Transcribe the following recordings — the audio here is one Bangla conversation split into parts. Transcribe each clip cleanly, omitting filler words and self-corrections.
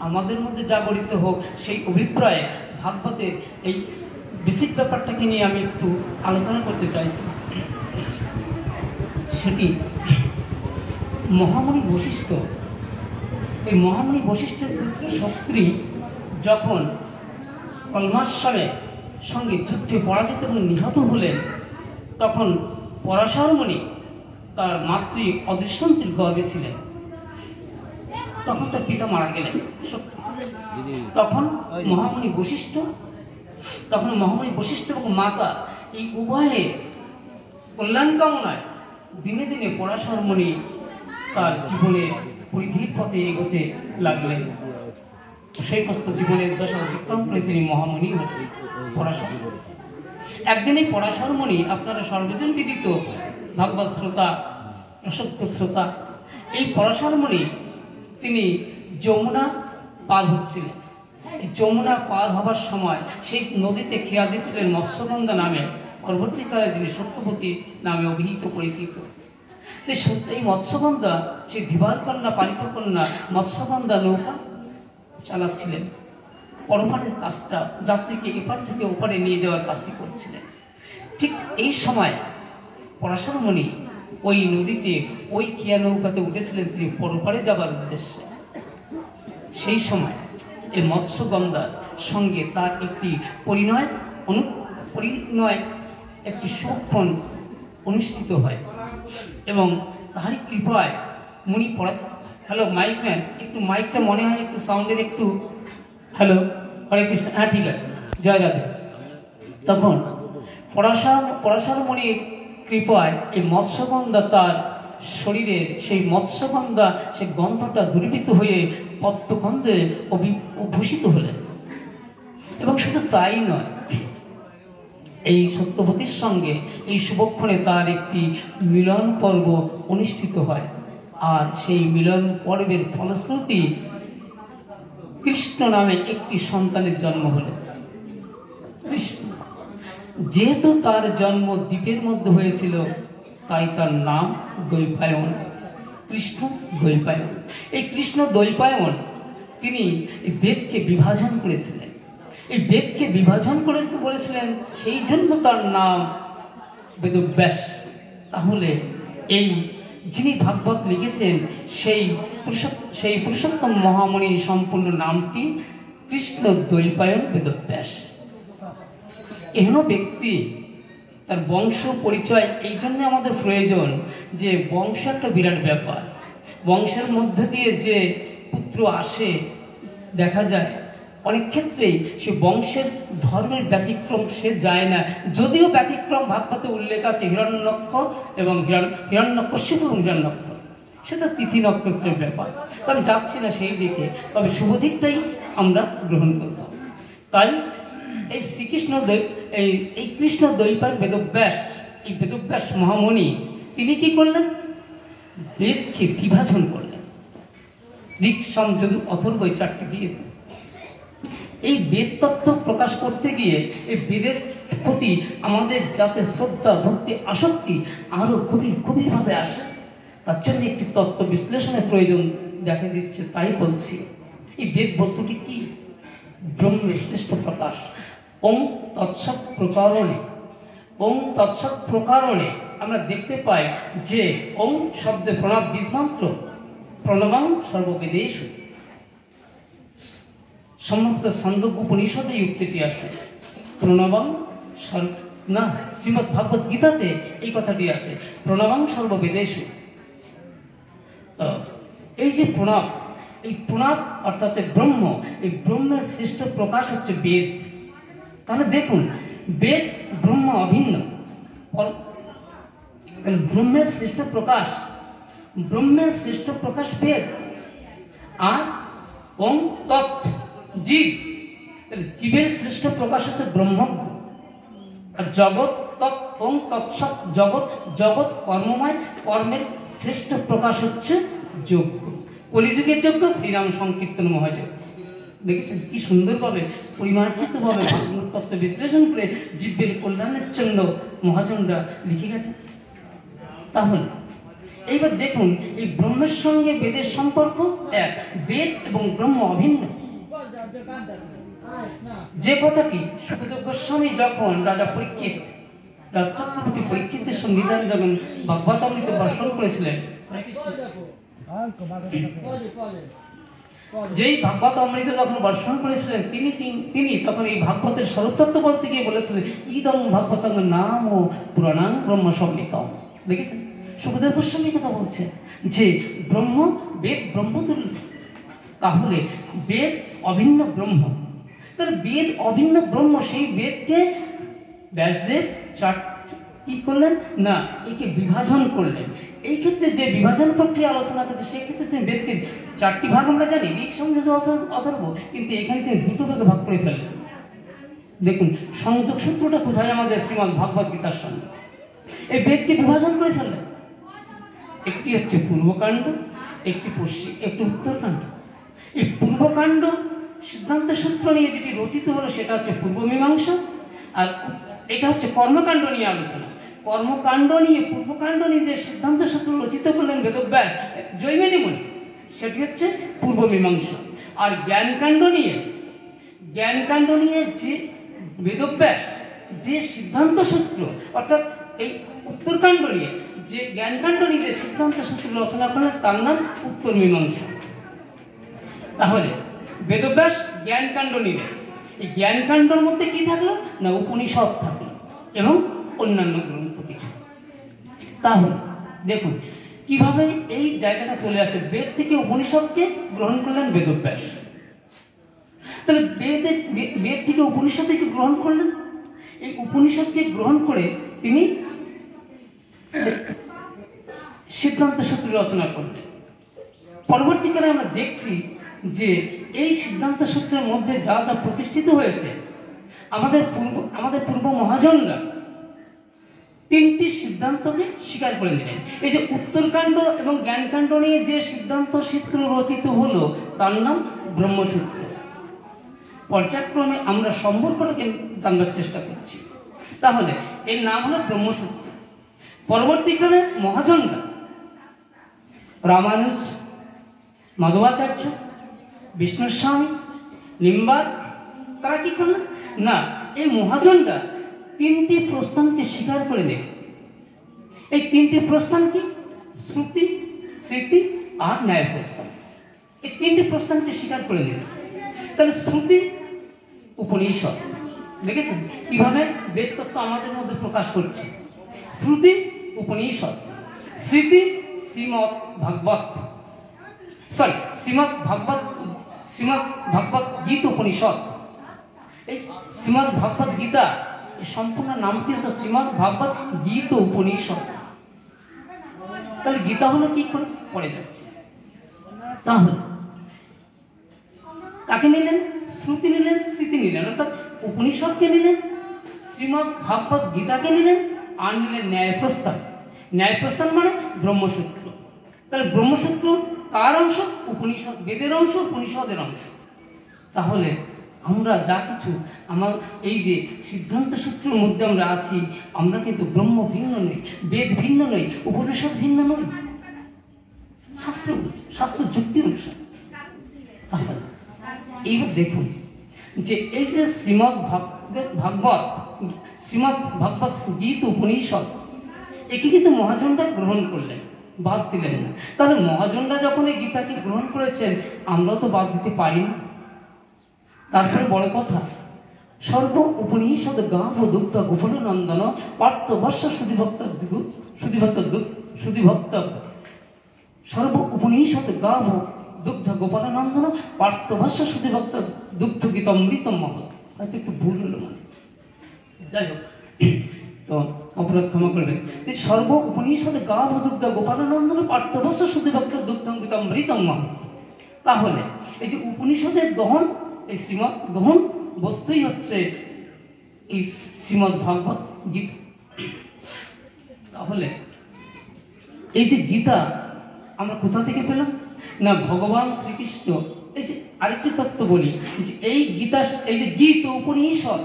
আমাদের মধ্যে জাগরিত হোক, সেই অভিপ্রায়ে ভাগবতের এই বেসিক ব্যাপারটাকে নিয়ে আমি একটু আলোচনা করতে চাইছি। সেটি মহামুনি বশিষ্ঠ। এই মহামুনি বশিষ্ঠের পুত্র শক্তি যখন কলমাশ্বরের সঙ্গে যুদ্ধে পরাজিত এবং নিহত হলেন, তখন পরাশর মুনি তার মাতৃ অদৃশ্যন্তীর গর্ভে ছিলেন। তখন তার পিতা মারা গেলেন শক্তি। তখন মহামুনি বশিষ্ঠ এবং মাতা এই উভয়ে কল্যাণ কামনায় দিনে দিনে পরাশর মুনি তার জীবনে পরিধির পথে এগোতে লাগলেন। সেই কষ্ট জীবনের দশা অতিক্রম করে তিনি মহামুনি পরাশর। একদিন এই পরাশর মুনি, আপনারা সর্বজন বিদিত ভাগবত শ্রোতা, প্রসক্ত শ্রোতা, এই পরাশর মুনি তিনি যমুনা পার হচ্ছিলেন। যমুনা পার হবার সময় সেই নদীতে খেয়া দিচ্ছিলেন মৎস্যগন্ধা নামে, পরবর্তীকালে যিনি সত্যবতী নামে অভিহিত পরিচিত। এই মৎস্যগন্ধা, সেই ধীবার কন্যা, পালিত কন্যা মৎস্যগন্ধা নৌকা চালাচ্ছিলেন, পরপারের কাজটা, যাত্রীকে এপার থেকে ওপারে নিয়ে যাওয়ার কাজটি করছিলেন। ঠিক এই সময় পরাশর মুনি ওই নদীতে ওই খেয়া নৌকাতে উঠেছিলেন তিনি পরপারে যাবার উদ্দেশ্যে। সেই সময় এই মৎস্যগন্ধার সঙ্গে তার একটি পরিণয় একটি সুক্ষণ অনুষ্ঠিত হয় এবং তাহারই কৃপায় মুনি হ্যালো মাইকম্যান, একটু মাইকটা মনে হয় একটু সাউন্ডের একটু, হ্যালো, হরে কৃষ্ণ, হ্যাঁ ঠিক আছে, জয় রাধে। তখন পরাশর মুনির কৃপায় এই মৎস্যগন্ধা তার শরীরের সেই মৎস্যগন্ধা, সেই গন্ধটা দূরীভূত হয়ে পদ্মগন্ধে অভূষিত হলেন। এবং শুধু তাই নয়, এই সত্যবতীর সঙ্গে এই শুভক্ষণে তার একটি মিলন পর্ব অনুষ্ঠিত হয়। আর সেই মিলন পর্বের ফলশ্রুতি কৃষ্ণ নামে একটি সন্তানের জন্ম হলো। কৃষ্ণ, যেহেতু তার জন্ম দ্বীপের মধ্যে হয়েছিল, তাই তার নাম দ্বৈপায়ন, কৃষ্ণ দ্বৈপায়ন। এই কৃষ্ণ দ্বৈপায়ন তিনি এই বেদকে বিভাজন করেছিলেন। এই বেদকে বিভাজন করে বলেছিলেন, সেই জন্য তার নাম বেদব্যাস। তাহলে এই যিনি ভাগবত লিখেছেন সেই পুরুষোত্তম মহামুনির সম্পূর্ণ নামটি কৃষ্ণ দ্বৈপায়ন বেদব্যাস। এহেন ব্যক্তি, তার বংশ পরিচয় এই জন্য আমাদের প্রয়োজন যে বংশ একটা বিরাট ব্যাপার। বংশের মধ্যে দিয়ে যে পুত্র আসে, দেখা যায় অনেক ক্ষেত্রেই সে বংশের ধর্মের ব্যতিক্রম সে যায় না। যদিও ব্যতিক্রম ভাগবতে উল্লেখ আছে, হিরণ্যক্ষ এবং হিরণ্যকশ্যপ এবং হিরণ্যক্ষ, সেটা তিথি নক্ষত্রের ব্যাপার। আমি যাচ্ছি না সেই দিকে, তবে শুভ দিকটাই আমরা গ্রহণ করব। তাই এই শ্রীকৃষ্ণ এই কৃষ্ণ দ্বৈপায়ন বেদব্যাস, এই বেদব্যাস মহামুনি তিনি কি করলেন? বেদকে বিভাজন করলেন। ঋক, সাম, যজু, অথর্ব, এই চারটি বেদ। এই বেদ তত্ত্ব প্রকাশ করতে গিয়ে এই বেদের প্রতি আমাদের যাতে শ্রদ্ধা, ভক্তি, আসক্তি আরো গভীরভাবে আসে, তার জন্য একটি তত্ত্ব বিশ্লেষণের প্রয়োজন দেখা দিচ্ছে। তাই বলছি, এই বেদ বস্তুটি কি? ব্রহ্মের শ্রেষ্ঠ প্রকাশ। ওং তৎসৎ প্রকারণে, ওং তৎসৎ প্রকারণে আমরা দেখতে পাই যে ওং শব্দে প্রণব বীজমন্ত্র, প্রণবং সর্ববেদেষু। সমস্ত ছন্দক উপনিষদে উক্তিটি আছে, প্রণবং না, শ্রীমদ্ ভাগবত গীতাতে এই কথাটি আছে, প্রণবং সর্ববেদেষু। এই যে প্রণব, এই প্রণব অর্থাৎ ব্রহ্ম, এই ব্রহ্মের শ্রেষ্ঠ প্রকাশ হচ্ছে বেদ। তাহলে দেখুন, বেদ ব্রহ্ম অভিন্ন, ব্রহ্মের শ্রেষ্ঠ প্রকাশ, ব্রহ্মের শ্রেষ্ঠ প্রকাশ বেদ। আর ওং তৎ জীব, জীবের শ্রেষ্ঠ প্রকাশ হচ্ছে ব্রহ্মজ্ঞ। আর জগৎ তৎ ওং তৎসৎ জগৎ, জগৎ কর্মময়, কর্মের শ্রেষ্ঠ প্রকাশ হচ্ছে যজ্ঞ। কলিযুগের যজ্ঞ, হরিনাম সংকীর্তন মহাযজ্ঞ। দেখেছেন কি সুন্দরভাবে পরিমার্জিতভাবে ভাগবত তত্ত্ব বিশ্লেষণ করে জীবের কল্যাণের জন্য মহাজনরা লিখে গেছে। তাহলে এইবার দেখুন এই ব্রহ্মের সঙ্গে বেদের সম্পর্ক এক, বেদ এবং ব্রহ্ম অভিন্ন। যে কথাটি সুখদেব গোস্বামী যখন রাজা পরীক্ষিত, রাজ চক্রবর্তী পরীক্ষিতের সংবিধান যখন ভাগবতামৃত বর্ষণ করেছিলেন, যেই ভাগবত অমৃত যখন বর্ষণ করেছিলেন তিনি তখন এই ভাগবতের স্বরূপতত্ত্ব বলতে গিয়ে বলেছিলেন ইদং ভাগবতং নাম ও পুরাণাং ব্রহ্ম সংহিতম। দেখেছেন সুখদেব গোস্বামী কথা বলছে যে ব্রহ্ম বেদ ব্রহ্মতুল্য, তাহলে বেদ অভিন্ন ব্রহ্ম। তাহলে বেদ অভিন্ন ব্রহ্ম, সেই বেদকে ব্যাসদেব কি করলেন না একে বিভাজন করলেন। এই ক্ষেত্রে যে বিভাজন প্রক্রিয়া আলোচনা করছে সেক্ষেত্রে তিনি বেদকে চারটি ভাগ আমরা জানি, ঋক সংযুজ অথর্ব, কিন্তু এখানে তিনি দুটো ভাগে ভাগ করে ফেললেন। দেখুন সংযোগ সূত্রটা কোথায় আমাদের শ্রীমদ্ ভাগবত গীতার সঙ্গে এই বেদকে বিভাজন করে ফেললেন। একটি হচ্ছে পূর্বকাণ্ড, একটি উত্তরকাণ্ড। এই পূর্বকাণ্ড সিদ্ধান্ত সূত্র নিয়ে যেটি রচিত হলো সেটা হচ্ছে পূর্ব মীমাংসা, আর এটা হচ্ছে কর্মকাণ্ড নিয়ে আলোচনা। কর্মকাণ্ড নিয়ে পূর্বকাণ্ড নিয়ে যে সিদ্ধান্ত সূত্র রচিত করলেন বেদব্যাস জৈমিনী মুনি, সেটি হচ্ছে পূর্ব মীমাংসা। আর জ্ঞানকাণ্ড নিয়ে যে বেদব্যাস যে সিদ্ধান্ত সূত্র, অর্থাৎ এই উত্তরকাণ্ড নিয়ে যে জ্ঞানকাণ্ড নিয়ে যে সিদ্ধান্ত সূত্র রচনা করলেন তার নাম উত্তর মীমাংসা। তাহলে বেদব্যাস জ্ঞানকাণ্ড নিলেন, এই জ্ঞানকাণ্ডের মধ্যে কি থাকলো না উপনিষদ থাকলো এবং অন্যান্য গ্রন্থ কিছু। তাহলে দেখুন কিভাবে এই জায়গাটা চলে আসে, বেদ থেকে উপনিষদকে গ্রহণ করলেন বেদব্যাস। তাহলে বেদ থেকে উপনিষদকে গ্রহণ করলেন, এই উপনিষদকে গ্রহণ করে তিনি সিদ্ধান্ত সূত্র রচনা করলেন। পরবর্তীকালে আমরা দেখছি যে এই সিদ্ধান্ত সূত্রের মধ্যে যা যা প্রতিষ্ঠিত হয়েছে, আমাদের পূর্ব মহাজনরা তিনটি সিদ্ধান্তকে স্বীকার করে নিলেন। এই যে উত্তরকাণ্ড এবং জ্ঞানকাণ্ড নিয়ে যে সিদ্ধান্ত সূত্র রচিত হলো তার নাম ব্রহ্মসূত্র। পর্যায়ক্রমে আমরা সম্পর্কটাকে জানবার চেষ্টা করছি। তাহলে এর নাম হলো ব্রহ্মসূত্র। পরবর্তীকালে মহাজনরা রামানুজ, মাধবাচার্য, বিষ্ণুস্বামী, নিম্বার, তারা কি করলেন না এই মহাজনরা তিনটি প্রস্থানকে স্বীকার করে নেন। এই তিনটি প্রস্থান কি? শ্রুতি, স্মৃতি আর ন্যায় প্রস্থান। এই তিনটি প্রস্থানকে স্বীকার করে নেন। তাহলে শ্রুতি উপনিষদ, দেখেছেন কিভাবে বেদ তত্ত্ব আমাদের মধ্যে প্রকাশ করছে। শ্রুতি উপনিষদ, স্মৃতি শ্রীমদ্ ভাগবত গীতা উপনিষদ। এই শ্রীমদ্ ভাগবত গীতা এই সম্পূর্ণ নামটি হচ্ছে শ্রীমদ্ ভাগবত গীতা উপনিষদ। তাহলে গীতা হলো কি করে পড়ে যাচ্ছে। তাহলে কাকে নিলেন? শ্রুতি নিলেন, স্মৃতি নিলেন, অর্থাৎ উপনিষদকে নিলেন, শ্রীমদ্ ভাগবত গীতাকে নিলেন, আর নিলেন ন্যায় প্রস্তাব। ন্যায় প্রস্তাব মানে ব্রহ্মসূত্র। তাহলে ব্রহ্মসূত্র কার অংশ? উপনিষদ, বেদের অংশ, উপনিষদের অংশ। তাহলে আমরা যা কিছু আমার এই যে সিদ্ধান্ত সূত্রের মধ্যে আমরা আছি, আমরা কিন্তু ব্রহ্ম ভিন্ন নই, বেদ ভিন্ন নই, উপনিষদ ভিন্ন নই, শাস্ত্র যুক্তি অনুসারে। তাহলে এইবার দেখুন যে এই যে শ্রীমদ্ ভাগবত গীতা উপনিষদ, একে কিন্তু মহাজনরা গ্রহণ করলেন, বাদ দিলেন না। তাহলে মহাজনরা যখন এই গীতাকে গ্রহণ করেছেন, আমরাও তো বাদ দিতে পারি না। তারপরে বড় কথা, সর্ব উপনিষদ গাভ দুগ্ধ গোপন নন্দন পার্থ বর্ষ সুধিভক্ত সর্ব উপনিষদ গাভ দুগ্ধ গোপন নন্দন পার্থ বর্ষ সুধিভক্ত দুগ্ধ গীত অমৃতম মহৎ। হয়তো একটু ভুল হলো, মানে যাই হোক, তো অপরাধ ক্ষমা করবেন। সর্ব উপনিষদ গাভ দুগ্ধ গোপাল নন্দন পার্থ বর্ষ সুধিভক্ত দুগ্ধ গীত অমৃতম মহৎ। তাহলে এই যে উপনিষদের দহন, এই শ্রীমৎ দহন বস্তুই হচ্ছে এই শ্রীমদ্ ভাগবত গীতা। তাহলে এই যে গীতা আমরা কোথা থেকে পেলাম না ভগবান শ্রীকৃষ্ণ। এই যে আরেকটি তত্ত্ব বলি যে এই গীতা, এই যে গীতা উপনিষদ,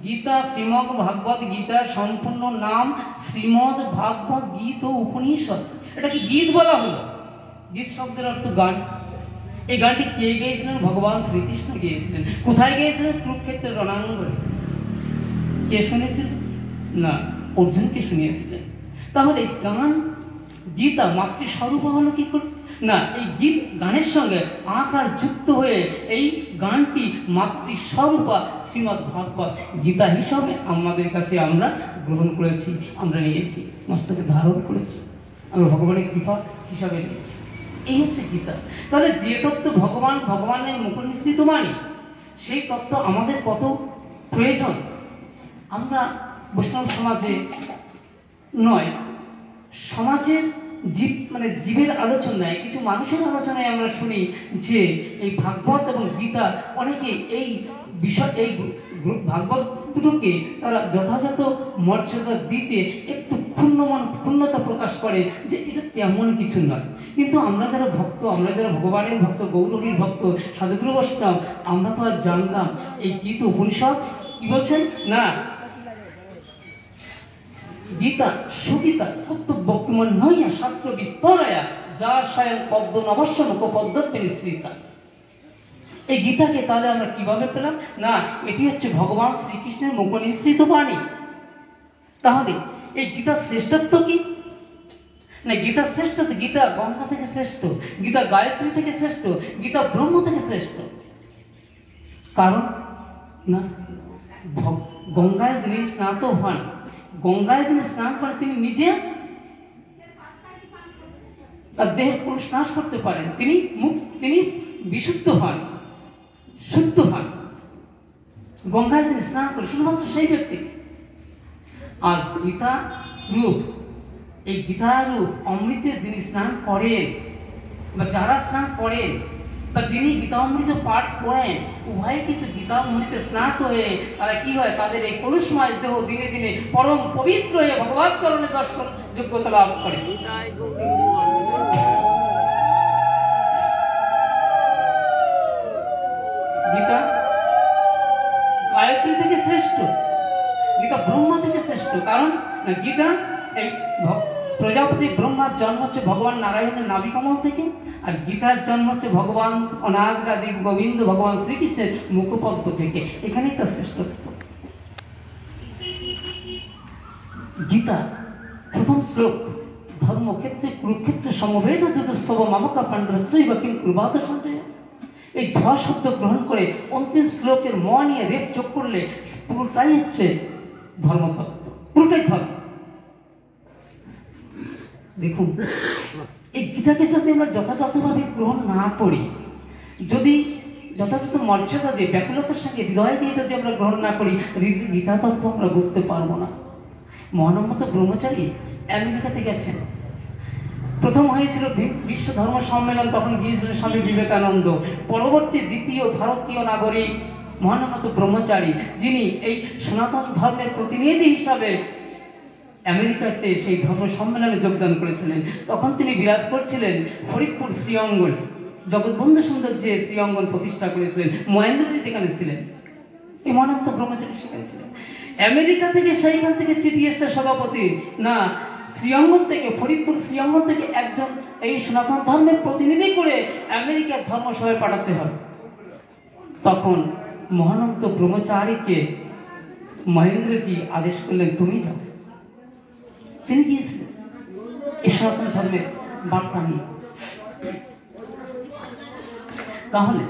গীতা শ্রীমদ্ ভাগবত গীতার সম্পূর্ণ নাম শ্রীমদ্ ভাগবত গীতা উপনিষদ। এটাকে গীত বলা হলো। গীত শব্দের অর্থ গান। এই গানটি কে গেয়েছিলেন? ভগবান শ্রীকৃষ্ণ গেয়েছিলেন। কোথায় গেয়েছিলেন? কুরুক্ষেত্রের রণাঙ্গনে। কে শুনেছিলেন? না, অর্জুনকে শুনিয়েছিলেন। তাহলে এই গান, গীতা মাতৃস্বরূপ হলো কি করে? না, এই গীত গানের সঙ্গে আকার যুক্ত হয়ে এই গানটি মাতৃস্বরূপা শ্রীমদ্ ভাগবত গীতা হিসাবে আমাদের কাছে আমরা গ্রহণ করেছি, আমরা নিয়েছি, মস্তকে ধারণ করেছি, আমরা ভগবানের কৃপা হিসাবে নিয়েছি। এই হচ্ছে গীতা। তাহলে যে তত্ত্ব ভগবানের মুখ নিঃসৃত বাণী, সেই তত্ত্ব আমাদের কত প্রয়োজন। আমরা বৈষ্ণব সমাজে নয়, সমাজের জীবের আলোচনায়, কিছু মানুষের আলোচনায় আমরা শুনি যে এই ভাগবত এবং গীতা অনেকে এই বিষয়, এই ভাগবত দুটোকে তারা যথাযথ মর্যাদা দিতে একটু ক্ষুণ্ণতা প্রকাশ করে যে এটা তেমন কিছু নয়। কিন্তু আমরা যারা ভক্ত, আমরা যারা ভগবানের ভক্ত, গৌরহরির ভক্ত, সাধুগুরু বৈষ্ণব, আমরা তো আর জানলাম এই গীত উপনিষদ কি বলছেন না, গীতা সুগীতা কর্তব্যমান নইয়া শাস্ত্র বিস্তরায়া যা স্বয়ং পদ্ম নবস্য মুখ পদ্মে নিঃসৃতা। এই গীতাকে তাহলে আমরা কিভাবে পেলাম? না, এটি হচ্ছে ভগবান শ্রীকৃষ্ণের মুখ নিঃসৃত বাণী। তাহলে এই গীতার শ্রেষ্ঠত্ব কি? না, গীতার শ্রেষ্ঠত্ব, গীতা গঙ্গা থেকে শ্রেষ্ঠ, গীতা গায়ত্রী থেকে শ্রেষ্ঠ, গীতা ব্রহ্ম থেকে শ্রেষ্ঠ। কারণ না, গঙ্গায় যিনি স্নাত হন, গঙ্গায় তিনি স্নান করেন, তিনি নিজে তার দেহের কোনো নাশ করতে পারেন, তিনি বিশুদ্ধ হন, শুদ্ধ হন। গঙ্গায় তিনি স্নান করেন শুধুমাত্র সেই ব্যক্তি। আর গীতা রূপ, এই গীতা রূপ অমৃতে যিনি স্নান করেন বা যারা স্নান করেন বা যিনি গীতামৃত পাঠ করেন, উভয়ে কিন্তু গীতামৃতে স্নাত হয়ে তারা কি হয়, তাদের এই কলুষময় দেহ দিনে দিনে পরম পবিত্র হয়ে ভগবৎ চরণে দর্শন যোগ্যতা লাভ করে। গীতা গায়ত্রী থেকে শ্রেষ্ঠ, গীতা ব্রহ্মা থেকে শ্রেষ্ঠ। কারণ না, গীতা এই প্রজাপতি ব্রহ্মার জন্ম হচ্ছে ভগবান নারায়ণের নাভিকমল থেকে, আর গীতার জন্ম হচ্ছে ভগবান অনাদি গোবিন্দ ভগবান শ্রীকৃষ্ণের মুখপদ্ম থেকে। এখানেই তার শ্রেষ্ঠত্ব। গীতা প্রথম শ্লোক, ধর্মক্ষেত্রে কুরুক্ষেত্রে সমবেত যুদ্ধস্তব মামকা পাণ্ডবস্ত্রৈব কিং কুর্বাত সঞ্জয়। এই ধ শব্দ গ্রহণ করে অন্তিম শ্লোকের ম নিয়ে রেপ যোগ করলে পুরোটাই হচ্ছে ধর্মতত্ত্ব, পুরোটাই ধর্ম। দেখুন, এই গীতাকে যদি আমরা যথাযথভাবে গ্রহণ না করি, যদি যথাযথ মর্যাদা দিয়ে ব্যাকুলতার সঙ্গে হৃদয় দিয়ে যদি আমরা গ্রহণ না করি, গীতা তত্ত্ব আমরা বুঝতে পারবো না। মহানম্মত ব্রহ্মচারী আমেরিকাতে গেছেন, প্রথম হয়েছিল বিশ্ব ধর্ম সম্মেলন, তখন গিয়েছিলেন স্বামী বিবেকানন্দ। পরবর্তী দ্বিতীয় ভারতীয় নাগরিক মহানম্মত ব্রহ্মচারী, যিনি এই সনাতন ধর্মের প্রতিনিধি হিসাবে আমেরিকাতে সেই ধর্ম সম্মেলনে যোগদান করেছিলেন। তখন তিনি বিরাজ করছিলেন ফরিদপুর শ্রীঅঙ্গন, জগৎবন্ধু সুন্দর যে শ্রীঅঙ্গন প্রতিষ্ঠা করেছিলেন, মহেন্দ্রজি যেখানে ছিলেন, এই মহানম্মত ব্রহ্মচারী সেখানে ছিলেন। আমেরিকা থেকে সেইখান থেকে চিঠি এসছে সভাপতি, না শ্রীঅঙ্গন থেকে, ফরিদপুর শ্রীঅঙ্গন থেকে একজন এই সনাতন ধর্মের প্রতিনিধি করে আমেরিকার ধর্মসভায় পাঠাতে হবে। তখন মহানন্ত ব্রহ্মচারীকে মহেন্দ্রজি আদেশ করলেন, তুমি যাও। তিনি গিয়েছিলেন এই সনাতন ধর্মের বার্তা নিয়ে। তাহলে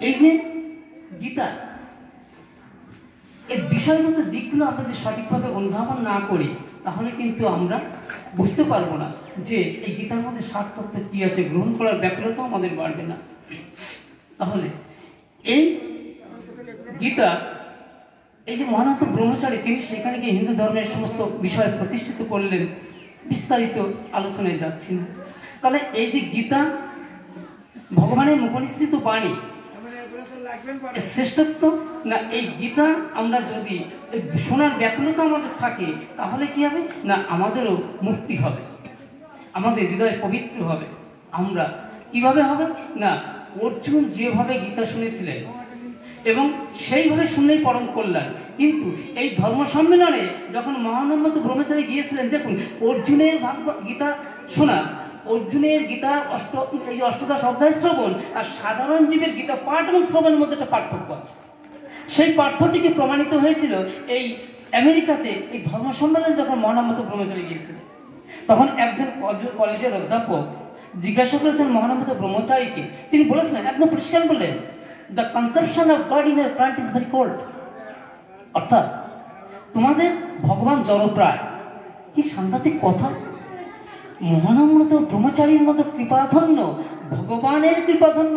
এই যে গীতা, এর বিষয়গত দিকগুলো আমরা যে সঠিকভাবে অনুধাবন না করি, তাহলে কিন্তু আমরা বুঝতে পারবো না যে এই গীতার মধ্যে সার তত্ত্ব কি আছে, গ্রহণ করার ব্যাকুলতাও আমাদের বাড়বে না। তাহলে এই গীতা, এই যে মহানন্ত ব্রহ্মচারী, তিনি সেখানে গিয়ে হিন্দু ধর্মের সমস্ত বিষয় প্রতিষ্ঠিত করলেন, বিস্তারিত আলোচনায় যাচ্ছি না। তাহলে এই যে গীতা ভগবানের মুখনিসৃত বাণী, শ্রেষ্ঠত্ব না, এই গীতা আমরা যদি শোনার ব্যাকুলতা আমাদের থাকে, তাহলে কি হবে না, আমাদেরও মুক্তি হবে, আমাদের হৃদয় পবিত্র হবে। আমরা কিভাবে হবে না, অর্জুন যেভাবে গীতা শুনেছিলেন, এবং সেইভাবে শুনলেই পরম কল্যাণ। কিন্তু এই ধর্ম সম্মেলনে যখন মহানম্রত ব্রহ্মচারী গিয়েছিলেন, দেখুন অর্জুনের গীতা শোনা, অর্জুনের গীতা এই অষ্টাদশ অধ্যায় শ্রবণ আর সাধারণ জীবের গীতা পাঠ এবং শ্রবণের মধ্যে একটা পার্থক্য আছে। সেই পার্থক্যটিকে প্রমাণিত হয়েছিল এই আমেরিকাতে এই ধর্ম সম্মেলন যখন মহানম্রত ব্রহ্মচারী গিয়েছিল, তখন একজন কলেজের অধ্যাপক জিজ্ঞাসা করেছেন মহানম্রত ব্রহ্মচারীকে, তিনি বলেছিলেন, একদম পরিষ্কার বললেন, the conception of god in year plant is very cold. অর্থাৎ তোমাদের ভগবান জড়প্রায়। কি সাংঘাতিক কথা! মহানম্রত ব্রহ্মচারীর মতো কৃপাধন্য, ভগবানের কৃপাধন্য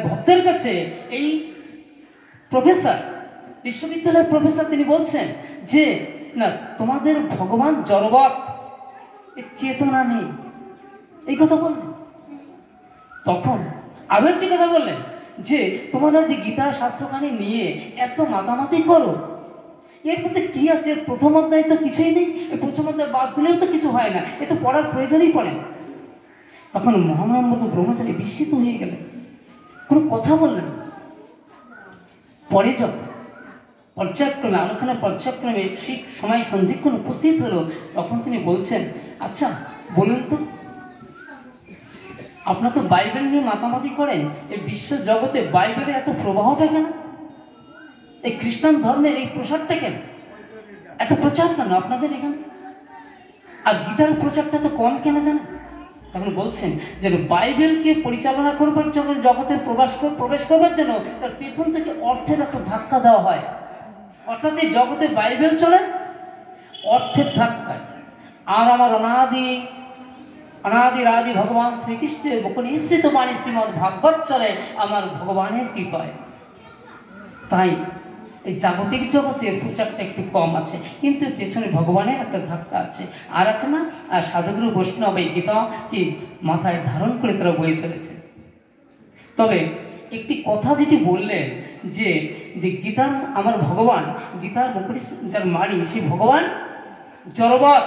ভক্তের কাছে এই প্রফেসর, বিশ্ববিদ্যালয়ের প্রফেসর, তিনি বলছেন যে না, তোমাদের ভগবান জড়বাদ, এর চেতনা নেই, এই কথা বললেন। তখন আরো একটি কথা বললেন যে তোমরা যে গীতা শাস্ত্রখানি নিয়ে এত মাতামাতি করো, এর মধ্যে কি আছে? প্রথম অধ্যায় তো কিছুই নেই, এই প্রথম অধ্যায় বাদ দিলেও তো কিছু হয় না, এ তো পড়ার প্রয়োজনই পড়ে না। তখন মহানম্রত ব্রহ্মচারী বিস্মিত হয়ে গেলেন, কোনো কথা বললেন। পরে যখন পর্যায়ক্রমে আলোচনা পর্যায়ক্রমে ঠিক সময় সন্ধিক্ষণ উপস্থিত হলো, তখন তিনি বলছেন, আচ্ছা বলুন তো, আপনারা তো বাইবেল নিয়ে মাতামাতি করেন, এই বিশ্ব জগতে বাইবেলের এত প্রবাহটা কেন? এই খ্রিস্টান ধর্মের এই প্রসারটা কেন? এত প্রচার কেন আপনাদের এখানে? আর গীতার প্রচারটা তো কম কেন জানেন? তখন বলছেন যে বাইবেলকে পরিচালনা করবার জন্য, জগতের প্রবেশ করবার জন্য তার পেছন থেকে অর্থের একটা ধাক্কা দেওয়া হয়। অর্থাৎ এই জগতে বাইবেল চলে অর্থের ধাক্কায়। আর আমার অনাদি ভগবান শ্রীকৃষ্ণের বকুল নিঃসৃত বাণী শ্রীমদ ভাগবত চলে আমার ভগবানের কৃপায়। তাই এই জাগতিক জগতের প্রচারটা একটু কম আছে, কিন্তু পেছনে ভগবানের একটা ধাক্কা আছে। আর আছে না, আর সাধুগুরু বৈষ্ণব এই গীতা কি মাথায় ধারণ করে তারা বয়ে চলেছে। তবে একটি কথা যেটি বললেন যে গীতার আমার ভগবান, গীতার মুখে যার মানি সেই ভগবান জড়বাদ,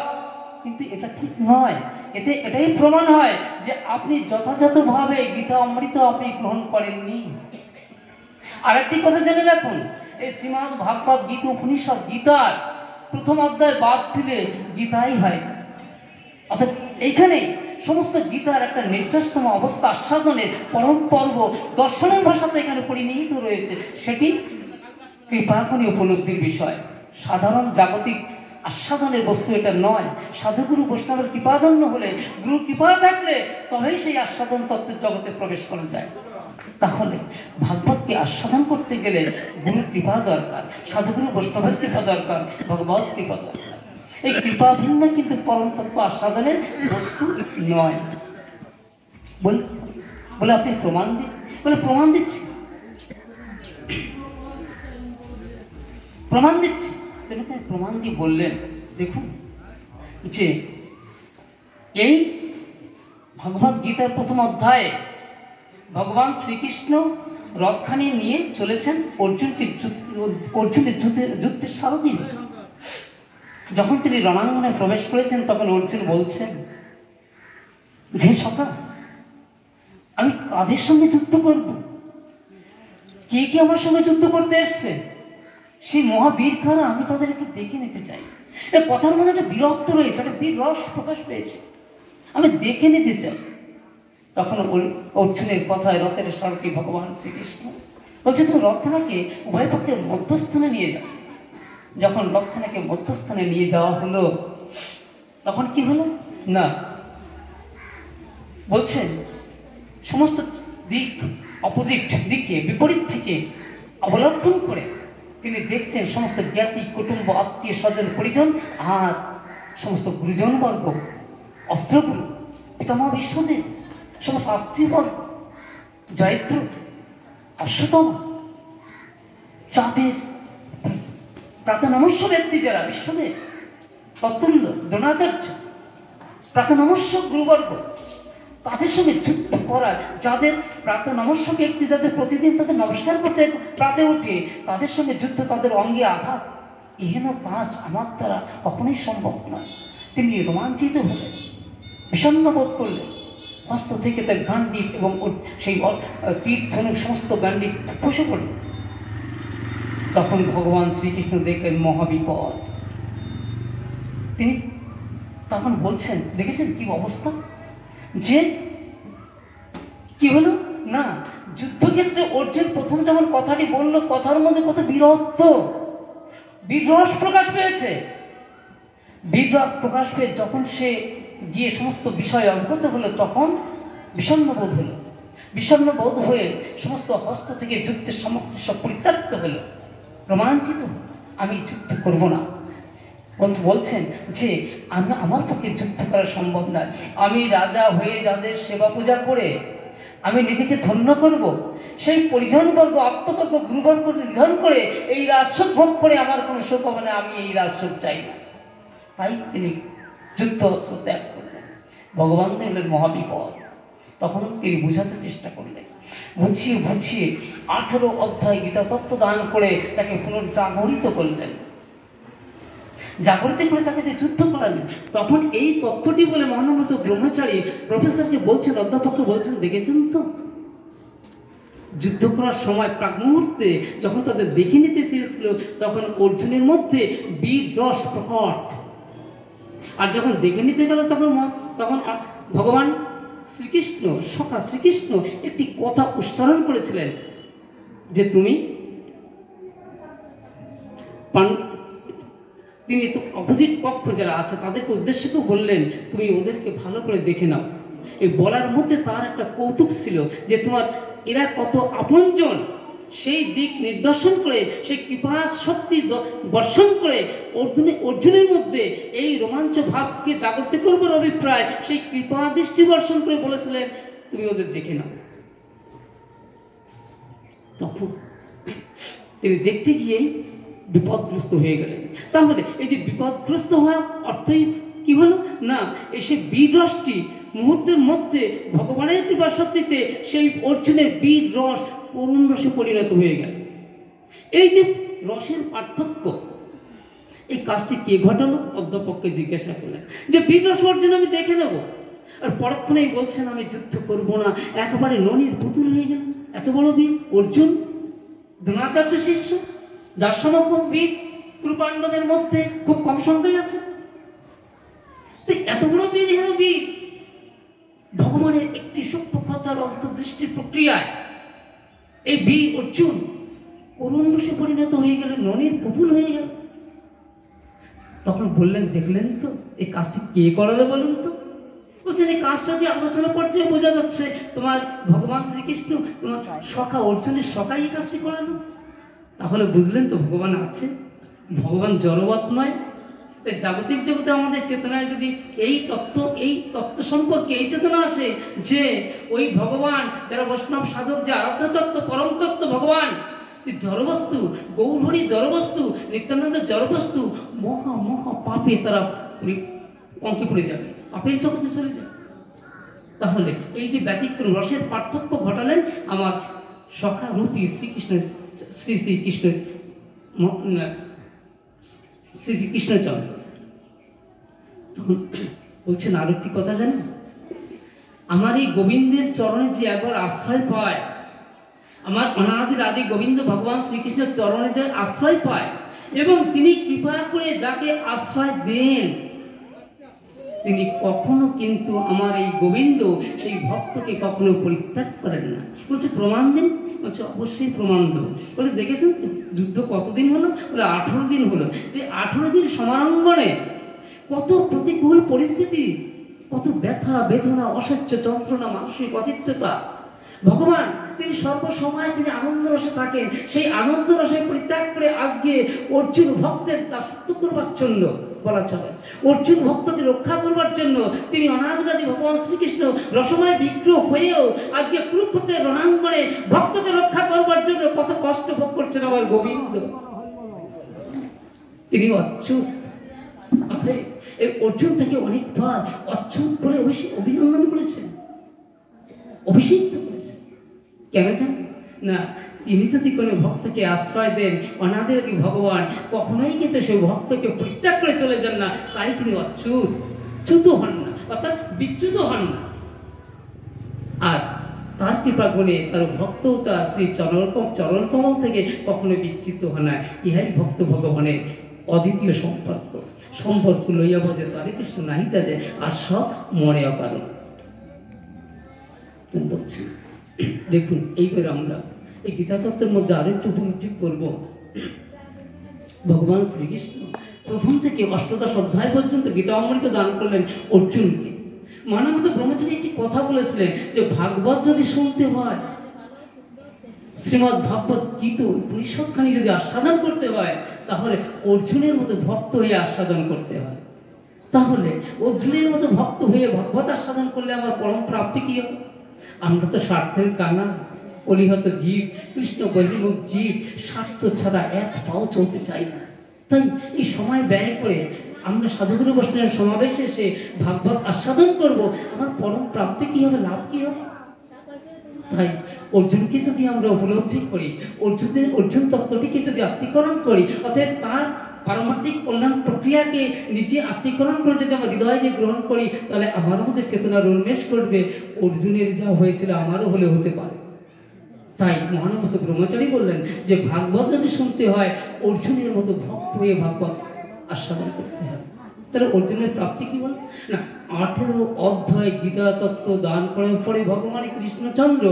কিন্তু এটা ঠিক নয়। এতে এটাই প্রমাণ হয় যে আপনি যথাযথভাবে গীতা অমৃত আপনি গ্রহণ করেননি। আরেকটি কথা জেনে রাখুন, এই শ্রীমদ ভাগবত গীতা উপনিষদ গীতার প্রথম অধ্যায় বাদ দিলে গীতাই হয়। অর্থাৎ এইখানে সমস্ত গীতার একটা নির্যাতম অবস্থা আস্বাদনের পরম পর্ব দর্শনের ভাষাতে এখানে পরিণীত রয়েছে। সেটি কৃপাগুণী উপলব্ধির বিষয়, সাধারণ জাগতিক আস্বাদনের বস্তু এটা নয়। সাধুগুরু বৈষ্ণবের কৃপাধন্য হলে, গুরু কৃপা থাকলে তবেই সেই আস্বাদন তত্ত্বের জগতে প্রবেশ করা যায়। তাহলে ভাগবতকে আস্বাদন করতে গেলে গুরু কৃপা দরকার, সাধুগুরু বৈষ্ণবের কৃপা দরকার, ভগবত কৃপা দরকার। এই কৃপা ভিন্ন কিন্তু পরম তত্ত্ব আস্বাদনের বস্তু নয়। বলে আপনি প্রমাণ দিন, বলে প্রমাণ দিচ্ছি। প্রমাণ দিয়ে বললেন, দেখুন যে এই ভগবত গীতার প্রথম অধ্যায়ে ভগবান শ্রীকৃষ্ণ রথখানি নিয়ে চলেছেন অর্জুনের যুদ্ধের সারথি। যখন তিনি রণাঙ্গনে প্রবেশ করেছেন, তখন অর্জুন বলছেন যে সখা, আমি কাদের সঙ্গে যুদ্ধ করব? কে কে আমার সঙ্গে যুদ্ধ করতে এসছে? সেই মহাবীর কারা, আমি তাদের একটু দেখে নিতে চাই। এই কথার মধ্যে একটা বীরত্ব রয়েছে, একটা বীর রস প্রকাশ পেয়েছে, আমি দেখে নিতে চাই। তখন অর্জুনের কথায় রথের সারথি ভগবান শ্রীকৃষ্ণ বলছে, তুমি রথখানাকে উভয় পক্ষের মধ্যস্থানে নিয়ে যাও। যখন রথখানাকে মধ্যস্থানে নিয়ে যাওয়া হলো, তখন কি হলো না, বলছেন সমস্ত দিক অপোজিট দিকে, বিপরীত থেকে অবলম্বন করে তিনি দেখছেন সমস্ত জ্ঞাতি কুটুম্ব আত্মীয় স্বজন পরিজন আর সমস্ত গুরুজনবর্গ, অস্ত্রগুরু পিতামহ বিশ্বদেব, সমস্ত আত্মীয়বর্গ, জয়দ্র, অশ্বতম, চাঁদের প্রাতনমস্য ব্যক্তি যারা, বিশ্বদেব, তত্তুল্য, দ্রোণাচার্য, প্রাতনমস্য গুরুবর্গ, তাদের সঙ্গে যুদ্ধ করা, যাদের প্রাতনমস্য ব্যক্তি, যাদের প্রতিদিন তাদের নমস্কার করতে প্রাতে উঠে, তাদের সঙ্গে যুদ্ধ, তাদের অঙ্গে আঘাত, এহেন কাজ আমার দ্বারা কখনোই সম্ভব নয়। তিনি রোমাঞ্চিত হলেন, বিষণ্ণ বোধ করলেন, হস্ত থেকে তার গান্ডিব এবং সেই তীর ধনুক সমস্ত গান্ডিব খসে পড়ল। তখন ভগবান শ্রীকৃষ্ণ দেখলেন মহাবিপদ। তিনি তখন বলছেন, দেখেছেন কি অবস্থা, যে কি হলো না, যুদ্ধক্ষেত্রে অর্জুন প্রথম যখন কথাটি বলল, কথার মধ্যে কত বীরত্ব, বীররস প্রকাশ পেয়েছে। বীররস প্রকাশ পেয়ে যখন সে গিয়ে সমস্ত বিষয় অবগত হলো, তখন বিষণ্ণবোধ হলো। বিষণ্ণবোধ হয়ে সমস্ত হস্ত থেকে যুদ্ধের সামগ্রী সব পরিত্যক্ত হলো, রোমাঞ্চিত, আমি যুদ্ধ করব না। বন্ধু বলছেন যে আমার পক্ষে যুদ্ধ করা সম্ভব নয়, আমি রাজা হয়ে যাদের সেবা পূজা করে আমি নিজেকে ধন্য করব, সেই পরিজনবর্গ, আত্মবর্গ, গুরুবর্গ নিধন করে এই রাজসুখ ভোগ করে আমার কোনো সুখ হবে না, আমি এই রাজসুখ চাই না। তাই তিনি যুদ্ধ অস্ত্র ত্যাগ করলেন। ভগবান দেখলেন মহাবিপদ, তখন তিনি বুঝাতে চেষ্টা করলেন, বুঝিয়ে 18 অধ্যায় গীতা তত্ত্ব দান করে তাকে পুনর্জাগরিত করলেন। জাগরিত করে তাকে যুদ্ধ করালেন। তখন এই তথ্যটি বলে মহানমত ব্রহ্মচারী প্রফেসরকে বলছেন, অধ্যাপককে বলছেন, দেখেছেন তো যুদ্ধ করার সময় প্রাক মুহূর্তে যখন তাদের দেখে নিতে চেয়েছিল, তখন অর্জুনের মধ্যে বীর রস প্রকট, আর যখন দেখে নিতে গেল তখন ভগবান শ্রীকৃষ্ণ, সখা শ্রীকৃষ্ণ একটি কথা উচ্চারণ করেছিলেন যে তিনি তো অপোজিট পক্ষ যারা আছে তাদেরকে উদ্দেশ্য করে বললেন, তুমি ওদেরকে ভালো করে দেখে নাও। এই বলার মধ্যে তার একটা কৌতুক ছিল যে তোমার এরা কত আপনজন, সেই দিক নির্দেশন করে, সেই কৃপা শক্তি বর্ষণ করে অর্জুনের মধ্যে এই রোমাঞ্চ ভাবকে জাগ্রত করবার অভিপ্রায় সেই কৃপা দৃষ্টি বর্ষণ করে বলেছিলেন, তুমি ওদের দেখে নাও। তখন তিনি দেখতে গিয়েই বিপদগ্রস্ত হয়ে গেলেন। তাহলে এই যে বিপদগ্রস্ত হওয়া অর্থই কি হলো না, এই সেই বীর রসটি মুহূর্তের মধ্যে ভগবানের কৃপা শক্তিতে সেই অর্জুনের বীর রস করুণ রসে পরিণত হয়ে গেল। এই যে রসের পার্থক্য, এই কাজটি কে ঘটালো? অধ্যাপককে জিজ্ঞাসা করলেন যে বীর রস অর্জুন আমি দেখে নেব, আর পরক্ষণেই বলছেন আমি যুদ্ধ করবো না, একেবারে ননির পুতুল হয়ে গেল। এত বড় বীর অর্জুন, দ্রোণাচার্য শিষ্য, যার সমগ্র বীর কুরুপাণ্ডবের মধ্যে খুব কম সংখ্যায় আছে। এত বড় বীর হলো বীর, ভগবানের একটি সূক্ষ্ম কথার অন্তর্দৃষ্টি প্রক্রিয়ায় এই বীর অর্জুন করুণ রসে পরিণত হয়ে গেল, ননির পুতুল হয়ে গেল। তখন বললেন, দেখলেন তো এই কাজটি কে করালো বলুন তো? বলছেন এই কাজটা যে আলোচনা পর্যায়ে বোঝা যাচ্ছে তোমার ভগবান শ্রীকৃষ্ণ, তোমার সখা অর্জুনের সখাই এই কাজটি করালো। তাহলে বুঝলেন তো ভগবান আছে, ভগবান জড়বৎ নয়। জাগতিক জগতে আমাদের চেতনায় যদি এই তত্ত্ব সম্পর্কে এই চেতনা আসে যে ওই ভগবান যারা বৈষ্ণব সাধক, যে আরাধ্য তত্ত্ব, পরম তত্ত্ব ভগবান জড়বস্তু, গৌরহরি জড়বস্তু, নিত্যানন্দ জড়বস্তু, মহা মহা পাপে তারা অঙ্কে পড়ে যাবে, পাপের জগতে চলে যাবে। তাহলে এই যে ব্যতিক্রম রসের পার্থক্য ঘটালেন আমার সখা রূপী শ্রীকৃষ্ণ, শ্রীকৃষ্ণচন্দ্র। তখন বলছেন আরো একটি কথা জানেন, আমার এই গোবিন্দের চরণে যে একবার আশ্রয় পায়, আমার অনাদির আদি গোবিন্দ ভগবান শ্রীকৃষ্ণের চরণে যে আশ্রয় পায় এবং তিনি কৃপা করে যাকে আশ্রয় দেন, তিনি কখনো কিন্তু আমার এই গোবিন্দ সেই ভক্তকে কখনো পরিত্যাগ করেন না। বলছে প্রমাণ দিন, বলছে অবশ্যই প্রমাণ দেবো। বলে দেখেছেন যুদ্ধ কতদিন হলো? বলে 18 দিন হলো। যে 18 দিন সমারঙ্গনে কত প্রতিকূল পরিস্থিতি, কত ব্যথা বেদনা, অসহ্য যন্ত্রণা, মানসিক অতিত্বতা, ভগবান তিনি সর্বসময় তিনি আনন্দ রসে থাকেন। সেই আনন্দ রসে পরিত্যাগ করে আজকে অর্জুন ভক্তের দাসত্ব করবার জন্য বলা চলে, অর্জুন ভক্তকে রক্ষা করবার জন্য তিনি অনাদিরাদি ভগবান শ্রীকৃষ্ণ রসময় বিগ্রহ হয়েও আজকে কুরুক্ষেত্রের রণাঙ্গনে ভক্তকে রক্ষা করবার জন্য কত কষ্ট ভোগ করছেন আমার গোবিন্দ। তিনি অচ্যুত, এই অর্জুন থেকে অনেকবার অচ্যুত বলে অভিনন্দন করেছেন, অভিষিক্ত করেছেন। কেন জানেন না? তিনি যদি কোনো ভক্তকে আশ্রয় দেন, অনাদিরাদি ভগবান কখনোই কিন্তু সেই ভক্তকে পরিত্যাগ করে চলে যান না। তাই তিনি অচ্যুত, চ্যুত হন না, অর্থাৎ বিচ্যুত হন না। তার কৃপা গুণে তার ভক্ত তার শ্রী চরণকমল থেকে কখনো বিচ্যুত হয় না। ইহাই ভক্ত ভগবানের অদ্বিতীয় সম্পর্ক লইয়া বোঝে তারে কৃষ্ণ নাহিতা যে আর সব মরে অকারণ। দেখুন, এইবার আমরা এই গীতা তত্ত্বের মধ্যে আরো একটু উপলব্ধি করব। ভগবান শ্রীকৃষ্ণ প্রথম থেকে অষ্টদশ অধ্যায় পর্যন্ত গীতা অমৃত দান করলেন অর্জুনকে। মানবত ব্রহ্মচারী একটি কথা বলেছিলেন যে ভাগবত যদি শুনতে হয়, শ্রীমদ্ ভাগবত গীত পরিষদখানি যদি আস্বাদন করতে হয়, তাহলে অর্জুনের মতো ভক্ত হয়ে আস্বাদন করতে হয়। তাহলে অর্জুনের মতো ভক্ত হয়ে ভাগবত আস্বাদন করলে আমার পরম প্রাপ্তি কি হবে? আমরা তো স্বার্থের কানা, অলিহত জীব, কৃষ্ণ বহির্মুখ জীব, স্বার্থ ছাড়া এক পাও চলতে চাই না। তাই এই সময় ব্যয় করে আমরা সাধুগুরু বৈষ্ণবের সমাবেশে এসে ভাগবত আস্বাদন করব, আমার পরম প্রাপ্তি কি হবে, লাভ কি হবে? তাই অর্জুনকে যদি আমরা উপলব্ধি করি, অর্জুন তত্ত্বটিকে যদি আত্মীকরণ করি, অর্থাৎ তার পারমার্থিক কল্যাণ প্রক্রিয়াকে নিজে আত্মীকরণ করে যদি আমরা হৃদয়ে গ্রহণ করি, তাহলে আমার মধ্যে চেতনার উন্মেষ করবে। অর্জুনের যা হয়েছিল আমারও হলে হতে পারে। তাই মহানুভূত ব্রহ্মচারী বললেন যে ভাগবত যদি শুনতে হয়, অর্জুনের মতো ভক্ত হয়ে ভাগবত আস্বাদন করতে হয়। তাহলে অর্জুনের প্রাপ্তি কি বল না, 18 অধ্যায় গীতা তত্ত্ব দান করার পরে ভগবান কৃষ্ণচন্দ্র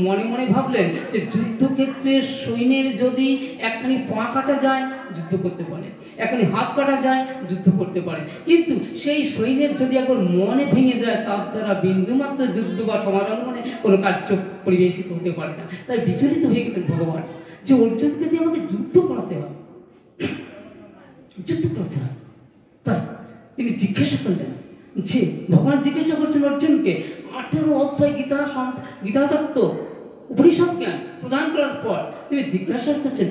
মনে মনে ভাবলেন যে যুদ্ধক্ষেত্রে সৈন্যের যদি একখানি পা কাটা যায় যুদ্ধ করতে পারে, একখানি হাত কাটা যায় যুদ্ধ করতে পারে, কিন্তু সেই সৈন্যের যদি একবার মনে ভেঙে যায়, তার দ্বারা বিন্দুমাত্র যুদ্ধ বা সমাধান মানে কোনো কার্য পরিবেশিত হতে পারে না। তাই বিচলিত হয়ে গেলেন ভগবান যে অর্জুনকে দিয়ে আমাকে যুদ্ধ করাতে হবে, যুদ্ধ করতে হবে। তাই তিনি জিজ্ঞাসা করলেন যে ভগবান জিজ্ঞাসা করছেন অর্জুনকে 18 অধ্যায় গীতা তত্ত্ব উপনিষদ জ্ঞান প্রদান করার পর তিনি জিজ্ঞাসা করছেন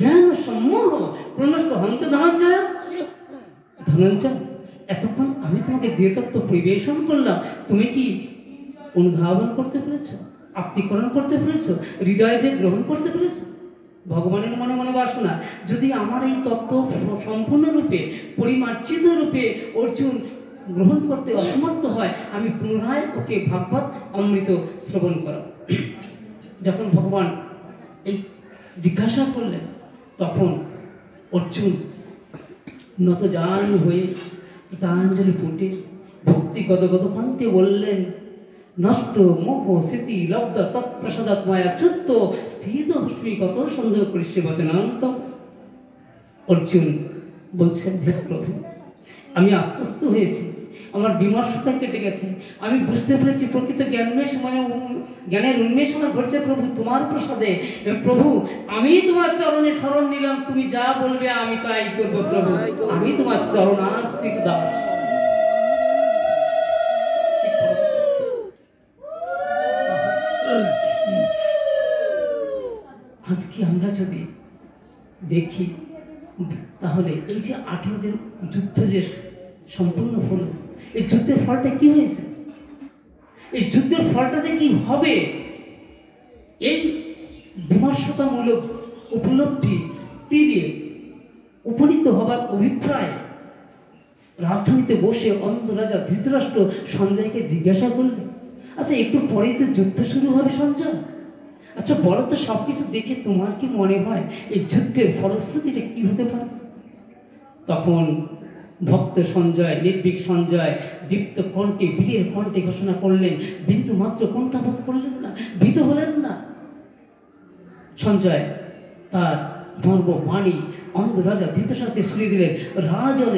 জ্ঞান সম্মোহ প্রনষ্ট হন্ত ধনঞ্জয়। ধনঞ্জয়, এতক্ষণ আমি তোমাকে যে তত্ত্ব পরিবেশন করলাম, তুমি কি অনুধাবন করতে পেরেছো, আত্মীকরণ করতে পেরেছো, হৃদয়ে গ্রহণ করতে পেরেছো? ভগবানের মনে মনে বাসনা, যদি আমার এই তত্ত্ব সম্পূর্ণরূপে পরিমার্জিত রূপে অর্জুন গ্রহণ করতে অসমর্থ হয়, আমি পুনরায় ওকে ভাগবত অমৃত শ্রবণ করা। যখন ভগবান এই জিজ্ঞাসা করলেন, তখন অর্জুন নতজান হয়ে গীতাঞ্জলি ফুটে ভক্তি গদগদ কণ্ঠে বললেন, নষ্ট মোহ স্মৃতি লব্ধ তৎপ্রসাদাৎ মায়া চুত্ত স্থিত হস্মি কত সন্দেহ করি সে বচনান্ত। অর্জুন বলছেন, হে প্রভু, আমি আত্মস্থ হয়েছি, আমার বিমর্ষতা কেটে গেছে, আমি বুঝতে পেরেছি প্রকৃত জ্ঞানের উন্মেষ আমার ঘটছে প্রভু তোমার প্রসাদে। প্রভু, আমি তোমার চরণে শরণ নিলাম, তুমি যা বলবে আমি তাই করবো প্রভু, আমি তোমার চরণাশ্রিত দাস। আজকে আমরা যদি দেখি, তাহলে এই যে 18 দিন যুদ্ধ যে সম্পূর্ণ হলো, এই যুদ্ধের ফলটা কি হয়েছে, এই যুদ্ধের ফলটাতে কি হবে, এই বিমর্ষতামূলক উপলব্ধি তীরে উপনীত হবার অভিপ্রায় রাজধানীতে বসে অন্ধ রাজা ধৃতরাষ্ট্র সঞ্জয়কে জিজ্ঞাসা করলেন, আচ্ছা একটু পরেই তো যুদ্ধ শুরু হবে সঞ্জয়, আচ্ছা বলো তো সবকিছু দেখে তোমার কি মনে হয় এই যুদ্ধের ফলশ্রুতিটা কি হতে পারে? তখন ভক্ত সঞ্জয়, নির্ভীক সঞ্জয় দীপ্ত কণ্ঠে, বীরের কণ্ঠে ঘোষণা করলেন, বিন্দু মাত্র কুণ্ঠাবোধ করলেন না, ভীত হলেন না। সঞ্জয় তার ধর্ম বাণী অন্ধ রাজা ধৃতরাষ্ট্রকে শুনিয়ে দিলেন, রাজন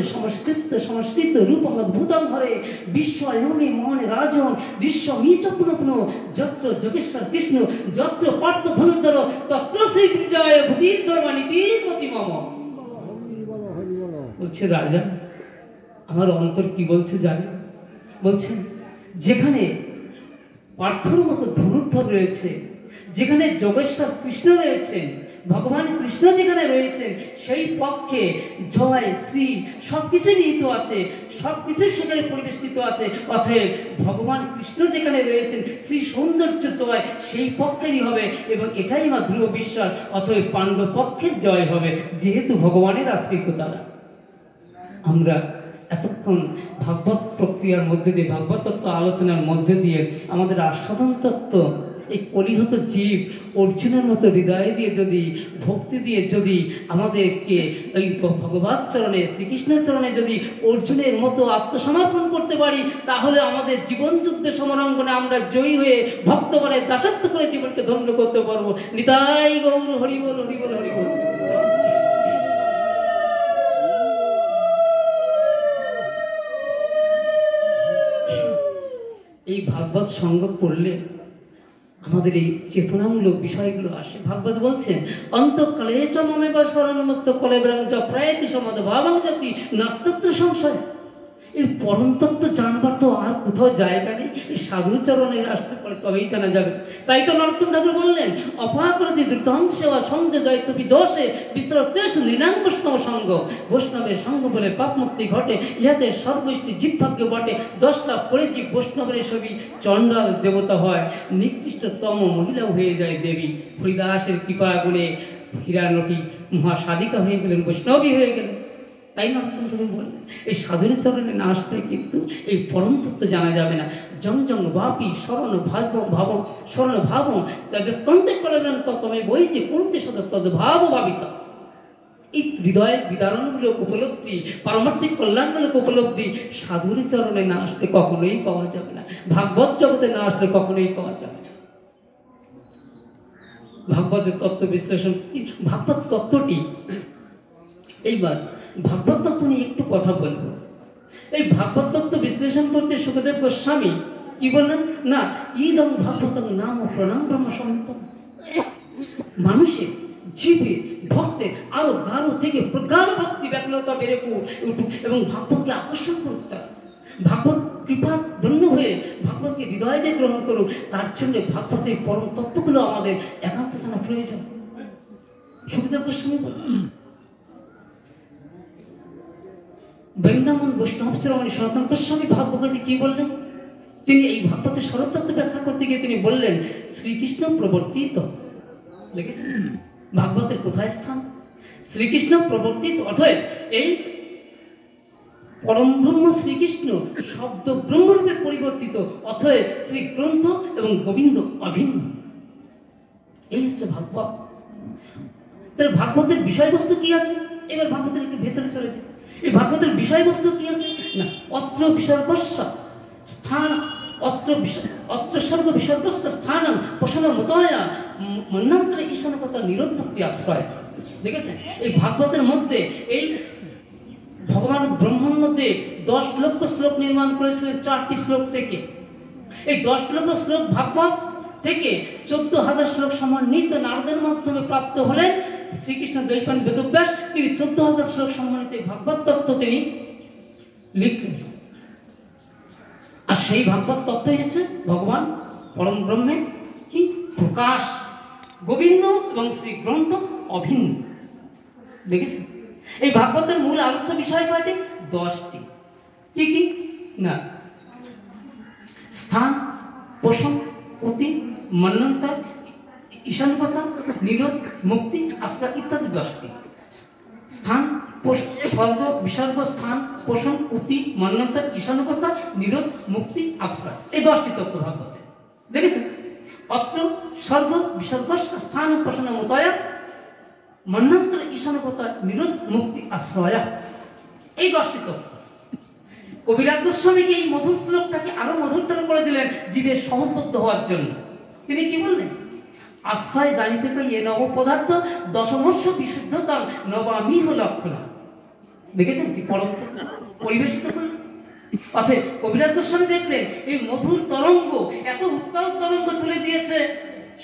সংস্কৃত রূপম অদ্ভুতম হরে বিশ্বয়নে মনে রাজন বিশ্বমীচ পুনঃ যত্র যোগেশ্বর কৃষ্ণ যত্র পার্থ ধনুর্ধর তত্র সেই বিজয় ভূতির ধর্মানীতি মতি মম। বলছে, রাজা আমার অন্তর কি বলছে জানেন? বলছেন, যেখানে পার্থর মতো ধনুর্ধর রয়েছে, যেখানে যোগেশ্বর কৃষ্ণ রয়েছেন, ভগবান কৃষ্ণ যেখানে রয়েছেন, সেই পক্ষে জয় শ্রী সবকিছু নিহিত আছে, সবকিছু সেখানে পরিবেষ্টিত আছে। অতএব ভগবান কৃষ্ণ যেখানে রয়েছেন, শ্রী সৌন্দর্য জয় সেই পক্ষেরই হবে, এবং এটাই আমার ধ্রুব বিশ্বাস। অতএব পাণ্ডব পক্ষের জয় হবে, যেহেতু ভগবানের আশ্রিত তারা। আমরা এতক্ষণ ভাগবত প্রক্রিয়ার মধ্যে দিয়ে, ভাগবত তত্ত্ব আলোচনার মধ্যে দিয়ে আমাদের আস্বাদন তত্ত্ব, এই কলিহত জীব অর্জুনের মতো হৃদয় দিয়ে যদি, ভক্তি দিয়ে যদি আমাদেরকে এই ভগবৎ চরণে, শ্রীকৃষ্ণের চরণে যদি অর্জুনের মতো আত্মসমর্পণ করতে পারি, তাহলে আমাদের জীবন যুদ্ধের সমরাঙ্গনে আমরা জয়ী হয়ে ভক্তগণের দাসত্ব করে জীবনকে ধন্য করতে পারবো। নিতাই গৌর হরি বল, হরি বল, হরি বল। এই ভাগবত সঙ্গ পড়লে আমাদের এই চেতনামূলক বিষয়গুলো আসে। ভাগবত বলছেন, অন্তঃকালে চ মমেব শরণমুক্ত কলেবরং চ প্রয়াতি সমদ ভাবং জাতি নাস্তত্র সংশয়। এর পরম তত্ত্ব জানবার তো আর কোথাও জায়গা নেই, এই সাধুচরণের আসলে পরে তবেই জানা যাবে। তাই তো নরোত্তম ঠাকুর বললেন, অপাকৃতি দ্রুতং সেবা সঙ্গে জয়তপি দোষে বিস্তরতেষু নৃণাং বৈষ্ণব সঙ্গ। বৈষ্ণবের সঙ্গ বলে পাপ মুক্তি ঘটে, ইহাতে সর্বৈষ্ণী জীবভাগ্য বটে। 10 লাখ পরে জীব বৈষ্ণবের ছবি চণ্ডাল দেবতা হয়, নিকৃষ্টতম মহিলাও হয়ে যায় দেবী। হরিদাসের কৃপা গুণে হীরানটি মহাসাধিকা হয়ে গেলেন, বৈষ্ণবী হয়ে গেলেন। তাই নরোত্তম ঠাকুর বললেন, এই সাধুর চরণে না আসলে কিন্তু এই পরম তত্ত্ব জানা যাবে না। জং জং বাপি স্মরণ ভাব স্মরণ ভাব তন্তে করেন তবে বই যে কোনতে সদ তদ ভাব ভাবিত। এই হৃদয়ের বিদারণমূলক উপলব্ধি, পারমার্থিক কল্যাণমূলক উপলব্ধি সাধুর চরণে না আসলে কখনোই পাওয়া যাবে না, ভাগবত জগতে না আসলে কখনোই পাওয়া যাবে না। ভাগবতের তত্ত্ব বিশ্লেষণ, ভাগবত তত্ত্বটি, এইবার ভাগবত তত্ত্ব নিয়ে একটু কথা বলবো। এই ভাগবত তত্ত্ব বিশ্লেষণ করতে সুখদেব গোস্বামী কি বললেন, না ইদং ভাগবতং নাম প্রণাম ব্রহ্ম সম্মিতং। মানুষের জীবে ভক্তের আরো গাঢ় থেকে প্রগাঢ় ভক্তি ব্যাকুলতা বেড়ে উঠুক এবং ভাগবতকে আকর্ষণ করতে হবে। ভাগবত কৃপা ধন্য হয়ে ভাগবতকে হৃদয় দিয়ে গ্রহণ করুক, তার জন্য ভাগবতের পরম তত্ত্বগুলো আমাদের একান্ত জানা প্রয়োজন। সুখদেব গোস্বামী বললেন, বৃন্দাবন বৈষ্ণব শিরোমণি সনাতন গোস্বামী ভাগবতী কি বললেন, তিনি এই ভাগবতের সরলতত্ত্ব ব্যাখ্যা করতে গিয়ে তিনি বললেন, শ্রীকৃষ্ণ প্রবর্তিত। দেখেছেন ভাগবতের কোথায় স্থান? শ্রীকৃষ্ণ প্রবর্তিত, অর্থাৎ এই পরম ব্রহ্ম শ্রীকৃষ্ণ শব্দ ব্রহ্মরূপে পরিবর্তিত, অথবা শ্রী গ্রন্থ এবং গোবিন্দ অভিন্ন। এই হচ্ছে ভাগবত। তাহলে ভাগবতের বিষয়বস্তু কি আছে? এবার ভাগবতের একটু ভেতরে চলে যায়। এই ভাগবতের বিষয়বস্তু কি আছে না, অত্র বিসর্গস্য স্থান, অত্র সর্ব বিসর্গস্য স্থানং পোষণ মতয়া মন্বন্তরে ঈশানকতা নিরোধ মুক্তি আশ্রয়। দেখেছেন এই ভাগবতের মধ্যে এই ভগবান ব্রহ্মার মধ্যে 10 লক্ষ শ্লোক নির্মাণ করেছিলেন 4টি শ্লোক থেকে। এই 10 লক্ষ শ্লোক ভাগবত থেকে 14,000 শ্লোক সমন্বিত নারদের মাধ্যমে প্রাপ্ত হলেন শ্রীকৃষ্ণ দ্বৈপায়ন বেদব্যাস। তিনি 14,000 শ্লোক সমন্বিত ভাগবত তত্ত্ব তিনি লিখলেন। আর সেই ভাগবত তত্ত্ব হচ্ছে ভগবান পরম ব্রহ্মের কি প্রকাশ, গোবিন্দ এবং শ্রী গ্রন্থ অভিন্ন। দেখেছেন এই ভাগবতের মূল আলোচ্য বিষয় কয়টি? 10টি। কি কি না, স্থান, পোষণ, অতি, মন্বন্তর, ঈশানকতা, নিরোধ, মুক্তি, আশ্রয় ইত্যাদি 10টি। স্থান, স্বর্গ, বিসর্গ, স্থান, পোষণ, অতি, মন্বন্তর, ঈশানকতা, নিরোধ, মুক্তি, আশ্রয়, এই 10টি তত্ত্ব ভাগবতে। দেখেছেন অত্র স্বর্গ বিসর্গ স্থান পোষণ মতয়া মন্বন্তর, ঈশানকতা, নিরোধ, মুক্তি, আশ্রয়, এই 10টি তত্ত্ব। কবিরাজ গোস্বামীকে এই মধুর শ্লোকটাকে আরো মধুরতর করে দিলেন জীবের সহজবদ্ধ হওয়ার জন্য। তিনি কি বললেন, আশ্রয় জানিতে কই এ নব পদার্থ দশমস্য বিশুদ্ধতম নবামিহ লক্ষণ। দেখেছেন কি পরম পরিবেশিত করলেন। অর্থাৎ কবিরাজ গোস্বামী দেখলেন এই মধুর তরঙ্গ, এত উত্তাল তরঙ্গ তুলে দিয়েছে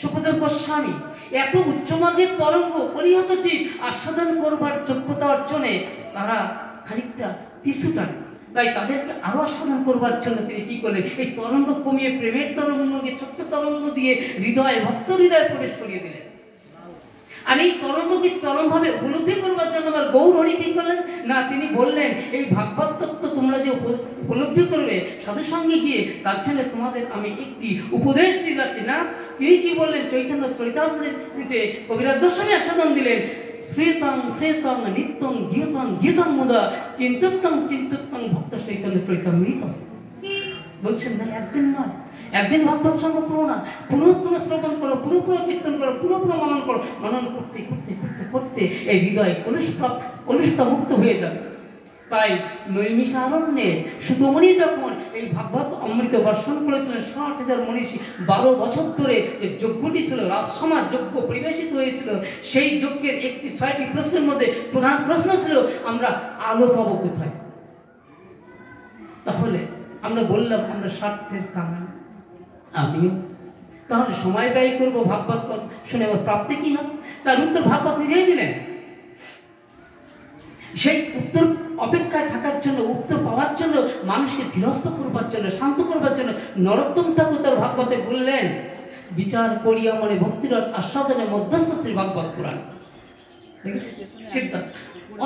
সুখদেব গোস্বামী। এত উচ্চমার্গের তরঙ্গ পরিহত জীব আস্বাদন করবার যোগ্যতা অর্জনে তারা খানিকটা পিছু টানে। তাই তাদেরকে আরো আস্বাদন করবার জন্য তিনি কি করলেন, এই তরঙ্গ কমিয়ে প্রেমের তরঙ্গকে ছোট্ট তরঙ্গ দিয়ে হৃদয়ে ভক্ত হৃদয়ে প্রবেশ করিয়ে দিলেন। আর এই তরঙ্গকে চরমভাবে উপলব্ধি করবার জন্য আবার গৌর হরি কি করলেন না, তিনি বললেন এই ভাগবত তত্ত্ব তোমরা যে উপলব্ধি করবে সাধু সঙ্গে গিয়ে, তার জন্য তোমাদের আমি একটি উপদেশ দিয়ে যাচ্ছি না। তিনি কি বললেন, চৈতন্য চরিতামৃতে কবিরাজ গোস্বামী আস্বাদন দিলেন, শ্রেতং শ্রেতং নিত্যং গীতং গীতং মুদা চিন্তত্যং চিন্তত্যং ভক্ত চৈতন্য চৈতন্যমৃত। বলছেন না, একদিন নয়, একদিন ভাগবত সঙ্গ করো না, পুনঃ পুনঃ শ্রবণ করো, পুনঃ পুনঃ কীর্তন করো, পুনঃ পুনঃ মনন করো। মনন করতে করতে করতে করতে এই হৃদয় কলুষতা মুক্ত হয়ে যাবে। তাই নৈমিষারণ্যে সুতমণি যখন এই ভাগবত অমৃত বর্ষণ করেছিলেন 60,000 মনীষী, 12 বছর ধরে যে যজ্ঞটি ছিল, রাজসমাজ যজ্ঞ পরিবেশিত হয়েছিল, সেই যজ্ঞের 6টি প্রশ্নের মধ্যে প্রধান প্রশ্ন ছিল আমরা আলো পাবো কোথায়। তাহলে আমরা বললাম আমরা স্বার্থের কামান, আমিও তাহলে সময় ব্যয় করবো ভাগবত শুনে আমার প্রাপ্তি কি হবে? তার উত্তর ভাগবত নিজেই দিলেন। সেই উত্তর অপেক্ষায় থাকার জন্য, উত্তর পাওয়ার জন্য, মানুষকে ধীরস্থ করবার জন্য, শান্ত করবার জন্য নরোত্তম ঠাকুর তার ভাগবতে বললেন, বিচার করিয়া মনে ভক্তিরস আস্বাদনে মধ্যস্থ শ্রী ভাগবত পুরাণ। সিদ্ধান্ত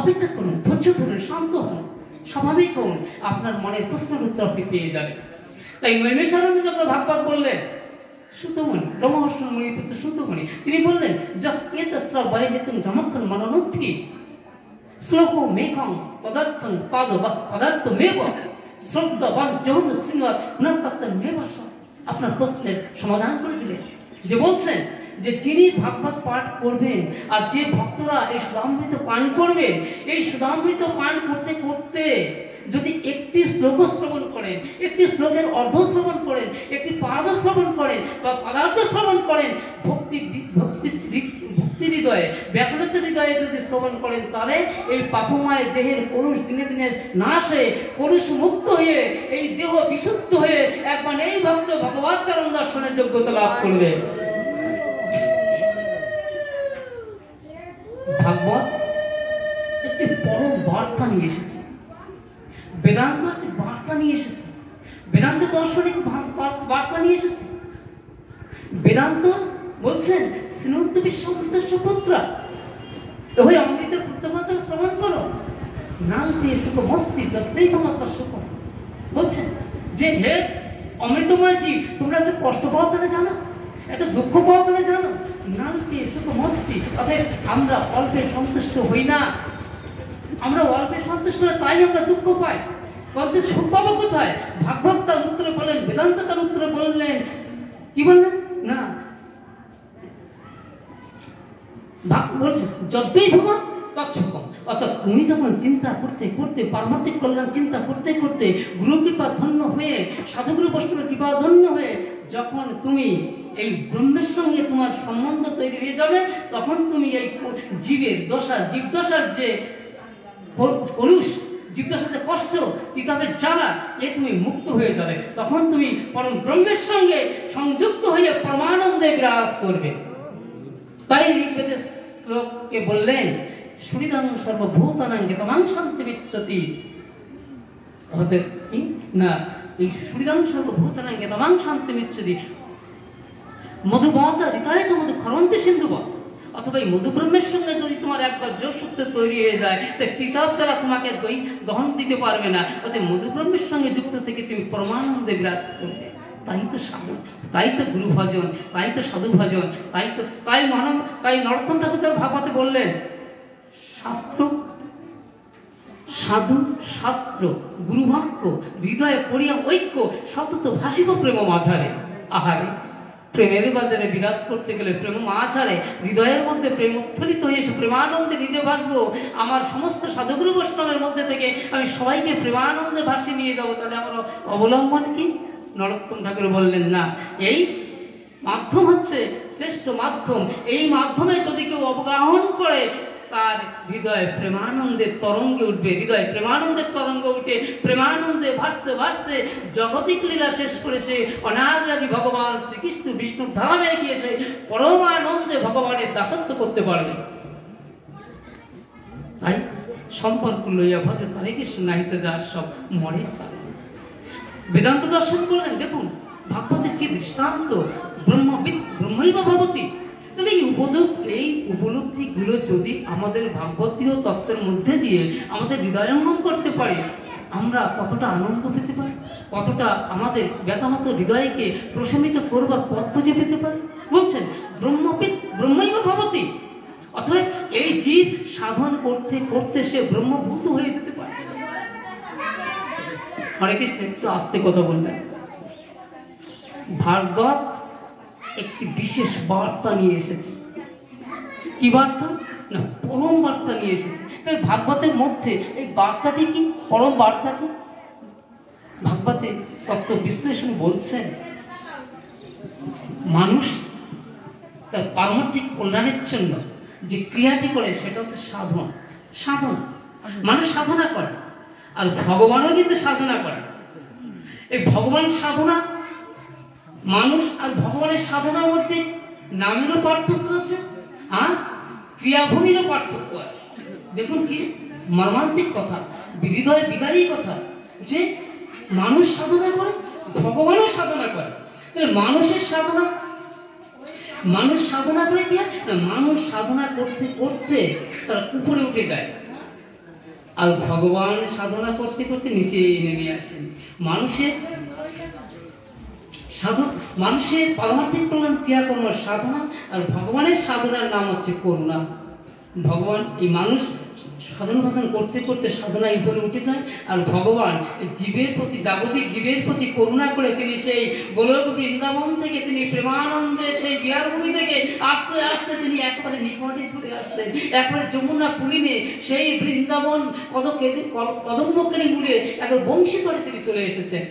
অপেক্ষা করুন, ধৈর্য ধরুন, শান্ত হন, স্বাভাবিক হন, আপনার মনের প্রশ্নের উত্তর আপনি পেয়ে যাবেন। তাই নৈমিষারণ্যে যখন ভাগবত বললেন, সুতমণি রমহর্ষণ মুনির পুত্র সুতমণি তিনি বললেন, যা এতস্র বৈহিতং যমক্ষণ মনোনুদ্ধি শ্লোকো মেঘং পদার্থং পাদ বা পদার্থমেব শ্রদ্ধাবান যৌন শৃঙ্গার পুনঃতত্ত্বমেব। আপনার প্রশ্নের সমাধান করে দিলেন, যে বলছেন যে যিনি ভাগবত পাঠ করবেন আর যে ভক্তরা এই সুধামৃত পান করবেন, এই সুধামৃত পান করতে করতে যদি একটি শ্লোক শ্রবণ করেন, একটি শ্লোকের অর্ধ শ্রবণ করেন, একটি পাদ শ্রবণ করেন বা পদার্থ শ্রবণ করেন, ভক্তি হৃদয়ে, ব্যাকুলতা হৃদয়ে যদি শ্রবণ করেন, তাহলে এই পাপময় দেহের কলুষ দিনে দিনে নাশ হয়ে, কলুষ মুক্ত হয়ে, এই দেহ বিশুদ্ধ হয়ে একবার এই ভক্ত ভগবৎ চরণ দর্শনের যোগ্যতা লাভ করবে। ভাগবত একটি বড় বার্তা নিয়ে এসেছে, বেদান্ত একটি বার্তা নিয়ে এসেছে, বেদান্ত দর্শনিক বার্তা নিয়ে এসেছে। বেদান্ত বলছেন শ্রীমন্ত বিশ্বমৃতস্য পুত্রা, ওই অমৃতের পুত্রমাত্র শ্রবণ করো, নালতে সুখ মস্তি যতই তোমার সুখ। বলছেন যে হে অমৃতময় জীব, তোমরা এত কষ্ট পাওয়া কেন জানো, এত দুঃখ পাওয়া কেন জানো? নালতে সুখ মস্তি, অতএব আমরা অল্পে সন্তুষ্ট হই না, আমরা অল্পে সন্তুষ্ট হই, তাই আমরা দুঃখ পাই। বলতে সুখ পাবো কোথায়? ভাগবত তার উত্তরে বললেন, বেদান্ত তার উত্তরে বললেন, কি বললেন না, বলছে যতই ভ্রমণ তৎসুখম। অর্থাৎ তুমি যখন চিন্তা করতে করতে, পারমার্থিক কল্যাণ চিন্তা করতে করতে, গুরু কৃপা ধন্য হয়ে, সাধুগুরু বৈষ্ণবের কৃপা ধন্য হয়ে যখন তুমি এই ব্রহ্মের সঙ্গে তোমার সম্বন্ধ তৈরি হয়ে যাবে, তখন তুমি এই জীবের দশা, জীবদশার যে কলুষ, জীবদশার যে কষ্ট, তিতাবের জ্বালা, এ তুমি মুক্ত হয়ে যাবে। তখন তুমি পরম ব্রহ্মের সঙ্গে সংযুক্ত হয়ে পরমানন্দে বিরাজ করবে। তাই ঋগ্বেদের শ্লোককে বললেন, সুরিদাং সর্বভূতানাং তমাং শান্তি বিচ্ছতি। না, এই সুরিদাং সর্বভূতানাং তমাং শান্তি বিচ্ছতি মধুবত হৃদয়ে তো মধু খরন্তি সিন্ধুবত। অথবা এই মধু ব্রহ্মের সঙ্গে যদি তোমার একবার যোগসূত্র তৈরি হয়ে যায়, তাই তিতাব যারা তোমাকে দহন দিতে পারবে না। অর্থাৎ মধু ব্রহ্মের সঙ্গে যুক্ত থেকে তুমি পরমানন্দে বিরাজ করবে। তাই তো সাধু, তাই তো গুরু ভজন, তাই তো সাধু ভজন, তাই নরোত্তম ঠাকুর তার ভাগবতে বললেন, শাস্ত্র সাধু শাস্ত্র গুরুবাক্য হৃদয়ে পড়িয়া ঐক্য সতত ভাসিব প্রেম মাঝারে। আহারে, প্রেমের বাজারে বিরাজ করতে গেলে প্রেম মাঝারে হৃদয়ের মধ্যে প্রেম উত্থলিত হয়ে এসে প্রেমানন্দে নিজে ভাসবো। আমার সমস্ত সাধুগুরু বৈষ্ণবের মধ্যে থেকে আমি সবাইকে প্রেমানন্দে ভাসিয়ে নিয়ে যাবো। তাহলে আমার অবলম্বন কি? নরোত্তম ঠাকুর বললেন, না, এই মাধ্যম হচ্ছে শ্রেষ্ঠ মাধ্যম। এই মাধ্যমে যদি কেউ অবগাহন করে, তার হৃদয় প্রেমানন্দের তরঙ্গে উঠবে, হৃদয় প্রেমানন্দের তরঙ্গে উঠে প্রেমানন্দে ভাসতে ভাসতে জগতিক লীলা শেষ করে সে অনাদি ভগবান শ্রীকৃষ্ণ বিষ্ণুর ধামে গিয়ে সে পরমানন্দে ভগবানের দাসত্ব করতে পারবে। তাই সম্পর্ক লইয়া ভজ তারে কৃষ্ণ নাহিত যার সব মরে। বেদান্ত দর্শন করলেন, দেখুন ভাগবতের কি দৃষ্টান্ত, ব্রহ্মবিদ ব্রহ্মৈব ভবতি। তাহলে এই উপলব্ধিগুলো যদি আমাদের ভাগবতীয় তত্ত্বের মধ্যে দিয়ে আমাদের হৃদয়ঙ্গম করতে পারি, আমরা কতটা আনন্দ পেতে পারি, কতটা আমাদের ব্যথাহত হৃদয়কে প্রশমিত করবার পথ খুঁজে পেতে পারি। বলছেন ব্রহ্মবিদ ব্রহ্মৈব ভবতি, অথবা এই জীব সাধন করতে করতে সে ব্রহ্মভূত হয়ে যেতে পারে। হরে কৃষ্ণ, একটু আস্তে কথা বলবেন। ভাগবত একটি বিশেষ বার্তা নিয়ে এসেছে। কি বার্তা? না, পরম বার্তা নিয়ে এসেছে। তাই ভাগবতের মধ্যে এই বার্তাটি কি, পরম বার্তা কি? ভাগবতে তত্ত্ব বিশ্লেষণ বলছেন, মানুষ তার পারমার্থিক কল্যাণের জন্য যে ক্রিয়াটি করে সেটা হচ্ছে সাধন। সাধন মানুষ সাধনা করে, আর ভগবানও কিন্তু সাধনা করে। এই ভগবান সাধনা, মানুষ আর ভগবানের সাধনার মধ্যে নামেরও পার্থক্য আছে আর ক্রিয়াভূমিরও পার্থক্য আছে। দেখুন কি মর্মান্তিক কথা, হৃদয় বিদারী কথা, যে মানুষ সাধনা করে, ভগবানও সাধনা করে। মানুষের সাধনা, মানুষ সাধনা করে কি হয় না, মানুষ সাধনা করতে করতে তার উপরে উঠে যায়, আর ভগবান সাধনা করতে করতে নিচে নেমে আসেন। মানুষের সাধন, মানুষের পারমার্থিক কল্যাণ ক্রিয়াকর্ম সাধনা, আর ভগবানের সাধনার নাম হচ্ছে করুণা। ভগবান এই মানুষ সাধন ভাষণ করতে করতে সাধনায় উপরে উঠে যায়, আর ভগবান জীবের প্রতি, জাগতিক জীবের প্রতি করুণা করে তিনি সেই গোলক বৃন্দাবন থেকে তিনি প্রেমানন্দে সেই বিহারভূমি থেকে আস্তে আস্তে তিনি একবারে নিকটে চলে আসলেন। একবারে যমুনা পুলিনে সেই বৃন্দাবন কদম্বকেরই মূলে একবার বংশী করে তিনি চলে এসেছেন।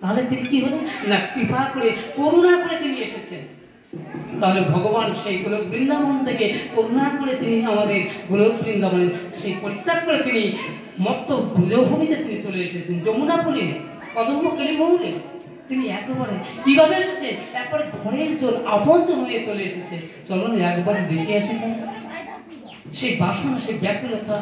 তাহলে তিনি কি হলেন না, কৃপা করে করুণা করে তিনি এসেছেন। তাহলে ভগবান সেই গোলক বৃন্দাবন থেকে করুণা করে তিনি আমাদের গোলক বৃন্দাবনে সেই পরিত্যাগ করে তিনি মত্ত ব্রজভূমিতে তিনি চলে এসেছেন, যমুনা পুলিনে কদম্ব কেলিমৌলে তিনি একেবারে কিভাবে এসেছেন, একবারে ঘরের জন, আপনজন হয়ে চলে এসেছে। চলুন একবারে দেখে আসি সেই বাসনা, সেই ব্যাকুলতা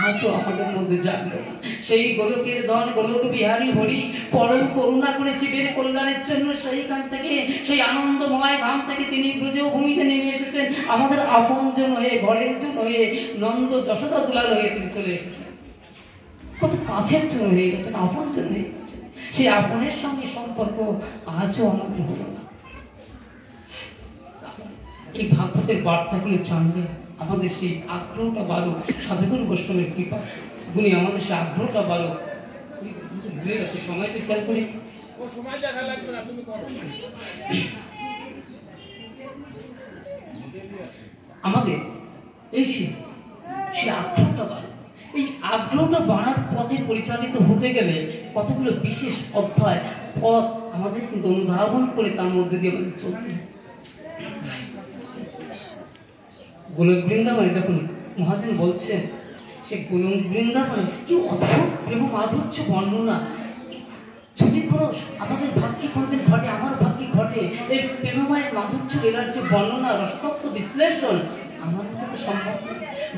আজও আমাদের মধ্যে জাগলো। সেই গোলকের দল গোলক বিহারী হরি পরম করুণা করে জীবের কল্যাণের জন্য সেইখান থেকে, সেই আনন্দময় ধাম থেকে তিনি ব্রজভূমিতে নেমে এসেছেন, আমাদের আপনজন হয়ে, ঘরের জন হয়ে, নন্দ যশোদা দুলাল হয়ে তিনি চলে এসেছেন। কত কাছের জন্য হয়ে গেছেন, আপনজন হয়ে গেছেন। সেই আপনের সঙ্গে সম্পর্ক আজও আমাদের হলো না। এই ভাগবতের বার্তাগুলো জানলে আমাদের সেই আগ্রহটা বাড়ো, সাধুগুরু বৈষ্ণবের কৃপা গুণে আমাদের সেই আগ্রহটা বাড়ো। ভুলে যাচ্ছে, সময়টা খেয়াল করি। আমাদের এই সেই আগ্রহটা বাড়ো। এই আগ্রহটা বাড়ার পথে পরিচালিত হতে গেলে কতগুলো বিশেষ অধ্যায়, পথ আমাদের কিন্তু অনুধাবন করে তার মধ্যে দিয়ে আমাদের চলতে হবে। গোলক বৃন্দাবনে দেখুন মহাজন বলছেন, সে গোলক বৃন্দাবনে কি অদ্ভুত প্রেম মাধুর্য বর্ণনা। যদি কোনো আমাদের ভাগ্যে কোনোদিন ঘটে, আমার ভাগ্যে ঘটে, এই প্রেমময় মাধুর্য লীলার যে বর্ণনা, রসতত্ত্ব বিশ্লেষণ আমার মধ্যে তো সম্ভব।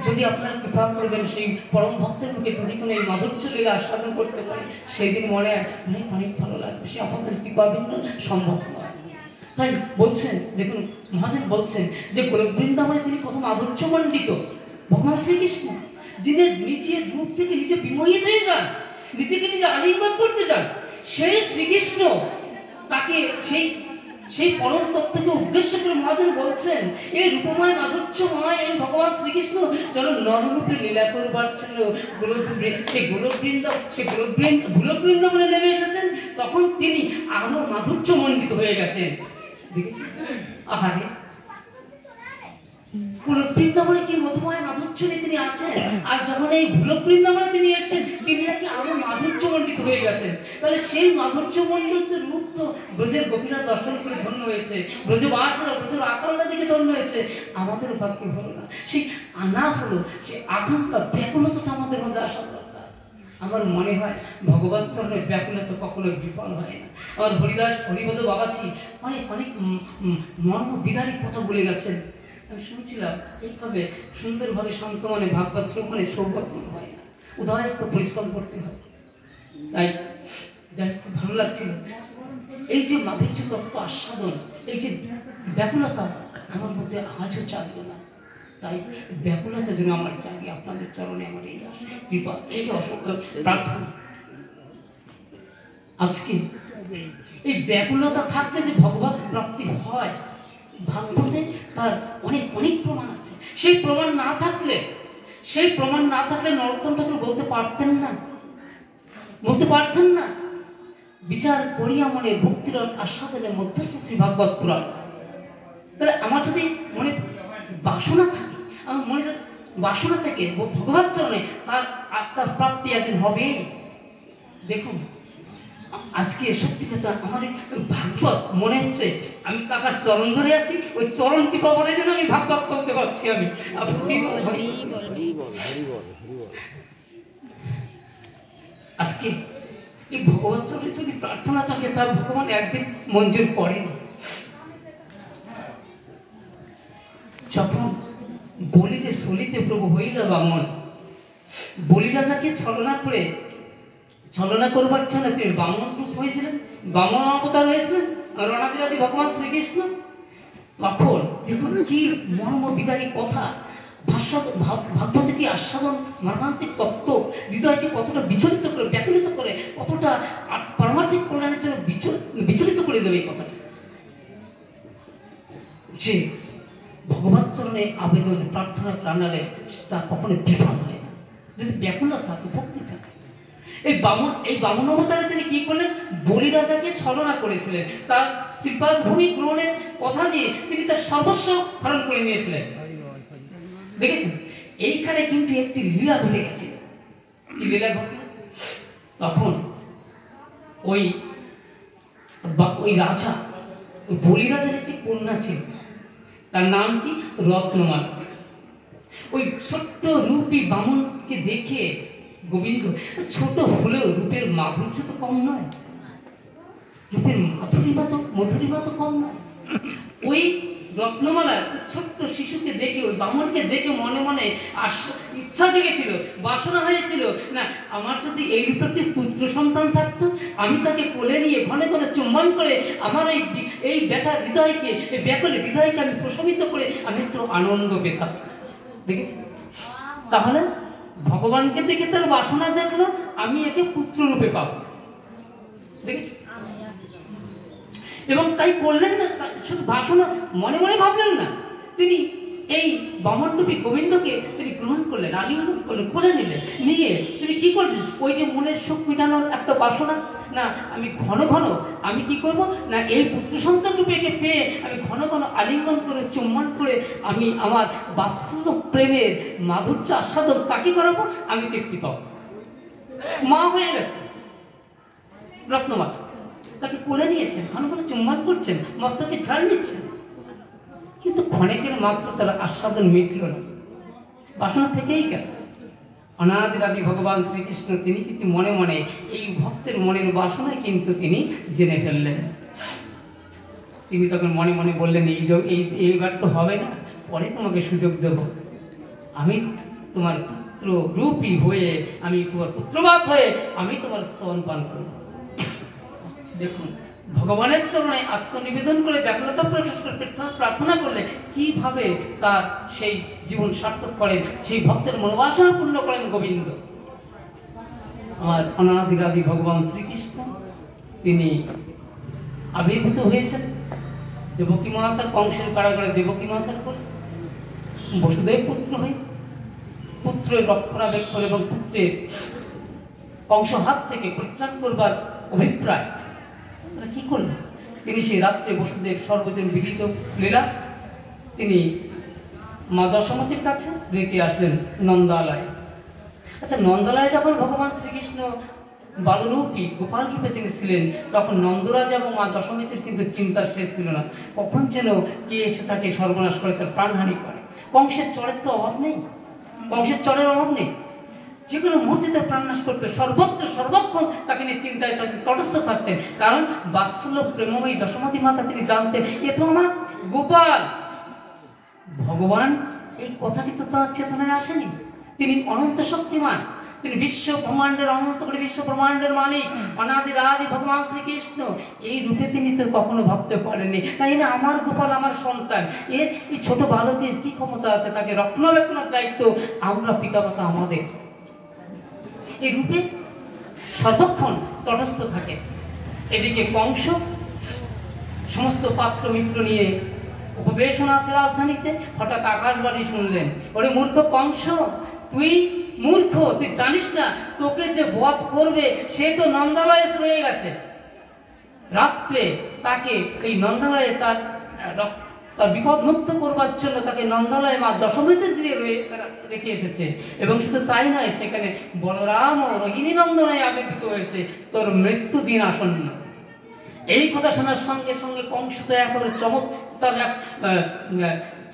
যদি আপনারা কৃপা করবেন সেই পরম ভক্তের মুখে যদি কোনো এই মাধুর্য লীলা আস্বাদন করতে পারে, সেই দিন মনে অনেক অনেক ভালো লাগবে। সে আপনাদের কৃপা ভিন্ন সম্ভব নয়। তাই বলছেন, দেখুন মহাজন বলছেন যে গোলক বৃন্দাবনে তিনি কত মাধুর্যমণ্ডিত। ভগবান শ্রীকৃষ্ণ যিনি নিজের রূপ থেকে নিজে বিমোহিত হয়ে যান, নিজেকে নিজে আলিঙ্গন করতে যান, সেই শ্রীকৃষ্ণ তাকে সেই পরম তত্ত্বকে উদ্দেশ্য করে মহাজন বলছেন, এই রূপময় মাধুর্যময় এই ভগবান শ্রীকৃষ্ণ চলো নররূপে লীলা করবার জন্য গোলক বৃন্দাবনে নেমে এসেছেন। তখন তিনি আরো মাধুর্যমণ্ডিত হয়ে গেছেন। আহারে গোলক বৃন্দাবনে কি মধুময় মাধুর্য নিয়ে তিনি আছেন, আর যখন এই গোলক বৃন্দাবনে তিনি এসেছেন তিনি নাকি আরো মাধুর্যমণ্ডিত হয়ে গেছেন। তাহলে সেই মাধুর্যমণ্ডিত রূপ তো ব্রজের গোপীরা দর্শন করে ধন্য হয়েছে, ব্রজবাসীরা ব্রজের আকারটা দেখে ধন্য হয়েছে। আমাদের ভাগ্যে হলো না, সেই আনা হলো, সেই আকাঙ্ক্ষা ব্যাকুলতা আমাদের মধ্যে আসা দরকার। আমার মনে হয় ভগবত চরণের ব্যাকুলতা কখনো বিফল হয় না। আমার হরিদাস হরিপদ বাবাজি অনেক অনেক মর্ম বিদারী কথা বলে গেছেন। আমি শুনছিলাম এইভাবে সুন্দরভাবে শান্ত মনে ভাগবত শ্রবণে সৌভাগ্য হয় না, উদয়স্ত পরিশ্রম করতে হয়। তাই যাই খুব ভালো লাগছিল এই যে মাধুর্য তত্ত্ব আস্বাদন, এই যে ব্যাকুলতা আমার মধ্যে আজও জাগবে না। তাই ব্যাকুলতা যেন আমার জাগে, আপনাদের চরণে আমার এই কৃপা, এই প্রার্থনা। আজকে এই ব্যাকুলতা থাকলে যে ভগবত প্রাপ্তি হয়, ভাগবতে তার অনেক অনেক প্রমাণ আছে। সেই প্রমাণ না থাকলে নরোত্তম ঠাকুর বলতে পারতেন না বিচার করিয়া মনে ভক্তির আস্বাদনের মধ্যস্থ শ্রী ভাগবত পুরাণ। তাহলে আমার যদি মনে বাসনা থাকে, আমার মনে বাসনা থেকে ভগবত চরণে তার প্রাপ্তি একদিন হবেই। দেখুন আজকে সত্যি কথা আমাদের ভাগবত মনে হচ্ছে আমি কাকার চরণ ধরে আছি, ওই চরণ টিপা বলে যেন আমি ভাগবত বলতে পারছি। আমি আজকে এই ভগবত চরণে যদি প্রার্থনা থাকে তার ভগবান একদিন মঞ্জুর করেন। যখন বলিলে সলিতে প্রভু হইল বামন, বলি রাজাকে ছলনা করবার জন্য তিনি বামন রূপ হয়েছিলেন, বামন অবতার হয়েছিলেন রণাদিরাদি ভগবান শ্রীকৃষ্ণ। তখন দেখুন কি মর্মবিদারী কথা, ভাগবত কি আস্বাদন, মর্মান্তিক তত্ত্ব হৃদয়কে কতটা বিচলিত করে, ব্যাকুলিত করে, কতটা পারমার্থিক কল্যাণের জন্য বিচলিত করে দেবে এই কথাটা। যে ভগবত চরণে আবেদন প্রার্থনা জানালে তা কখনো বিফল হয় না, যদি ব্যাকুলতা থাকে, ভক্তি থাকে। এই বামন অবতারে তিনি কি করলেন, বলি রাজাকে ছলনা করেছিলেন, তার কৃপাভূমি গ্রহণের কথা দিয়ে তিনি তার সর্বস্ব হরণ করে নিয়েছিলেন। দেখেছেন এইখানে কিন্তু একটি লীলা ঘটে গেছে। কি লীলা ঘটল, তখন ওই রাজা, ওই বলি রাজার একটি কন্যা ছিল, তার নাম কি রত্নমালা। ওই ছোট্ট রূপী বামনকে দেখে গোবিন্দ, ছোট হলেও রূপের মাধুর্য তো কম নয়, রূপের মধুরিমা তো কম নয়। ওই রত্নমালার ছোট্ট শিশুকে দেখে, ওই বামনকে দেখে মনে মনে ইচ্ছা জেগেছিল, বাসনা হয়েছিল, না আমার যদি এই রূপে পুত্র সন্তান থাকতো, আমি তাকে কোলে নিয়ে ঘনে ঘনে চুম্বন করে আমার এই ব্যথা হৃদয়কে, এই ব্যাকুলে হৃদয়কে আমি প্রশমিত করে আমি একটু আনন্দ পেতাম। দেখেছি, তাহলে ভগবানকে দেখে তার বাসনা জাগলো, আমি একে পুত্র রূপে পাবো। দেখেছি, এবং তাই করলেন না, শুধু বাসনা মনে মনে ভাবলেন না, তিনি এই বামনরূপী গোবিন্দকে তিনি গ্রহণ করলেন, আলিঙ্গন করলেন, করে নিলেন। নিয়ে তিনি কি করলেন, ওই যে মনের সুখ মেটানোর একটা বাসনা, না আমি ঘন ঘন আমি কি করব না, এই পুত্র সন্তান রূপে একে পেয়ে আমি ঘন ঘন আলিঙ্গন করে চুম্বন করে আমি আমার বাৎসল্য প্রেমের মাধুর্য আস্বাদন তাকে করাবো, আমি তৃপ্তি পাবো। মা হয়ে গেছে রত্নমালা, তাকে কোলে নিয়েছেন, ঘন ঘন চুম্বন করছেন, মস্তকে ঘ্রাণ নিচ্ছেন, কিন্তু ক্ষণেকের মাত্র তার আস্বাদন মিটল না, বাসনা থেকেই গেল। অনাদিরাদি ভগবান শ্রীকৃষ্ণ তিনি কিন্তু মনে মনে এই ভক্তের মনের বাসনা কিন্তু তিনি জেনে ফেললেন। তিনি তখন মনে মনে বললেন, এইবার তো হবে না, পরে তোমাকে সুযোগ দেব, আমি তোমার পুত্র রূপী হয়ে, আমি তোমার পুত্রবাদ হয়ে আমি তোমার স্তন পান করব। দেখুন ভগবানের চরণে আত্মনিবেদন করে ব্যাকুলতা প্রকাশ করে প্রার্থনা করলে কিভাবে তার সেই জীবন সার্থক করেন, সেই ভক্তের মনোবাসনা পূর্ণ করেন গোবিন্দ। আমার অনাদিরাদি ভগবান শ্রীকৃষ্ণ তিনি আবির্ভূত হয়েছেন দেবকী মাতার, কংসের কারাগারে দেবকী মাতার করে বসুদেব পুত্র হয়ে, পুত্রের রক্ষণাবেক্ষণ এবং পুত্রের কংস হাত থেকে পরিত্রাণ করবার অভিপ্রায় কি করলেন, তিনি সেই রাত্রে বসুদেব সর্বজন বিদিত লীলা তিনি মা যশোমতীর কাছে রেখে আসলেন নন্দালয়ে। আচ্ছা, নন্দালয়ে যখন ভগবান শ্রীকৃষ্ণ বালরূপী গোপাল রূপে তিনি ছিলেন, তখন নন্দরাজ এবং মা যশোমতীর কিন্তু চিন্তার শেষ ছিল না, কখন যেন কে এসে তাকে সর্বনাশ করে, তার প্রাণহানি করে। কংসের চরের তো অভাব নেই, কংসের চরের অভাব নেই, যে কোনো মুহূর্তে তার প্রাণনাশ করতে, সর্বত্র সর্বক্ষণ তাকে নিয়ে চিন্তায় তটস্থ থাকতেন। কারণ বাৎসল্য প্রেমময়ী যশোমতী মাতা তিনি জানতেন, এ তো আমার গোপাল। ভগবান এই কথাটি তো তার চেতনায় আসেনি, তিনি অনন্ত শক্তিমান, তিনি বিশ্ব ব্রহ্মাণ্ডের অনন্ত করে বিশ্ব ব্রহ্মাণ্ডের মালিক অনাদির আদি ভগবান শ্রীকৃষ্ণ। এই রূপে তিনি তো কখনো ভাবতে পারেননি তাই না আমার গোপাল আমার সন্তান, এর এই ছোট বালকের কি ক্ষমতা আছে, তাকে রক্ষণাবেক্ষণের দায়িত্ব আমরা পিতামাতা আমাদের। এই রূপে সর্বক্ষণ তটস্থ থাকে। এদিকে কংস সমস্ত পাত্র মিত্র নিয়ে উপবেশন আছে রাজধানীতে, হঠাৎ আকাশবাণী শুনলেন, ওরে মূর্খ কংস, তুই মূর্খ, তুই জানিস না তোকে যে বধ করবে সে তো নন্দালয়ে রয়ে গেছে। রাত্রে তাকে এই নন্দালয়ে তার বিপদ মুক্ত করবার জন্য তাকে নন্দালয়ে মা যশোমতীর গৃহে রেখে এসেছে। এবং শুধু তাই নয়, সেখানে বলরাম ও রোহিণী নন্দনে আবির্ভূত হয়েছে, তোর মৃত্যু দিন আসন্ন। এই কথা শোনার সঙ্গে সঙ্গে কংস তো একেবারে চমৎকার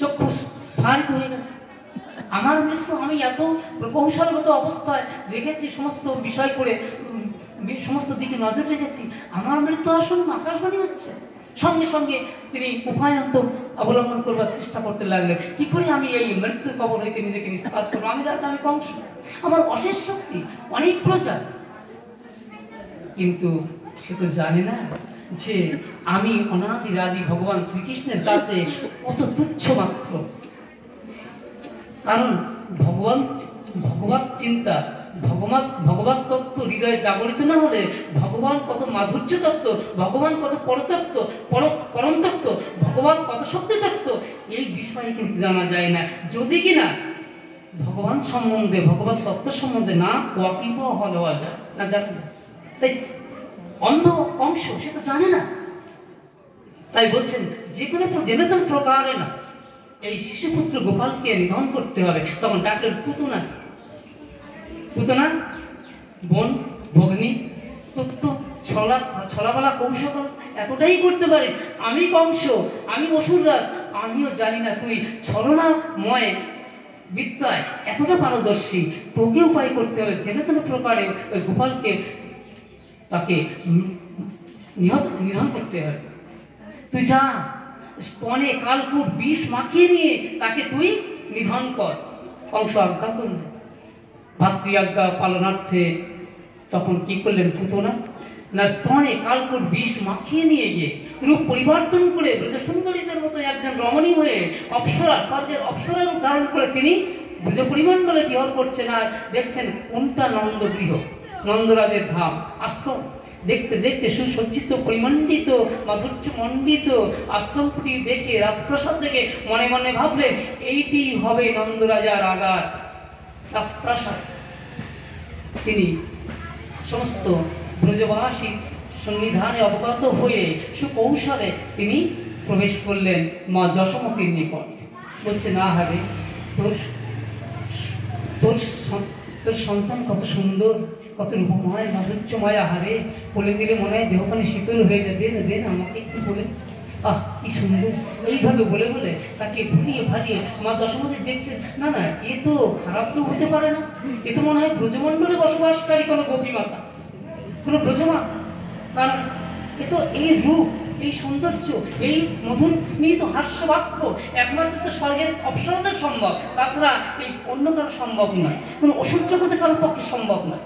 চক্ষু স্ফারিত হয়ে গেছে। আমার মৃত্যু, আমি এত কৌশলগত অবস্থায় রেখেছি, সমস্ত বিষয় করে সমস্ত দিকে নজর রেখেছি, আমার মৃত্যু আসন্ন, আকাশবাণী হচ্ছে। সঙ্গে সঙ্গে তিনি উপায়ন্ত অবলম্বন করবার চেষ্টা করতে লাগলেন, কি করে আমি এই মৃত্যুর কবর হইতে নিজেকে নিস্তার করবো। আমি রাজা, আমি কংস, আমার অশেষ শক্তি, অনেক প্রচার। কিন্তু সে তো জানে না যে আমি অনাদিরাদি ভগবান শ্রীকৃষ্ণের কাছে কত তুচ্ছ মাত্র। কারণ ভগবত চিন্তা, ভগবত তত্ত্ব হৃদয়ে জাগরিত না হলে ভগবান কত মাধুর্য তত্ত্ব, ভগবান কত পরতত্ত্ব, পরম তত্ত্ব, ভগবান কত শক্তি তত্ত্ব, এই বিষয়ে কিন্তু জানা যায় না যদি কিনা ভগবান সম্বন্ধে, ভগবত তত্ত্ব সম্বন্ধে না ওয়াকিবহ হওয়া যায় না, জানে। তাই অন্ধ অংশ, সে তো জানে না। তাই বলছেন যে কোনো জেনে কোন প্রকারে না এই শিশুপুত্র গোপালকে নিধন করতে হবে। তখন ডাক্তার পুতনা, বোন, ভগ্নী, তত্ত্ব, ছলাবেলা কৌশল এতটাই করতে পারিস। আমি কংস, আমি অসুররাজ, আমিও জানি না তুই ছলনাময় বিদ্যায় এতটা পারদর্শী, তোকে উপায় করতে হবে। জেনে কোনো প্রকারে ওই গোপালকে তাকে নিধন করতে হবে। তুই যা, স্তনে কালকূট বিষ মাখিয়ে নিয়ে তাকে তুই নিধন কর। কংস আজ্ঞা করলেন। ভাতৃ আজ্ঞা পালনার্থে তখন কি করলেন পুতনা না, স্তনে কালকূট বিষ মাখিয়ে নিয়ে গিয়ে রূপ পরিবর্তন করে ব্রজ সুন্দরীদের মতো একজন রমণী হয়ে অপ্সরা, স্বর্গের অপ্সরা রূপ ধারণ করে তিনি ব্রজ পরিমণ্ডলে বিহর করছেন। আর দেখছেন কোনটা নন্দগৃহ, নন্দরাজের ধাম, আশ্রম। দেখতে দেখতে সুসজ্জিত, পরিমণ্ডিত, মাধুর্য মণ্ডিত আশ্রমটি দেখে, রাজপ্রাসাদ দেখে মনে মনে ভাবলেন এইটি হবে নন্দরাজার আগার রাজপ্রাসাদ। তিনি সমস্ত ব্রজবাসী সন্নিধানে অবগত হয়ে সুকৌশলে তিনি প্রবেশ করলেন মা যশোমতীর নিকট। বলছে, না হবে, তোর সন্তান কত সুন্দর, কত রূপময়, মাধুর্যময়, আহারে বলে দিলে মনে হয় দেহখানি শীতল হয়ে যায়। দেন আমাকে একটু বলে, আহ কি সুন্দর। এইভাবে বলে বলে তাকে ভুলিয়ে ভারিয়ে মা যশোমতী দেখছেন, না না, এ তো খারাপ কেউ হতে পারে না, এ তো মনে হয় ব্রজমণ্ডলে বসবাসকারী কোনো গোপী মাতা, কোনো ব্রজমা। কারণ এ তো এই রূপ, এই সৌন্দর্য, এই মধুর স্মিত হাস্যবাক্য একমাত্র তো স্বর্গের অপ্সরাদের সম্ভব, তাছাড়া এই অন্য কারো সম্ভব নয়, কোনো অসুর জগতে কারোর পক্ষে সম্ভব নয়।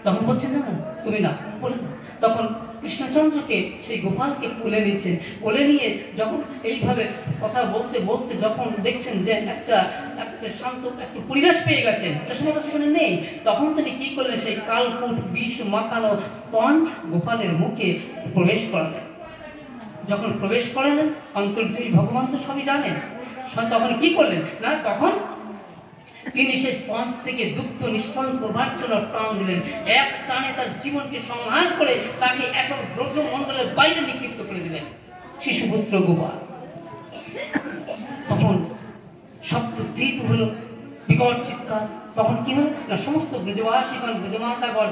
তখন বলছে, না তুমি না বলে না। তখন কৃষ্ণচন্দ্রকে, সেই গোপালকে কোলে নিচ্ছেন। কোলে নিয়ে যখন এইভাবে কথা বলতে বলতে যখন দেখছেন যে একটা শান্ত একটু পরিবেশ পেয়ে গেছেন, যশোমতি সেখানে নেই, তখন তিনি কি করলেন, সেই কালকূট বিষ মাখানো স্তন গোপালের মুখে প্রবেশ করালেন। যখন প্রবেশ করালেন, অন্তর্যামী ভগবান তো সবই জানেন, তখন কি করলেন না, তখন তিনি সেই স্তন থেকে দুগ্ধ নিঃসরণ করবার জন্য টান দিলেন। এক টানে তার জীবনকে সংহার করে তাকে এক ব্রজমণ্ডলের বাইরে নিক্ষিপ্ত করে দিলেন শিশুপুত্র গোপাল। তখন শব্দ ধৃত হলো, বিকট চিৎকার। তখন কি হলো না, সমস্ত ব্রজবাসীগণ, ব্রজমাতাগণ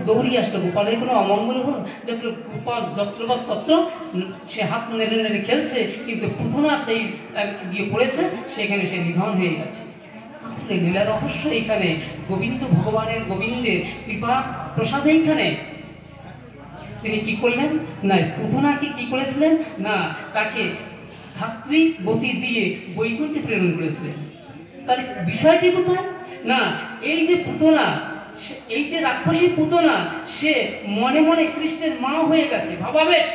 দৌড়িয়ে আসলো। গোপালের কোনো অমঙ্গল হলো, দেখলো গোপাল যত্রবৎ তত্র, সে হাত নেড়ে নেড়ে খেলছে, কিন্তু পুতনা সেই গিয়ে পড়েছে, সেখানে সে নিধন হয়ে গেছে। লীলা রহস্য এখানে, গোবিন্দ ভগবানের, গোবিন্দের কৃপা প্রসাদ এইখানে। তিনি কি করলেন না, পুতনাকে কি করেছিলেন না, তাকে ধাত্রী গতি দিয়ে বৈকুণ্ঠে প্রেরণ করেছিলেন। তার বিষয়টি কোথায় না, এই যে পুতনা, এই যে রাক্ষসী পুতনা, সে মনে মনে কৃষ্ণের মা হয়ে গেছে, ভাবাবেশ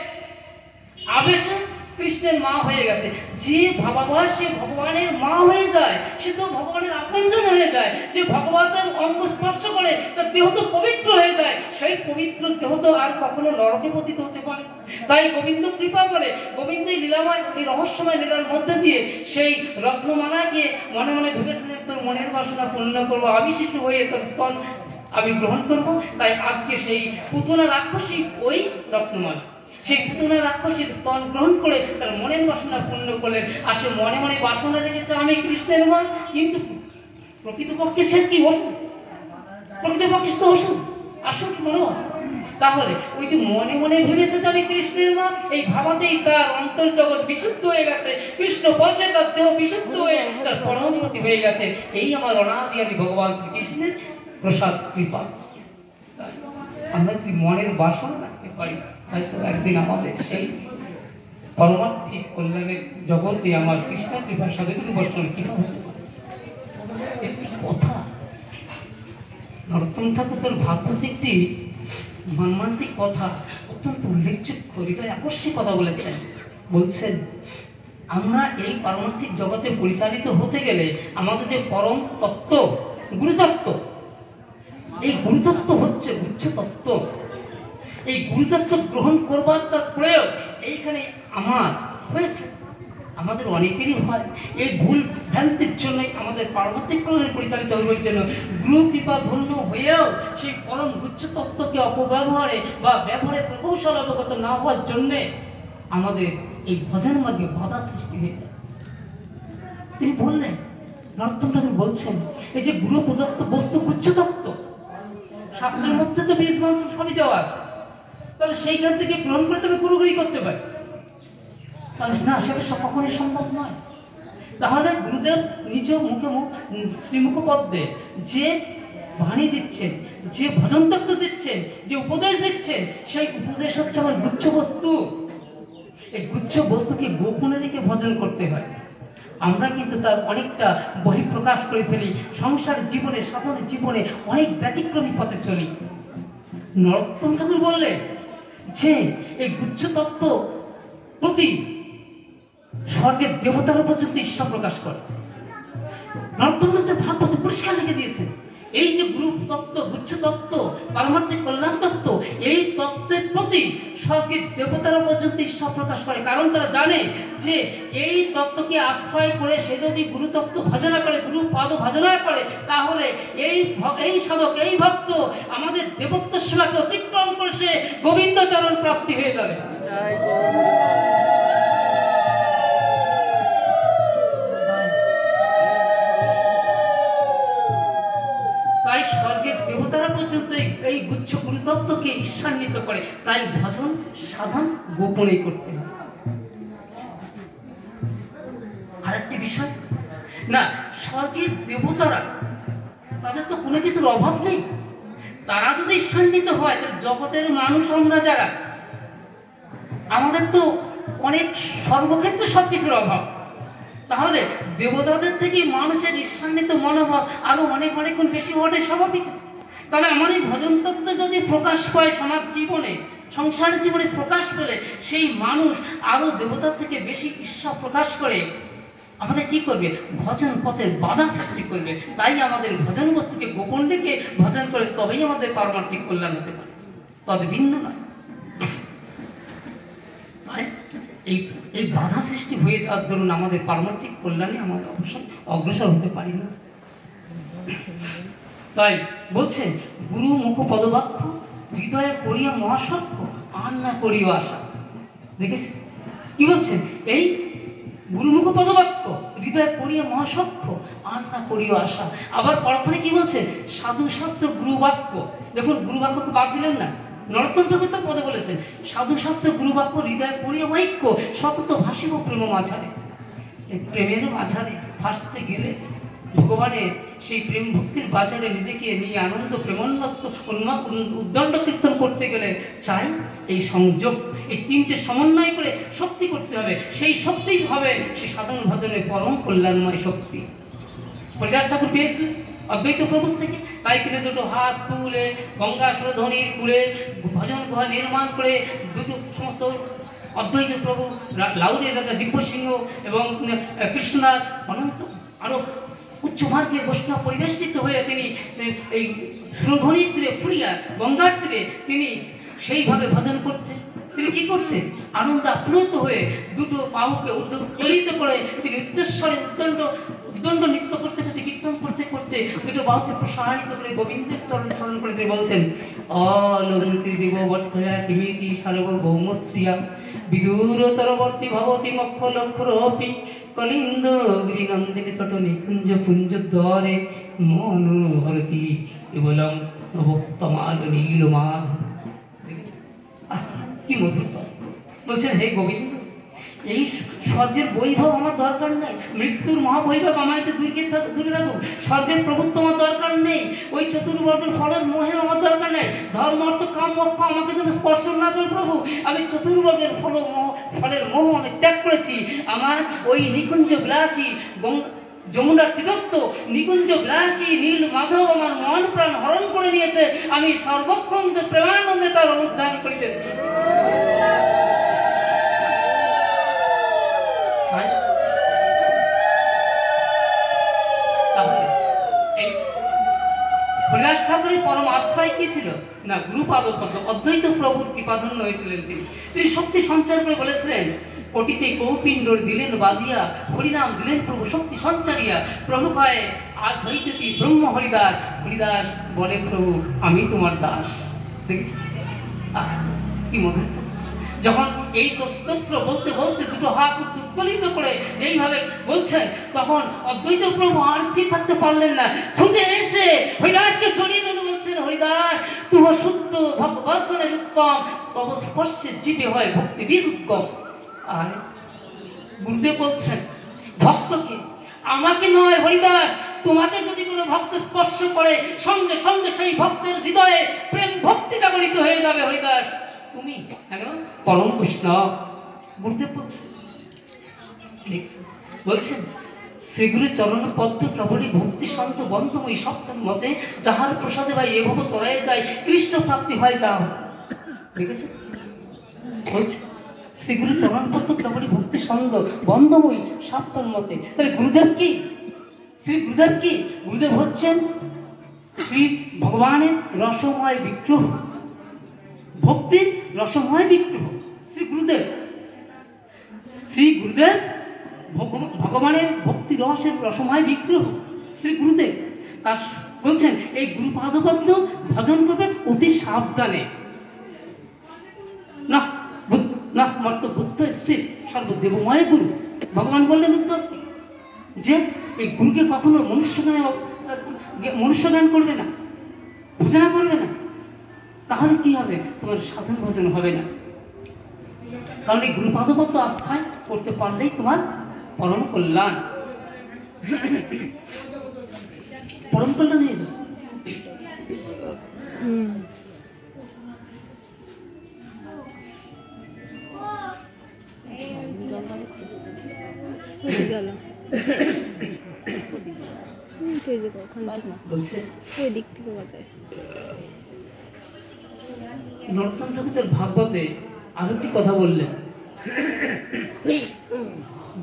আবেশে কৃষ্ণের মা হয়ে গেছে। যে ভাবাবার সে ভগবানের মা হয়ে যায়, সে তো ভগবানের আপনজন হয়ে যায়। যে ভগবানের অঙ্গ স্পর্শ করে তার দেহ তো পবিত্র হয়ে যায়। সেই পবিত্র দেহ তো আর কখনো নরকে পতিত হতে পারে। তাই গোবিন্দ কৃপা করে, গোবিন্দ এই লীলাময়, এই রহস্যময় লীলার মধ্যে দিয়ে সেই রত্নমালাকে মনে মনে ভেবেছিলেন তোর মনের বাসনা পূর্ণ করবো, আমি শিশু হয়ে তোর স্তন আমি গ্রহণ করব। তাই আজকে সেই পুতনা রাক্ষসী ওই রত্নমালা, সেই পুতনা রাক্ষসীর স্তন গ্রহণ করে তার মনের বাসনা পূর্ণ করলেন। আর সে মনে মনে বাসনা রেখেছে আমি কৃষ্ণের মা, কিন্তু প্রকৃতপক্ষে সে কি ওষুধ? প্রকৃতপক্ষে তো ওষুধ আসল কি মনে হয়? তাহলে ওই যে মনে মনে ভেবেছে যে আমি কৃষ্ণের মা, এই ভাবাতেই তার অন্তর্জগৎ বিশুদ্ধ হয়ে গেছে। কৃষ্ণ বর্ষে তার দেহ বিশুদ্ধ হয়ে তার পরমগতি হয়ে গেছে। এই আমার অনাদি আদি ভগবান শ্রীকৃষ্ণের প্রসাদ কৃপা। আমরা যদি মনের বাসনা রাখতে পারি, হয়তো একদিন আমাদের সেই পরমার্থিক কল্যাণের জগতে আমার কৃষ্ণের কৃপার সাথে কিন্তু বৈষ্ণবের কৃপা হতে পারে। একটি কথা নরোত্তম ঠাকুর তার ভাগবত একটি মর্মান্তিক কথা অত্যন্ত উল্লেখযোগ্য, হৃদয় আকর্ষী কথা বলেছেন। বলছেন আমরা এই পারমার্থিক জগতে পরিচালিত হতে গেলে আমাদের যে পরম তত্ত্ব, গুরুতত্ত্ব, এই গুরুতত্ত্ব হচ্ছে গুচ্ছ তত্ত্ব। এই গুরুতত্ত্ব গ্রহণ করবার তার প্রয়োগ এইখানে আমার হয়েছে, আমাদের অনেকেরই হয়। এই ভুল ভ্রান্তির জন্যই আমাদের পারমার্থিক কল্যাণে পরিচালিত হওয়ার জন্য গুরু কৃপা ধন্য হয়েও সেই পরম গুচ্ছ তত্ত্বকে অপব্যবহারে বা ব্যবহারে প্রকৌশল অবগত না হওয়ার জন্যে আমাদের এই ভজন মার্গে বাধা সৃষ্টি হয়ে যায়। তিনি বললেন, নরোত্তম ঠাকুর বলছেন, এই যে গুরু প্রদত্ত বস্তু গুচ্ছ তত্ত্ব, শাস্ত্রের মধ্যে তো বীজ মন্ত্র সবই দেওয়া আছে, তাহলে সেইখান থেকে গ্রহণ করে তবে গুরুগুলি করতে পারে। তাহলে না, সেটা কখনই সম্ভব নয়। তাহলে গুরুদেব নিজ মুখে শ্রীমুখপদ্মে যে বাণী দিচ্ছেন, যে ভজন তত্ত্ব দিচ্ছেন, যে উপদেশ দিচ্ছেন, সেই উপদেশ হচ্ছে আমার গুচ্ছ বস্তু। এই গুচ্ছ বস্তুকে গোপনে রেখে ভজন করতে হয়। আমরা কিন্তু তার অনেকটা বহিঃপ্রকাশ করে ফেলি, সংসার জীবনে, সাধারণ জীবনে অনেক ব্যতিক্রমী পথে চলি। নরোত্তম ঠাকুর বললেন যে এই গুচ্ছ তত্ত্ব প্রতি স্বর্গের দেবতারা পর্যন্ত ইচ্ছা প্রকাশ করে। নরোত্তম ঠাকুর ভাগবতে পরিষ্কার লিখে দিয়েছেন, এই যে গুরু তত্ত্ব, গুচ্ছ তত্ত্ব, পারমার্থিক কল্যাণ তত্ত্ব, এই তত্ত্বের প্রতি স্বর্গের দেবতারা পর্যন্ত ইচ্ছা প্রকাশ করে। কারণ তারা জানে যে এই তত্ত্বকে আশ্রয় করে সে যদি গুরু তত্ত্ব ভজনা করে, গুরু পাদ ভজনা করে, তাহলে এই সাধক, এই ভক্ত আমাদের দেবত্ব সেবাকে অতিক্রম করে সে গোবিন্দ চরণ প্রাপ্তি হয়ে যাবে। তাই স্বর্গের দেবতারা পর্যন্ত এই গুচ্ছ গুরুতত্ত্বকে ঈর্ষান্বিত করে। তাই ভজন সাধন গোপনে করতে হবে। আরেকটি বিষয়, না স্বর্গের দেবতারা তাদের তো কোনো কিছুর অভাব নেই। তারা যদি ঈর্ষান্বিত হয়, তাহলে জগতের মানুষ আমরা যারা, আমাদের তো অনেক সর্বক্ষেত্রে সবকিছুর অভাব। তাহলে দেবতাদের থেকে মানুষের ঈর্ষান্বিত মনোভাব আরো অনেক অনেক গুণ বেশি হওয়াটাই স্বাভাবিক। তাহলে আমার এই ভজন তত্ত্ব যদি প্রকাশ পায় সমাজ জীবনে, সংসার জীবনে প্রকাশ পেলে সেই মানুষ আরো দেবতার থেকে বেশি ঈর্ষা প্রকাশ করে আমাদের কি করবে? ভজন পথের বাধা সৃষ্টি করবে। তাই আমাদের ভজন বস্তুকে গোপন রেখে ভজন করে তবেই আমাদের পারমার্থিক কল্যাণ হতে পারে, তদ ভিন্ন না। এই বাধা সৃষ্টি হয়ে যাওয়ার দরুন আমাদের পারমার্থিক কল্যাণে আমাদের অবশ্যই অগ্রসর হতে পারি না। তাই বলছেন গুরু মুখ পদবাক্য হৃদয়ে করিয়া মহাসক্ষ আর না করিও আশা। দেখেছি কি বলছেন? এই গুরুমুখ পদবাক্য হৃদয়ে করিয়া মহাসক্ষ আর না করিও আশা। আবার পরক্ষণে কি বলছে? সাধু শাস্ত্র গুরু বাক্য। দেখুন গুরু বাক্যকে বাদ দিলেন না, নরোত্তম ঠাকুর তো পদে বলেছেন সাধু শাস্ত্র গুরু বাক্য হৃদয়ে করিয়া ঐক্য সতত ভাসিব প্রেম মাঝারে। প্রেমের মাঝারে ভাসতে গেলে ভগবানের সেই প্রেম ভক্তির বাজারে নিজেকে নিয়ে আনন্দ প্রেমোন্মত্ত উদ্দণ্ড কীর্তন করতে গেলে চাই এই সংযোগ, এই তিনটে সমন্বয় করে শক্তি করতে হবে। সেই শক্তিই হবে সেই সাধন ভজনের পরম কল্যাণময় শক্তি। হরিদাস ঠাকুর পেয়েছিলেন অদ্বৈত প্রভুর থেকে। তাই তিনি দুটো হাত তুলে গঙ্গা সুরধ্বনির কূলে ভজন গুহা নির্মাণ করে দুটো সমস্ত অদ্বৈত প্রভু লাউড়ের রাজা দিব্য সিংহ এবং কৃষ্ণনাথ অনন্ত আরো উচ্চ মার্গের বৈষ্ণব পরিবেষ্টিত হয়ে তিনি এই সুরধ্বনির তীরে ফুরিয়া গঙ্গার তীরে তিনি সেইভাবে ভজন করতেন। তিনি কি করতেন? আনন্দ আপ্লুত হয়ে দুটো বাহুকে উদ্দোলিত করে তিনি উচ্চস্বরে উদ্দণ্ড নৃত্য করতে করতে কীর্তন করতে করতে দুটো বাহুকে প্রসারিত করে গোবিন্দের চরণ স্মরণ করে তিনি বলতেন, অলঙ্কৃতি দেববর্তয়া কিমিতি সার্বভৌমশ্রিয়া বিদূরতরবর্তী ভবতি মক্ষ লক্ষ্যরপি কলিন্দ গিরিনন্দিনী তট নিকুঞ্জ পুঞ্জ দ্বারে মনোহরতি কেবলম নবোত্তমাল নীলমাধ। কি মধুরতা! বলছেন, হে গোবিন্দ, এই স্বর্গের বৈভব আমার দরকার নেই, মৃত্যুর মহাবৈভব আমায় তো দূরে থাকুক, স্বর্গের প্রভুত্ব আমার দরকার নেই, ওই চতুর্বর্গের ফলের মোহের আমার দরকার নেই, ধর্ম অর্থ কাম মোক্ষ আমাকে যেন স্পর্শ না করে প্রভু। আমি চতুর্বর্গের ফলের মোহ আমি ত্যাগ করেছি। আমার ওই নিকুঞ্জ বিলাসী যমুনার তীরস্থ নিকুঞ্জ বিলাসী নীল মাধব আমার মন প্রাণ হরণ করে নিয়েছে। আমি সর্বক্ষণ প্রেমানন্দে তার অনুধ্যান করিতেছি। হরিদাস ঠাকুরের পরম আশ্রয় কি ছিল না? গুরুপাদপদ্ম, অদ্বৈত প্রভুর কৃপাধন্য হয়েছিলেন। তিনি শক্তি সঞ্চার করে বলেছিলেন, কোটিতে কৌপিণ্ড দিলেন বাঁধিয়া, হরিনাম দিলেন প্রভু শক্তি সঞ্চারিয়া। প্রভু কয়, আজ হইতে তুই ব্রহ্ম হরিদাস। হরিদাস বলে, প্রভু আমি তোমার দাস। দেখেছি কি মধুর! যখন এই তো স্তোত্র বলতে বলতে দুটো হাত উত্তোলিত করে যেইভাবে বলছেন, তখন অদ্বৈত প্রভু আর স্থির থাকতে পারলেন না। ছুটে এসে হরিদাসকে জড়িয়ে ধরে বলছেন, হরিদাস তুহ শুদ্ধ ভগবদ্গণের উত্তম, তব স্পর্শে জীবে হয় ভক্তি বীজ উদ্গম। আর গুরুদেব বলছেন, ভক্তকে, আমাকে নয় হরিদাস, তোমাকে যদি কোনো ভক্ত স্পর্শ করে সঙ্গে সঙ্গে সেই ভক্তের হৃদয়ে প্রেম ভক্তি জাগরিত হয়ে যাবে। হরিদাস তুমি পরম বৈষ্ণব। গুরুদেব বলছেন, শ্রীগুরু চরণ পদ্ম কেবলই ভক্তি শান্ত বন্ধময়ী সপ্তম মতে, যাহার প্রসাদে ভাই এভাবে তোরাই যায় কৃষ্ণ প্রাপ্তি হয় যা। ঠিক আছে, বলছে শ্রীগুরু চরণ পদ্ম কেবলই ভক্তি শান্ত বন্ধময়ী সপ্তম মতে। তাহলে গুরুদেব কি? শ্রী গুরুদেব কি? গুরুদেব হচ্ছেন শ্রী ভগবানের রসময় বিগ্রহ, ভক্তির রসময় বিগ্রহ শ্রী গুরুদেব। শ্রী গুরুদেব ভগবানের ভক্তি রসের রসময় বিগ্রহ শ্রী গুরুদেব। তার বলছেন, এই গুরুপাদপদ্ম ভজন করবে অতি সাবধানে। না না মর্ত বুদ্ধ স্থির সর্বদেবময় গুরু। ভগবান বললেন উদ্ধবকে যে এই গুরুকে কখনো মনুষ্য জ্ঞান করবে না, ভজনা করবে না। তাহলে কি হবে? তোমার সাধন ভজন হবে না। কারণ এই গুরুপাদপদ্ম আস্থায় করতে পারলেই তোমার পরম কল্যাণ, পরম কল্যাণ হয়ে যাবে। নরোত্তম ঠাকুর ভাগবতে আরো একটি কথা বললেন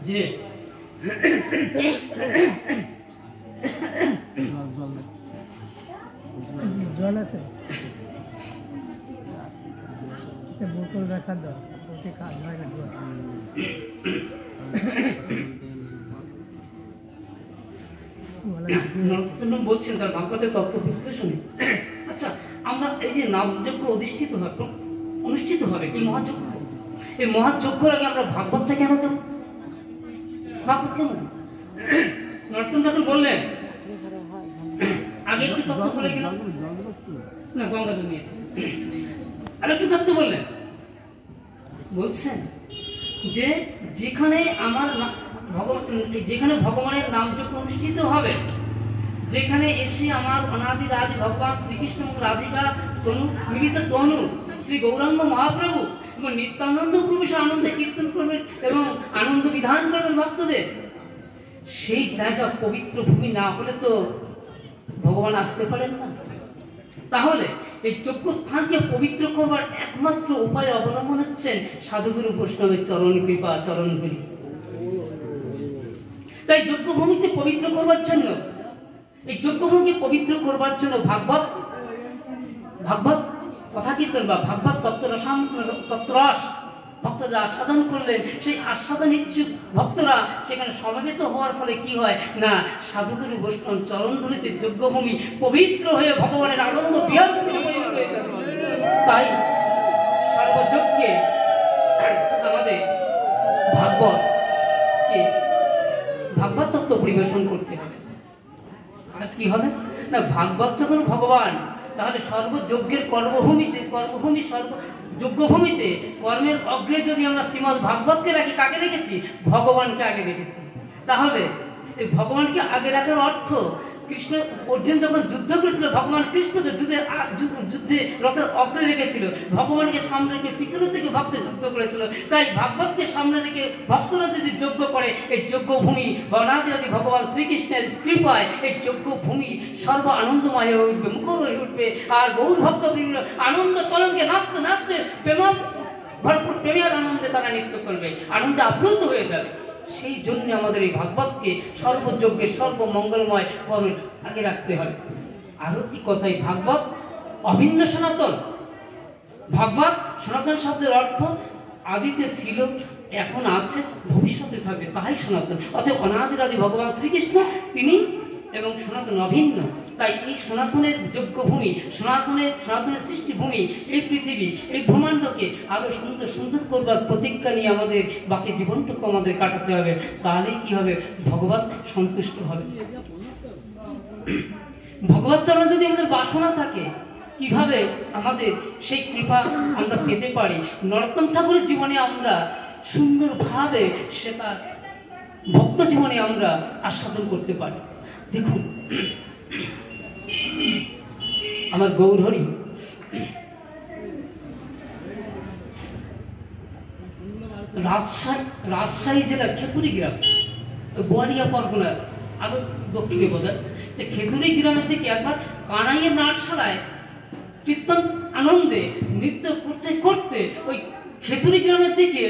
যে জল আছে বোতল রাখার দরকার, কাজ হয় না। বলছেন তার ভাগবতের তত্ত্ব বিশ্লেষণে। আচ্ছা, আমরা এই যে নামযজ্ঞ অনুষ্ঠিত হবে এই মহাযজ্ঞ, এই মহাযজ্ঞের আগে আমরা ভাগবতটা কেন দেব? ভাগবত কেন দেব? নরোত্তম ঠাকুর বললেন, আগে একটু তত্ত্ব বলে গেল না, গঙ্গা নিয়েছে, আর একটু তত্ত্ব বললেন। বলছেন যে যেখানে যেখানে ভগবানের নামযজ্ঞ অনুষ্ঠিত হবে, যেখানে এসে আমার অনাদি রাজ ভগবান শ্রীকৃষ্ণ এবং রাধিকা তনু মিলিত তনু শ্রী গৌরাঙ্গ মহাপ্রভু এবং নিত্যানন্দ প্রভু আনন্দে কীর্তন করবেন এবং আনন্দ বিধান করবেন ভক্তদের, সেই জায়গা পবিত্র ভূমি না হলে তো ভগবান আসতে পারেন না? তাহলে এই যজ্ঞ স্থানকে পবিত্র করবার একমাত্র উপায় অবলম্বন হচ্ছেন সাধুগুরু বৈষ্ণবের চরণ কৃপা, চরণ ধরি। তাই যজ্ঞভূমিকে পবিত্র করবার জন্য, এই যজ্ঞভূমিকে পবিত্র করবার জন্য ভাগবত কথা কীর্তন বা ভাগবত তত্ত্বরস ভক্তরা আস্বাদন করলেন। সেই আস্বাদন ইচ্ছুক ভক্তরা সেখানে সমবেত হওয়ার ফলে কি হয় না, সাধুগুরু বৈষ্ণব চরণ ধরিতে যজ্ঞভূমি পবিত্র হয়ে ভগবানের আনন্দ বিহার হয়ে যাবে। তাই সর্বযজ্ঞে আমাদের ভাগবত তত্ত্ব পরিবেশন করতে হবে। আর কি হবে না, ভাগবত যখন ভগবান, তাহলে সর্বযজ্ঞের যজ্ঞভূমিতে কর্মের অগ্রে যদি আমরা শ্রীমদ্ ভাগবতকে রাখি, কাকে রেখেছি? ভগবানকে আগে রেখেছি। তাহলে এই ভগবানকে আগে রাখার অর্থ, কৃষ্ণ অর্জুন যখন যুদ্ধ করেছিল, ভগবান কৃষ্ণকে যুদ্ধে রথের অগ্রে রেখেছিল, ভগবানকে সামনে রেখে পিছনে থেকে ভক্ত যুদ্ধ করেছিল। তাই ভাগবতকে সামনে রেখে ভক্তরা যদি যজ্ঞ করে, এই যজ্ঞভূমি বর্ণাদি ভগবান শ্রীকৃষ্ণের কৃপায় এই যজ্ঞভূমি সর্ব আনন্দময় হয়ে উঠবে, মুখর হয়ে উঠবে। আর গৌর ভক্ত আনন্দ তরঙ্গে নাচতে নাচতে ভরপুর প্রেমের আনন্দে তারা নৃত্য করবে, আনন্দে আপ্লুত হয়ে যাবে। সেই জন্য আমাদের এই ভাগবতকে সর্বযজ্ঞের সর্বমঙ্গলময় কর্মে আগে রাখতে হবে। আরো কি কথাই, ভাগবত অভিন্ন সনাতন। ভাগবত সনাতন শব্দের অর্থ আদিতে ছিল, এখন আছে, ভবিষ্যতে থাকবে, তাই সনাতন। অর্থাৎ অনাদিরাদি ভগবান শ্রীকৃষ্ণ তিনি এবং সনাতন অভিন্ন। তাই এই সনাতনের যজ্ঞভূমি, সনাতনের সৃষ্টিভূমি, এই পৃথিবী, এই ব্রহ্মাণ্ডকে আরো সুন্দর সুন্দর করবার প্রতিজ্ঞা নিয়ে আমাদের বাকি জীবনটুকু আমাদের কাটাতে হবে। তাহলেই কি হবে, ভগবান সন্তুষ্ট হবে। ভগবত চরণে যদি আমাদের বাসনা থাকে, কিভাবে আমাদের সেই কৃপা আমরা পেতে পারি? নরোত্তম ঠাকুরের জীবনে আমরা সুন্দরভাবে সেটা ভক্ত জীবনে আমরা আস্বাদন করতে পারি। দেখুন, আমার গৌরহরি রাজশাহী জেলার খেতুরি গ্রাম, বোয়ালিয়া পরগনার আরো দক্ষিণে বোঝায় যে খেতুরি গ্রামের থেকে একবার কানাইয়ের নাটশালায় কীর্তন আনন্দে নৃত্য করতে করতে ওই খেতুরি গ্রামের দিকে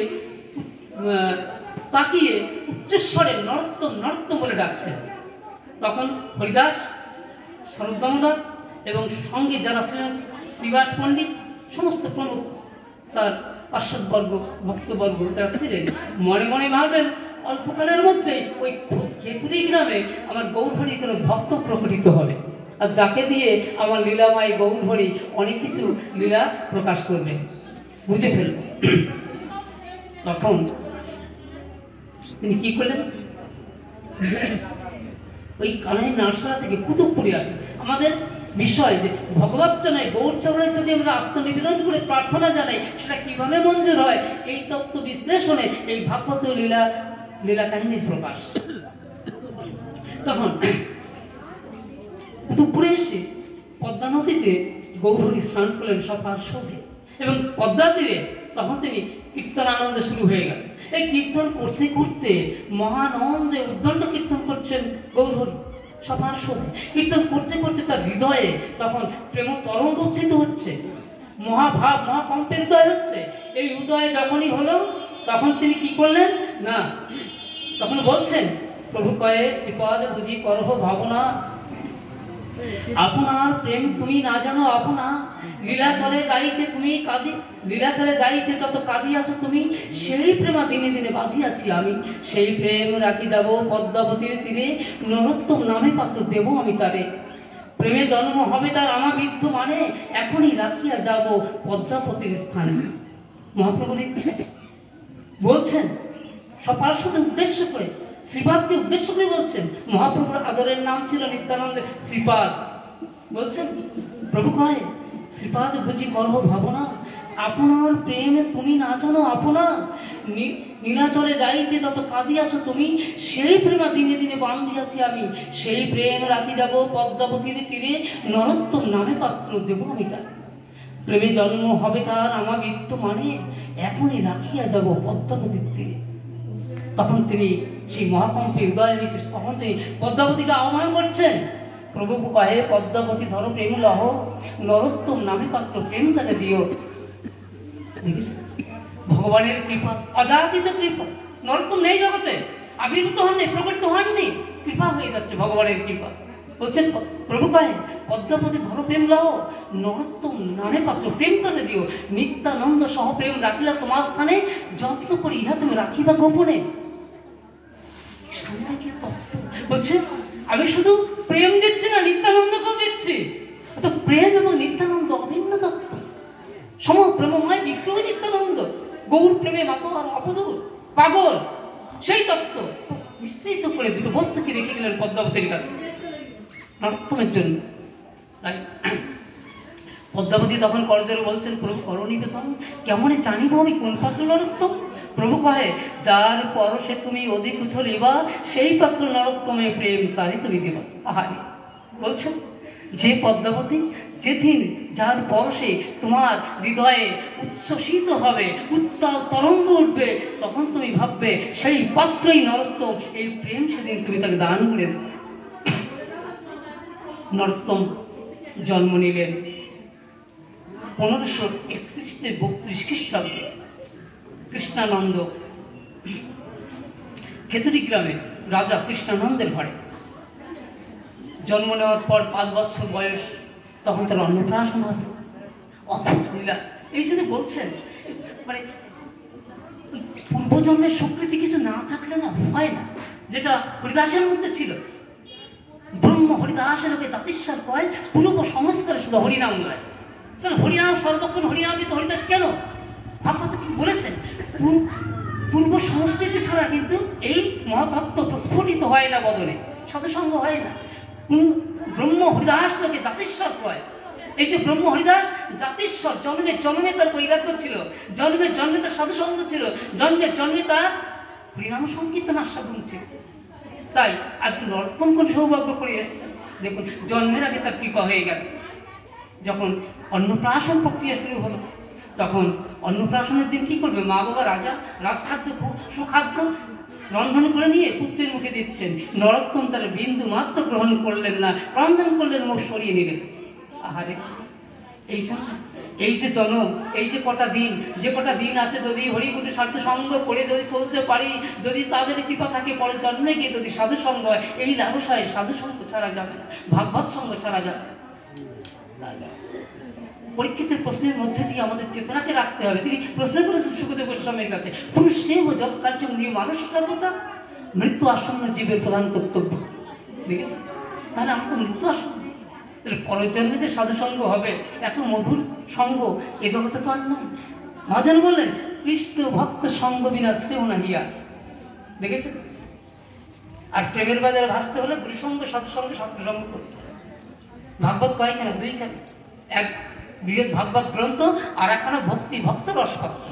তাকিয়ে উচ্চস্বরে নরোত্তম নরোত্তম বলে ডাকছে। তখন হরিদাস, শরৎ দামোদর এবং সঙ্গে যারা ছিলেন শ্রীবাস পণ্ডিত, সমস্ত প্রমুখ তার পার্শ্বদবর্গ ভক্তবর্গ তারা ছিলেন, মনে মনে ভাবলেন অল্পকালের মধ্যেই ওই খেতুরি গ্রামে আমার গৌরহরি কোনো ভক্ত প্রকটিত হবে, আর যাকে দিয়ে আমার লীলাময় গৌরহরি অনেক কিছু লীলা প্রকাশ করবে, বুঝে ফেলবে। তখন তিনি কি করলেন, ওই কানাইয়ের নাটশালা থেকে কুতুবপুরে আসলেন। আমাদের বিষয় যে ভগবত চরণে গৌর চরণে যদি আমরা আত্মনিবেদন করে প্রার্থনা জানাই, সেটা কিভাবে মঞ্জুর হয়, এই তত্ত্ব বিশ্লেষণে এই ভাগবত লীলা কাহিনীর প্রকাশ। তখন কুতুবপুরে এসে পদ্মা নদীতে গৌরহরি স্নান করলেন সকাল সন্ধে, এবং পদ্মা তীরে তখন তিনি কীর্তন আনন্দ শুরু হয়ে গেল। এই কীর্তন করতে করতে মহানন্দে উদ্দণ্ড কীর্তন করছেন গৌরহরি সবার সঙ্গে। কীর্তন করতে করতে তার হৃদয়ে তখন প্রেম তরঙ্গ উত্থিত হচ্ছে, মহাভাব মহাকম্পের হৃদয় হচ্ছে। এই হৃদয়ে যখনই হলো, তখন তিনি কি করলেন না, তখন বলছেন, প্রভু কয়ে শ্রীপদ বুঝি করহ ভাবনা, আপনার প্রেম তুমি না জানো আপনা, লীলাচলে যাইতে তুমি কাঁদি, লীলাচলে যাইতে যত কাঁদিয়াছ তুমি, সেই প্রেমা দিনে দিনে বাঁধিয়াছি আমি, সেই প্রেম রাখি যাব পদ্মাবতীর তীরে, নরোত্তম নামে পাত্র দেব আমি তারে, প্রেমে জন্ম হবে তার আমার মৃত্যু মানে, এখনই রাখিয়া যাব পদ্মাপতির স্থানে। মহাপ্রভু দিচ্ছে বলছেন, সবার সাথে উদ্দেশ্য করে, শ্রীপাদকে উদ্দেশ্য করে বলছেন। মহাপ্রভুর আদরের নাম ছিল নিত্যানন্দ শ্রীপাদ। বলছেন, প্রভু কয় শ্রীপাদ বুঝি করহ ভাবনা, আপনার প্রেমে তুমি না জানো আপনা, নীলাচলে যাইতে যত কাঁদিয়াছ তুমি, সেই প্রেমা দিনে দিনে বান্ধিয়াছি আমি, সেই প্রেম রাখি যাব পদ্মাবতীর তীরে, নরোত্তম নামে পাত্র দেব আমি তার, প্রেমে জন্ম হবে তার আমার মৃত্যু মানে, এখনই রাখিয়া যাব পদ্মাবতীর তীরে। তখন তিনি সেই মহাকম্পে উদয় হয়েছে, তখন তিনি পদ্মাবতীকে আহ্বান করছেন, প্রভু কহে পদ্মাবতী ধর প্রেম লহ, নরোত্তম নামে পাত্র প্রেম তাকে দিও। দেখিস ভগবানের কৃপা, অযাচিত কৃপা। নরোত্তম নেই জগতে, আবির্ভূত হননি, প্রকটিত হননি, কৃপা হয়ে যাচ্ছে ভগবানের কৃপা। বলছেন প্রভু কহে পদ্মাবতী ধর প্রেম লহ, নরোত্তম নামে পাত্র প্রেম তাকে দিও। নিত্যানন্দ সহ প্রেম রাখিলা তোমার স্থানে, যত্ন করে ইহা তুমি রাখিবা গোপনে। বলছে আমি শুধু প্রেম দিচ্ছি না, নিত্যানন্দকেও দিচ্ছি। তো প্রেম এবং নিত্যানন্দ অভিন্ন তত্ত্ব, সম প্রেমময় বিগ্রহ নিত্যানন্দ, গৌর প্রেমে মাতোয়ার অপদূত পাগল, সেই তত্ত্ব মিশ্রিত করে দুটো বস্তুকে রেখে গেলেন পদ্মাবতীর কাছে নরোত্তমের জন্য। তাই পদ্মাবতী তখন করজোড়ে বলছেন প্রভু করনিবেদন, কেমনে জানিব আমি কোন পাত্র নরোত্তম? প্রভু কহে যার পরশে তুমি অধিক উছলিবা, সেই পাত্র নরোত্তমে প্রেম তারই তুমি দিবা। আহারে বলছেন যে পদ্মাবতী যেদিন যার পরশে তোমার হৃদয়ে উচ্ছ্বসিত হবে, উত্তাল তরঙ্গ উঠবে, তখন তুমি ভাববে সেই পাত্রই নরোত্তম। এই প্রেম সেদিন তুমি তাকে দান করে দেবে। নরোত্তম জন্ম নিলেন 1531 খ্রিস্টাব্দে কৃষ্ণানন্দ খেতুরি গ্রামে রাজা কৃষ্ণানন্দের ঘরে। জন্ম নেওয়ার পর 5 বছর বয়স, তখন তার অন্নপ্রাশন হবে। অদ্ভুত লীলা। এই জন্য বলছেন মানে পূর্বজন্মের স্বীকৃতি কিছু না থাকলে না হয় না, যেটা হরিদাসের মধ্যে ছিল। ব্রহ্ম হরিদাসের লোকে জাতিস্বর কয় পূর্ব সংস্কারে শুধু হরিনাম নয়। কেন হরিনাম সর্বক্ষণ হরিনামিত হরিদাস কেন? আপনার বলেছেন পূর্ব সংস্কৃতি ছাড়া কিন্তু এই মহাতত্ত্ব প্রস্ফুটিত হয় না, বদলে সদসঙ্গ হয় না। ব্রহ্ম হরিদাস লোকে জাতিস্বর কয়। এই যে ব্রহ্ম হরিদাস জাতিস্বর, জন্মে জন্মে তার বৈরাগ্য ছিল, জন্মে জন্মে তার সাধুসঙ্গ ছিল, জন্মে জন্মে তার হরিনাম সংকীর্তন আস্বাদন ছিল। তাই আজকে নরোত্তম কোন সৌভাগ্য করে এসছে। দেখুন জন্মের আগে তার কৃপা হয়ে গেল। যখন অন্নপ্রাশন প্রক্রিয়া শুরু হলো, তখন অন্নপ্রাশনের দিন কি করবে? মা বাবা রাজা রাজখাদ্য সুখাদ্য রন্ধন করে নিয়ে পুত্রের মুখে দিচ্ছেন। নরোত্তম তার বিন্দু মাত্র গ্রহণ করলেন না, রন্ধন করলেন, মুখ সরিয়ে নিলেন। আহারে এই জন্য এই যে জনম, এই যে কটা দিন, যে কটা দিন আছে, যদি হরিগুটি স্বার্থ সঙ্গ করে যদি চলতে পারি, যদি তাদের কৃপা থাকে, পরে জন্মে গিয়ে যদি সাধু সঙ্গ হয়, এই লালসায় সাধু সঙ্গ ছাড়া যাবে না, ভাগবত সঙ্গ ছাড়া যাবে। পরীক্ষিতের প্রশ্নের মধ্যে দিয়ে আমাদের চেতনাকে রাখতে হবে। তিনি প্রশ্ন করেছেন সুখদেব গোস্বামীর কাছে, পুরুষে ও যত কার্য নিয়ে মানুষ সর্বদা মৃত্যু আসন্ন জীবের প্রধান কর্তব্য। দেখেছেন? তাহলে আমরা তো মৃত্যু আসন্ন, তাহলে পরের জন্মে যে সাধুসঙ্গ হবে, এত মধুর সঙ্গ এ জগতে তো আর নয়। মহাজন বললেন কৃষ্ণ ভক্ত সঙ্গ বিনা শ্রেয় না হিয়া। দেখেছেন? আর প্রেমের বাজারে ভাসতে হলে গুরুসঙ্গ, সাধুসঙ্গ, শাস্ত্রসঙ্গ করতে হবে। ভাগবত কয়খানা? 2খানা। এক বৃহৎ ভাগবত গ্রন্থ, আর একখানা ভক্তি ভক্ত রসপত্র।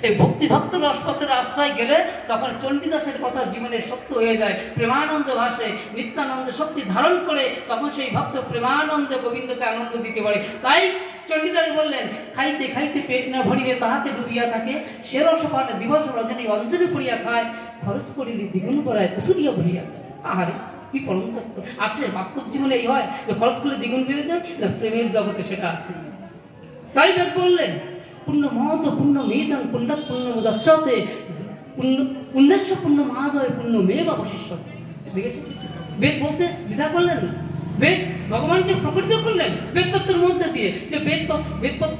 এই ভক্তি ভক্ত রসপত্রের আশ্রয় গেলে তখন চণ্ডীদাসের কথা জীবনের সত্য হয়ে যায়। প্রেমানন্দ ভাসে, নিত্যানন্দ শক্তি ধারণ করে, তখন সেই ভক্ত প্রেমানন্দে গোবিন্দকে আনন্দ দিতে পারে। তাই চণ্ডীদাস বললেন, খাইতে খাইতে পেট না ভরিবে তাহাতে ডুবিয়া থাকে, সে রসপানে দিবস রজনী অঞ্জলি পড়িয়া খায়, খরচ করিলে দ্বিগুণ করায় কুসুরিয়া ভরিয়া যায়। আহারে কি পরম তত্ত্ব আছে! বাস্তব জীবনে এই হয় যে খরচ করলে দ্বিগুণ বেড়ে যায়, প্রেমের জগতে সেটা আছে। তাই বেদ বললেন পুণ্য মহত পুণ্য মেদং পুণ্যাৎ পুণ্য মুদচ্যতে পুণ্যস্য পুণ্য মহাদয় পুণ্য মেব অবশিষ্য। দেখেছেন? বেদ বলতে দ্বিধা করলেন না, বেদ ভগবানকে প্রকটিত করলেন বেদ তত্ত্বের মধ্যে দিয়ে, যে বেদ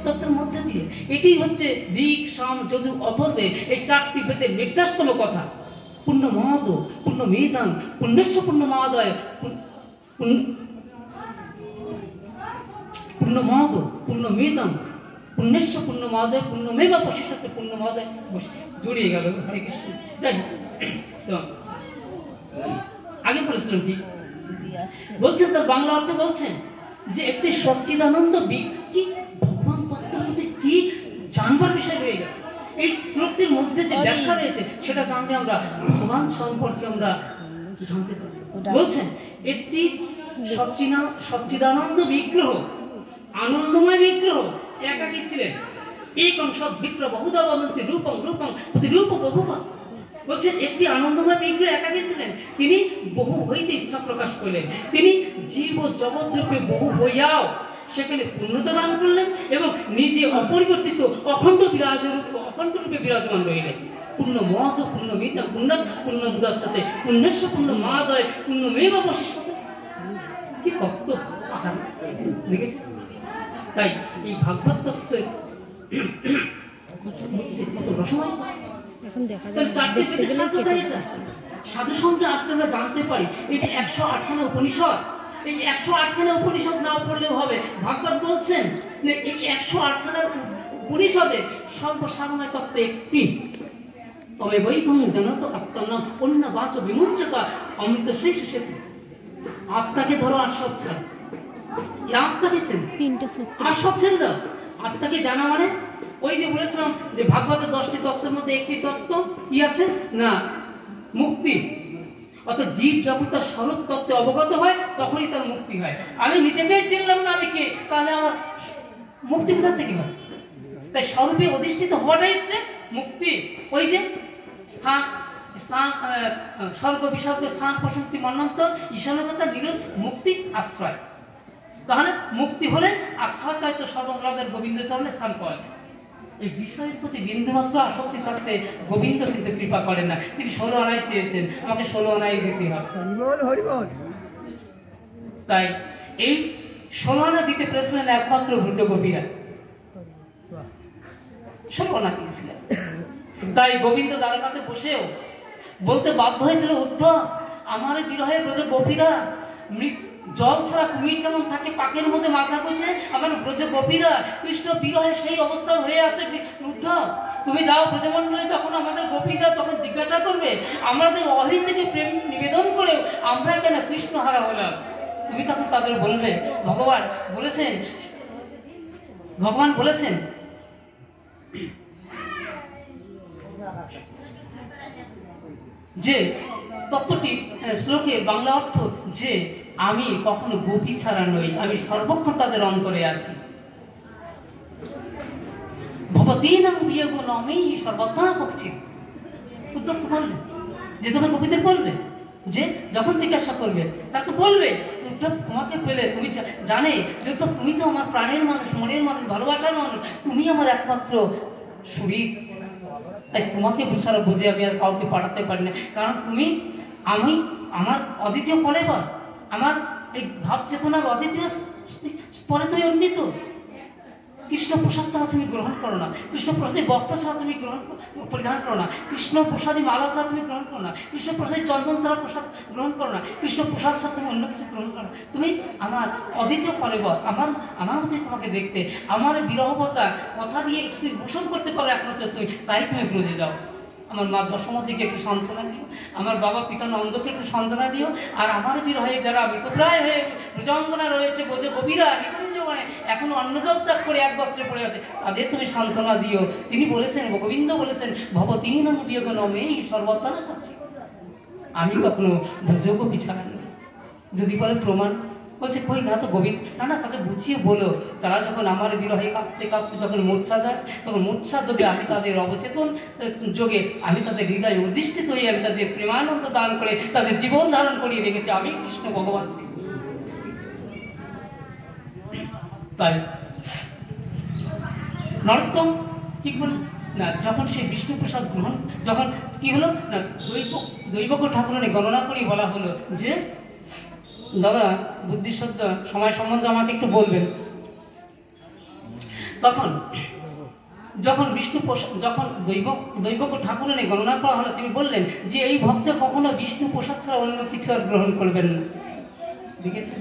তত্ত্বের মধ্যে দিয়ে। এটি হচ্ছে ঋক, সাম, যজু, অথর্বে, এই 4টি বেদের নির্যাসতম কথা। পুণ্য মহত পুণ্য মেদং পুণ্যস্য পুণ্য মহাদয় পুণ্য মহত পুণ্য মেদং পুণ্যস্য পুণ্য মহাদয় পুণ্য মেবা প্রশিষ্যতে পুণ্য মহাদয় জড়িয়ে গেল। হরে কৃষ্ণ। যাই আগে বলেছিলাম ঠিক বলছেন, তার বাংলা অর্থ বলছেন যে একটি সচ্চিদানন্দ কি ভগবান তত্ত্বের মধ্যে কি জানবার বিষয় রয়ে গেছে। এই শ্লোকটির মধ্যে যে ব্যাখ্যা রয়েছে সেটা জানলে আমরা ভগবান সম্পর্কে আমরা জানতে পারি। বলছেন একটি সচ্চিদানন্দ বিগ্রহ, আনন্দময় বিগ্রহ একাকী ছিলেন। একং সৎ বিগ্রহ বহুধা বদন্তি রূপং রূপং প্রতিরূপ বহুবা। বলছেন একটি আনন্দময় বিগ্রহ একাকী ছিলেন, তিনি বহু হইতে ইচ্ছা প্রকাশ করলেন, তিনি জীব ও জগৎ রূপে বহু হইয়াও সেখানে পূর্ণতা দান করলেন এবং নিজে অপরিবর্তিত অখণ্ড রূপে বিরাজমান রইলেন। পূর্ণ মহৎ পূর্ণ বিদ্যা পূর্ণ পূর্ণ বুধাচ্ছতে পূর্ণস্ব পূর্ণ মহাদয় পূর্ণ মেঘ বশিষ্যতে। কি তত্ত্ব আহার দেখেছে। তাই এই ভাগবত তত্ত্বে কত রসময়। চারটে পেতে সার্থকতা এটা সাধু সঙ্গে আসলে আমরা জানতে পারি। এই যে 108খানা উপনিষদ, এই 108খানা উপনিষদ না পড়লেও হবে। ভাগবত বলছেন যে এই 108খানা উপনিষদে সর্বসারময় তত্ত্ব একটি। তবে বৈকুণ্ঠ জানত আত্মার নাম অন্য বাচ বিমুঞ্চতা অমৃত শেষ সেতু। আত্মাকে ধরো আর সব ছাড়, আত্মাকে চেন, আর সব ছেড়ে দাও। আত্মাকে জানা মানে ওই যে বলেছিলাম যে ভাগবতের 10টি তত্ত্বের মধ্যে একটি তত্ত্ব কি আছে না মুক্তি। অর্থাৎ জীব যখন তার স্বরূপ তত্ত্বে অবগত হয় তখনই তার মুক্তি হয়। আমি নিজেকেই চিনলাম না আমি কে, তাহলে আমার মুক্তি কোথা থেকে হয়? তাই স্বরূপে অধিষ্ঠিত হওয়াটাই হচ্ছে মুক্তি। ওই যে স্থান স্থান স্বর্গ বিসর্গ স্থান প্রশক্তি মন্বন্তর ঈশানকতা নিরোধ মুক্তি আশ্রয়। তাহলে মুক্তি হলে আশ্রয় হয়তো সর্বমূলাদের গোবিন্দ চরণে স্থান পাওয়া যায়। এই বিষয়ের প্রতি বিন্দুমাত্র আসক্তি থাকতে গোবিন্দ কিন্তু কৃপা করেন না। তিনি 16 আনাই চেয়েছেন, আমাকে 16 আনাই দিতে হবে। তাই এই 16 আনা দিতে পেরেছিলেন একমাত্র ব্রজ গোপীরা, 16 আনা দিয়েছিলেন। তাই গোবিন্দ দ্বারকাতে বসেও বলতে বাধ্য হয়েছিল, উদ্ধব আমার বিরহে ব্রজ গোপীরা জল ছাড়া কুমির যেমন থাকে পাখির মধ্যে মাথা গুছে, আমার ব্রজ গোপীরা কৃষ্ণ বিরহে সেই অবস্থা হয়ে আছে। উদ্ধব তুমি যাও ব্রজমণ্ডলে, যখন আমাদের গোপীরা তখন জিজ্ঞাসা করবে আমাদের অহিত থেকে প্রেম নিবেদন করেও আমরা কেন কৃষ্ণ হারা হলাম, তুমি তখন তাদের বলবে ভগবান বলেছেন যে তত্ত্বটি শ্লোকে বাংলা অর্থ যে আমি কখনো গোপী ছাড়া নই, আমি সর্বক্ষণ তাদের অন্তরে আছি। ভবতীনাং বিয়োগ নমেই সর্বদা কচ্ছিৎ। উদ্ধব বলবে যে তোমার গোপীদের বলবে যে যখন জিজ্ঞাসা করবে তার তো বলবে উদ্ধব তোমাকে পেলে তুমি জানে যে উদ্ধব তুমি তো আমার প্রাণের মানুষ, মনের মানুষ, ভালোবাসার মানুষ, তুমি আমার একমাত্র শরীর। তাই তোমাকে সারা বুঝে আমি আর কাউকে পাঠাতে পারি না, কারণ তুমি আমার অদ্বিতীয় ফলেবর, আমার এই ভাব চেতনার অদ্বিতীয় স্তরে তুমি উন্নীত। কৃষ্ণ প্রসাদ ছাড়া তুমি গ্রহণ করো না, কৃষ্ণ প্রসাদী বস্ত্র ছাড়া তুমি পরিধান করো না, কৃষ্ণ প্রসাদী মালা ছাড়া তুমি গ্রহণ করো না, কৃষ্ণ প্রসাদী চন্দন ছাড়া প্রসাদ গ্রহণ করো না, কৃষ্ণ প্রসাদ ছাড়া তুমি অন্য কিছু গ্রহণ করো না। তুমি আমার অদ্বিতীয় ফলেবর, আমার মধ্যে তোমাকে দেখতে, আমার বিরহবতা কথা দিয়ে তুমি পোষণ করতে পারো একমাত্র তুমি, তাই তুমি ব্রজে যাও। আমার মা যশোমতীকে একটু সান্ত্বনা দিও, আমার বাবা পিতা নন্দকে একটু সান্ত্বনা দিও, আর আমার বিরহে যারা মৃতপ্রায় হয়ে ব্রজাঙ্গনা রয়েছে বোঝে কবিরা নিকুঞ্জবনে এখনো অন্নজল ত্যাগ করে এক বস্ত্রে পড়ে আছে, তাদের তুমি সান্ত্বনা দিও। তিনি বলেছেন, গোবিন্দ বলেছেন ভবতীনাং বিয়োগ নমেই সর্বদা কচ্ছিৎ। আমি কখনো ব্রজগোপী ছাড়া নই। যদি বলে প্রমাণ, বলছে কই না তো গোবিন্দ, না তাকে বুঝিয়ে বলো। তারা যখন আমার বিরহে কাঁপতে কাঁপতে যখন মূর্ছা যায়, তখন মূর্ছা যোগে আমি তাদের অবচেতন যোগে আমি তাদের হৃদয়ে অধিষ্ঠিত হয়ে আমি তাদের প্রেমানন্দ দান করে তাদের জীবন ধারণ করিয়ে রেখেছি। আমি কৃষ্ণ ভগবান। তাই নরোত্তম কি করল না, যখন সে বিষ্ণু প্রসাদ গ্রহণ, যখন কি হলো না দৈবক ঠাকুরানী গণনা করে বলা হলো যে দাদা বুদ্ধিশ্রদ্ধ সময় সম্বন্ধে আমাকে একটু বলবেন। তখন যখন যখন দৈবক ঠাকুরানী গণনা করা হলো, তিনি বললেন যে এই ভক্ত কখনো বিষ্ণু প্রসাদ ছাড়া অন্য কিছু আর গ্রহণ করবেন না। দেখেছেন,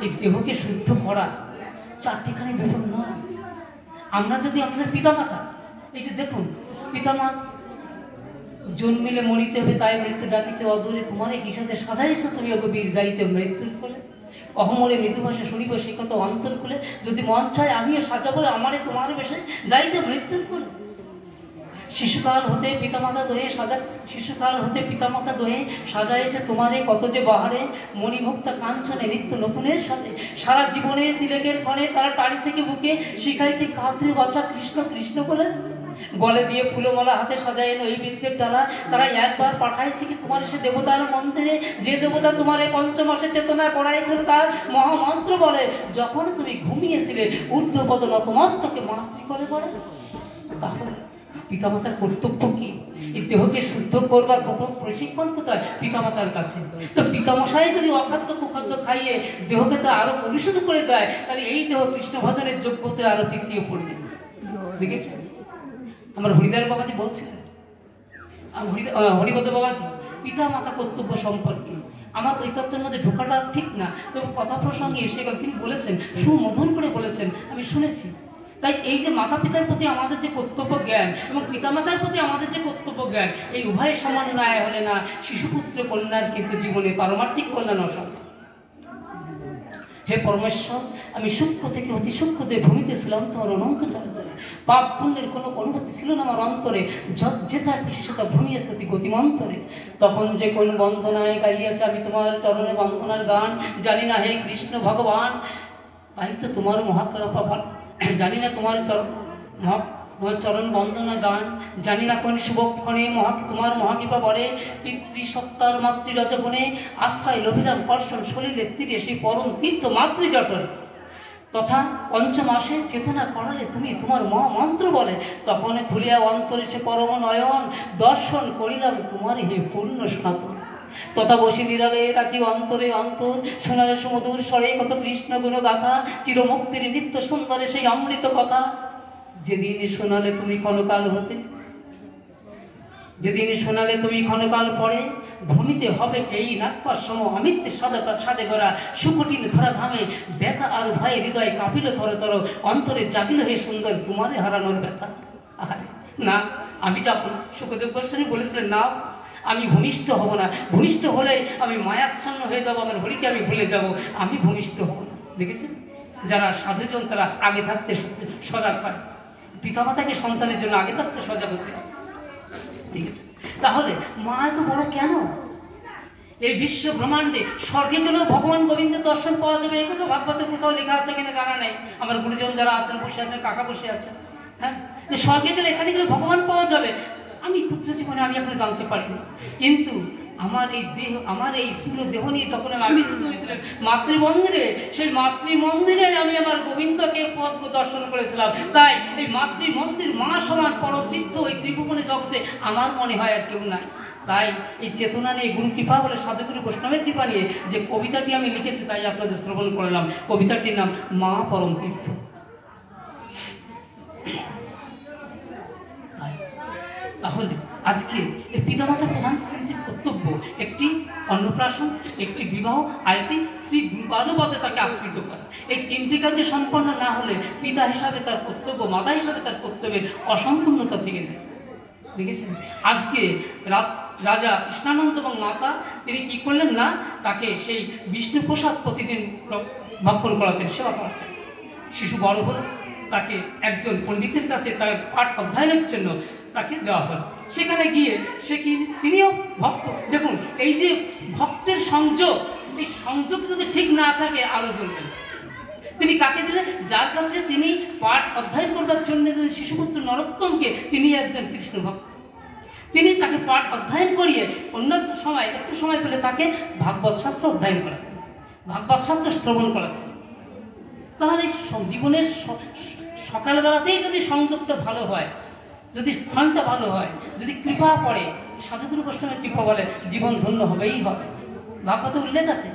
এই দেহকে শুদ্ধ করা চারটিখানি ব্যাপার নয়। আমরা যদি আমাদের পিতামাতা, এই যে দেখুন পিতামা জন্মিলে মরিতে হবে তাই মৃত্যু ডাকিছে অদূরে, তোমার এই কিসাতে সাজাইছ তুমি অগবীর যাইতে মৃত্যুর কোলে, অহমরে মৃদুভাষে শুনিব সে কত অন্তর খুলে, যদি মন চায় আমিও সাজাবো আমারে তোমার বেশে যাইতে মৃত্যুর কোলে। শিশুকাল হতে পিতামাতা দোহে সাজাইছে তোমারে কত যে বাহারে, মণিমুক্তা কাঞ্চনে নিত্য নতুনের সাথে, সারা জীবনের তিলকের ক্ষণে তারা টাড়ি থেকে বুকে শিখাইতে কাঁদরে বাঁচা কৃষ্ণ কৃষ্ণ বলে। গলে দিয়ে ফুলমালা হাতে সাজায় এলো এই বিদ্যের ডালা, তারা একবার পাঠাইছে কি তোমার সে দেবতার মন্দিরে, যে দেবতা তোমার এই পঞ্চমাসে চেতনায় পড়াইছিল তার মহামন্ত্র বলে যখন তুমি ঘুমিয়েছিলে ঊর্ধ্বপদ নতমস্তকে মাতৃকলে বলে। তাহলে পিতামাতার কর্তব্য কি? এই দেহকে শুদ্ধ করবার প্রথম প্রশিক্ষণ কোথায়? পিতামাতার কাছে। তো পিতামশাই যদি অখাদ্য কুখাদ্য খাইয়ে দেহকে তো আরো পরিশুদ্ধ করে দেয়, তাহলে এই দেহ কৃষ্ণ ভজনের যোগ্যতা আরো পিছিয়ে পড়বে। দেখেছেন আমার হরিদার বাবাজি বলছিলেন, হরিপদ বাবাজি পিতা মাতা কর্তব্য সম্পর্কে আমার ওই তত্ত্বের মধ্যে ঢোকাটা ঠিক না, তবে কথা প্রসঙ্গে এসে গেল, তিনি বলেছেন, সুমধুর করে বলেছেন, আমি শুনেছি। তাই এই যে মাতা পিতার প্রতি আমাদের যে কর্তব্য জ্ঞান এবং পিতামাতার প্রতি আমাদের যে কর্তব্য জ্ঞান, এই উভয়ের সমন্বয় হলে না শিশুপুত্র কল্যাণ কিন্তু জীবনে পারমার্থিক কল্যাণ অসম্ভব। হে পরমেশ্বর, আমি সূক্ষ্ম থেকে অতি সূক্ষ্মতে ভূমিতে ছিলাম তোমার অনন্ত চলাচলে, পাপ পুণ্যের কোনো অনুভূতি ছিল না আমার অন্তরে, যেথা খুশি সেটা ভূমিয়েছে অতি গতিমন্তরে। তখন যে কোন বন্দনায় গাইয়াছে আমি তোমার চরণে বন্দনার গান, জানি না হে কৃষ্ণ ভগবান, তাই তো তোমার মহাকৃপা, জানি না তোমার চরণ বন্দনা গান, জানি না কোন শুভক্ষণে তোমার মহাকৃপা বলে, পিতৃসত্তার মাতৃরজগুণে আশ্রয় লভিরাম কর্ষণ শরীরে তীরে সেই পরম তীর্থ মাতৃজটন, তথা পঞ্চমাসে চেতনা করালে তুমি তোমার মহামন্ত্র বলে, তখন খুলিয়া অন্তরে সে পরম নয়ন দর্শন করিলাম তোমার হে পূর্ণ সনাতন। তথা বসে নিরালে রাখি অন্তরে অন্তর, শোনালে সুমধুর স্বরে কত কৃষ্ণ গুণ গাথা, চিরমুক্তির নিত্য সুন্দরে সেই অমৃত কথা। যেদিন শোনালে তুমি ক্ষণকাল হতে, যেদিন শোনালে তুমি ক্ষণকাল পরে, ভূমিতে হবে এই নাকপার সম অমিত্যের সাদে গড়া, সুকটিন ধরা ধামে ব্যথা আর ভয়ে হৃদয় কাঁপিল থর থর, অন্তরে জাগিল হে সুন্দর তোমারে হারানোর ব্যথা। আরে না, আমি যাব না। সুখদেব গোস্বামী বলেছিলেন, না আমি ভূমিষ্ঠ হব না, ভূমিষ্ঠ হলে আমি মায়াচ্ছন্ন হয়ে যাব, আমার হরিকে আমি ভুলে যাব, আমি ভূমিষ্ঠ হব না। দেখেছেন যারা সাধুজন তারা আগে থাকতে সজাগ পায়, পিতামাতাকে সন্তানের জন্য আগে থাকতে সজাগ হতে হয়। ঠিক আছে, তাহলে মা এত বড় কেন? এই বিশ্ব ব্রহ্মাণ্ডে স্বর্গে গেলেও ভগবান গোবিন্দের দর্শন পাওয়া যাবে, এই কথা ভাগবতে কোথাও লেখা আছে কিনা জানা নেই। আমার গুরুজন যারা আছেন বসে আছেন, কাকা বসে আছেন, হ্যাঁ, যে স্বর্গে গেলে এখানে গেলে ভগবান পাওয়া যাবে, আমি ক্ষুদ্র জীবনে আমি এখনো জানতে পারিনি। কিন্তু আমার এই দেহ, আমার এই স্থূল দেহ নিয়ে যখন আমি আবির্ভূত হয়েছিলাম মাতৃমন্দিরে, সেই মাতৃমন্দিরে আমি আমার গোবিন্দকে পদ দর্শন করেছিলাম। তাই এই মাতৃমন্দির মা সমান পরতীর্থ ওই ত্রিভুবনে জগতে আমার মনে হয় আর কেউ নাই। তাই এই চেতনা নিয়ে গুরু কৃপা বলে সাধুগুরু বৈষ্ণবের কৃপা নিয়ে যে কবিতাটি আমি লিখেছি তাই আপনাদের শ্রবণ করলাম। কবিতাটির নাম মা পরম তীর্থ। তাহলে আজকে এই পিতামাতার প্রধান তিনটি কর্তব্য, একটি অন্নপ্রাশন, একটি বিবাহ, আর একটি শ্রী গুরুপাদপদে তাকে আশ্রিত করা। এই তিনটি কাজে সম্পন্ন না হলে পিতা হিসাবে তার কর্তব্য, মাতা হিসাবে তার কর্তব্যের অসম্পূর্ণতা থেকে যায়। দেখেছেন আজকে রাজা কৃষ্ণানন্দ এবং মাতা তিনি কি করলেন না, তাকে সেই বিষ্ণু প্রসাদ প্রতিদিন ভক্ষণ করাতেন, সেবা করাতেন। শিশু বড় হল, তাকে একজন পণ্ডিতের কাছে তার পাঠ অধ্যয়নের জন্য তাকে দেওয়া হল। সেখানে গিয়ে সে কি তিনিও ভক্ত। দেখুন এই যে ভক্তের সংযোগ, এই সংযোগ যদি ঠিক না থাকে আরো জ্বলবেন। তিনি কাকে দিলেন? যার কাছে তিনি পাঠ অধ্যয়ন করবার জন্য শিশুপুত্র নরোত্তমকে, তিনি একজন কৃষ্ণ ভক্ত। তিনি তাকে পাঠ অধ্যয়ন করিয়ে অন্য সময় একটু সময় পেলে তাকে ভাগবত শাস্ত্র অধ্যয়ন করাতেন, ভাগবত শাস্ত্র শ্রবণ করাতেন। তাহলে জীবনের সকালবেলাতেই যদি সংযোগটা ভালো হয়, যদি ফলটা ভালো হয়, যদি কৃপা পড়ে, সাধুগুরু বৈষ্ণবের কৃপা বলে জীবন ধন্য হবেই হবে। ভাগবতে উল্লেখ আছে,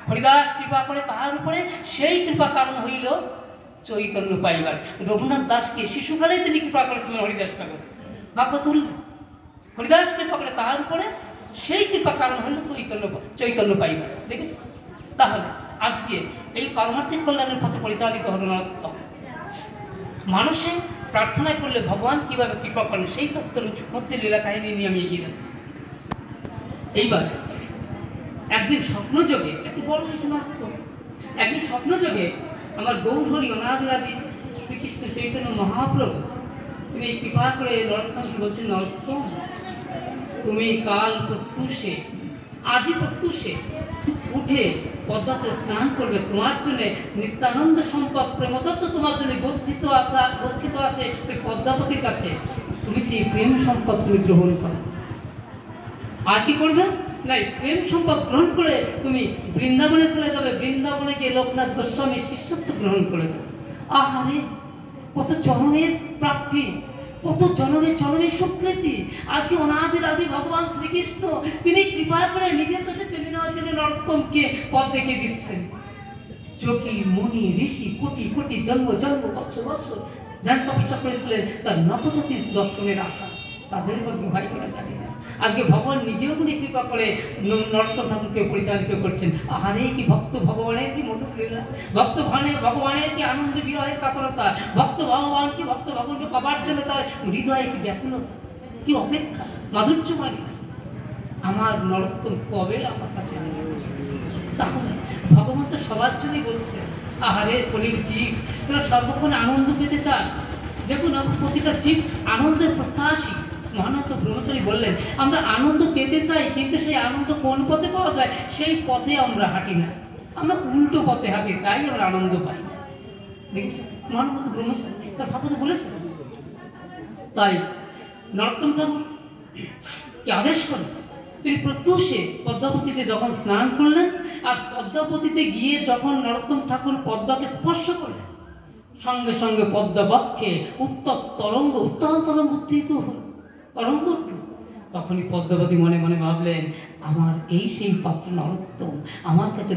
হরিদাস কৃপা করে তাহার উপরে, সেই কৃপা কারণ হইল চৈতন্য পাইবার। রঘুনাথ দাসকে শিশুকালেই তিনি কৃপা করেছিলেন হরিদাস ঠাকুর। ভাগবত উল্লেখ, হরিদাস কৃপা করে তাহার উপরে, সেই কৃপা কারণ হইল চৈতন্য পাইবার। দেখেছি? তাহলে আজকে এই পারমার্থিক কল্যাণের পথে পরিচালিত হল নরোত্তম। মানুষে প্রার্থনা করলে ভগবান কিভাবে কৃপা করেন সেই তত্ত্বের মধ্যে লীলা কাহিনী নিয়ে আমি এগিয়ে যাচ্ছি। এইবার একদিন স্বপ্নযোগে, একটু বড় হয়েছে নরোত্তম, একদিন স্বপ্নযোগে আমার গৌরহরি অনাদি শ্রীকৃষ্ণ চৈতন্য মহাপ্রভু তিনি কৃপা করে নরোত্তমকে বলছেন, নরোত্তম তুমি কাল প্রত্যুষে, আজই প্রত্যুষে উঠে পদ্মাতে স্নান করবে। তোমার জন্য নিত্যানন্দ সম্পদ প্রেমতত্ত্ব তোমার জন্য গচ্ছিত আছে ওই পদ্মাপতির কাছে। তুমি যে এই প্রেম সম্পদ তুমি গ্রহণ করো, আর কি করবে না, প্রেম সম্পদ গ্রহণ করে তুমি বৃন্দাবনে চলে যাবে, বৃন্দাবনে গিয়ে লোকনাথ গোস্বামীর শিষ্যত্ব গ্রহণ করে দেবে। আহারে কত জনমের প্রাপ্তি, কত জনমের জনমের সুকৃতি। আজকে অনাদির আদি ভগবান শ্রীকৃষ্ণ তিনি কৃপা করে নিজের কাছে টেনে নেওয়ার জন্য নরোত্তমকে পথ দেখিয়ে দিচ্ছেন। যোগী মুনি ঋষি কোটি কোটি জন্ম জন্ম বৎসর বৎসর ধ্যান তপস্যা করেছিলেন তার নবজাতি দর্শনের আশা, তাদের মধ্যে ভাই করা জানি না। আজকে ভগবান নিজেও উনি কৃপা করে নরোত্তম ঠাকুরকে পরিচালিত করছেন। আহারে কি ভক্ত ভগবানের কি মধুর লীলা, ভক্ত ভগবানের কি আনন্দ বিরহের কাতরতা, ভক্ত ভগবানকে পাবার জন্য তার হৃদয়ে কি ব্যাকুলতা, কি অপেক্ষা, মাধুর্যমানী। আমার নরোত্তম কবে আমার কাছে আসবে? তাহলে ভগবান তো সবার জন্যই বলছে, আহারে কলির জীব তোরা সর্বক্ষণ আনন্দ পেতে চাস, দেখুন আমার প্রতিটা জীব আনন্দের প্রত্যাশী। মহানত ব্রহ্মচারী বললেন, আমরা আনন্দ পেতে চাই, কিন্তু সেই আনন্দ কোন পথে পাওয়া যায় সেই পথে আমরা হাঁটি না, আমরা উল্টো পথে হাঁটি, তাই আমরা আনন্দ পাই না। দেখেছেন মহানত ব্রহ্মচারী তার ভাবতে বলেছেন। তাই নরোত্তম ঠাকুর কি আদেশ করেন, তিনি প্রত্যুষে পদ্মাবতীতে যখন স্নান করলেন আর পদ্মাবতীতে গিয়ে যখন নরোত্তম ঠাকুর পদ্মাকে স্পর্শ করলেন, সঙ্গে সঙ্গে পদ্মা বক্ষে উত্তল তরঙ্গ উত্থিত হল, তরঙ্গ উঠল। তখনই পদ্মাবতী মনে মনে ভাবলেন, আমার এই সেই পাত্র নরোত্তম, আমার কাছে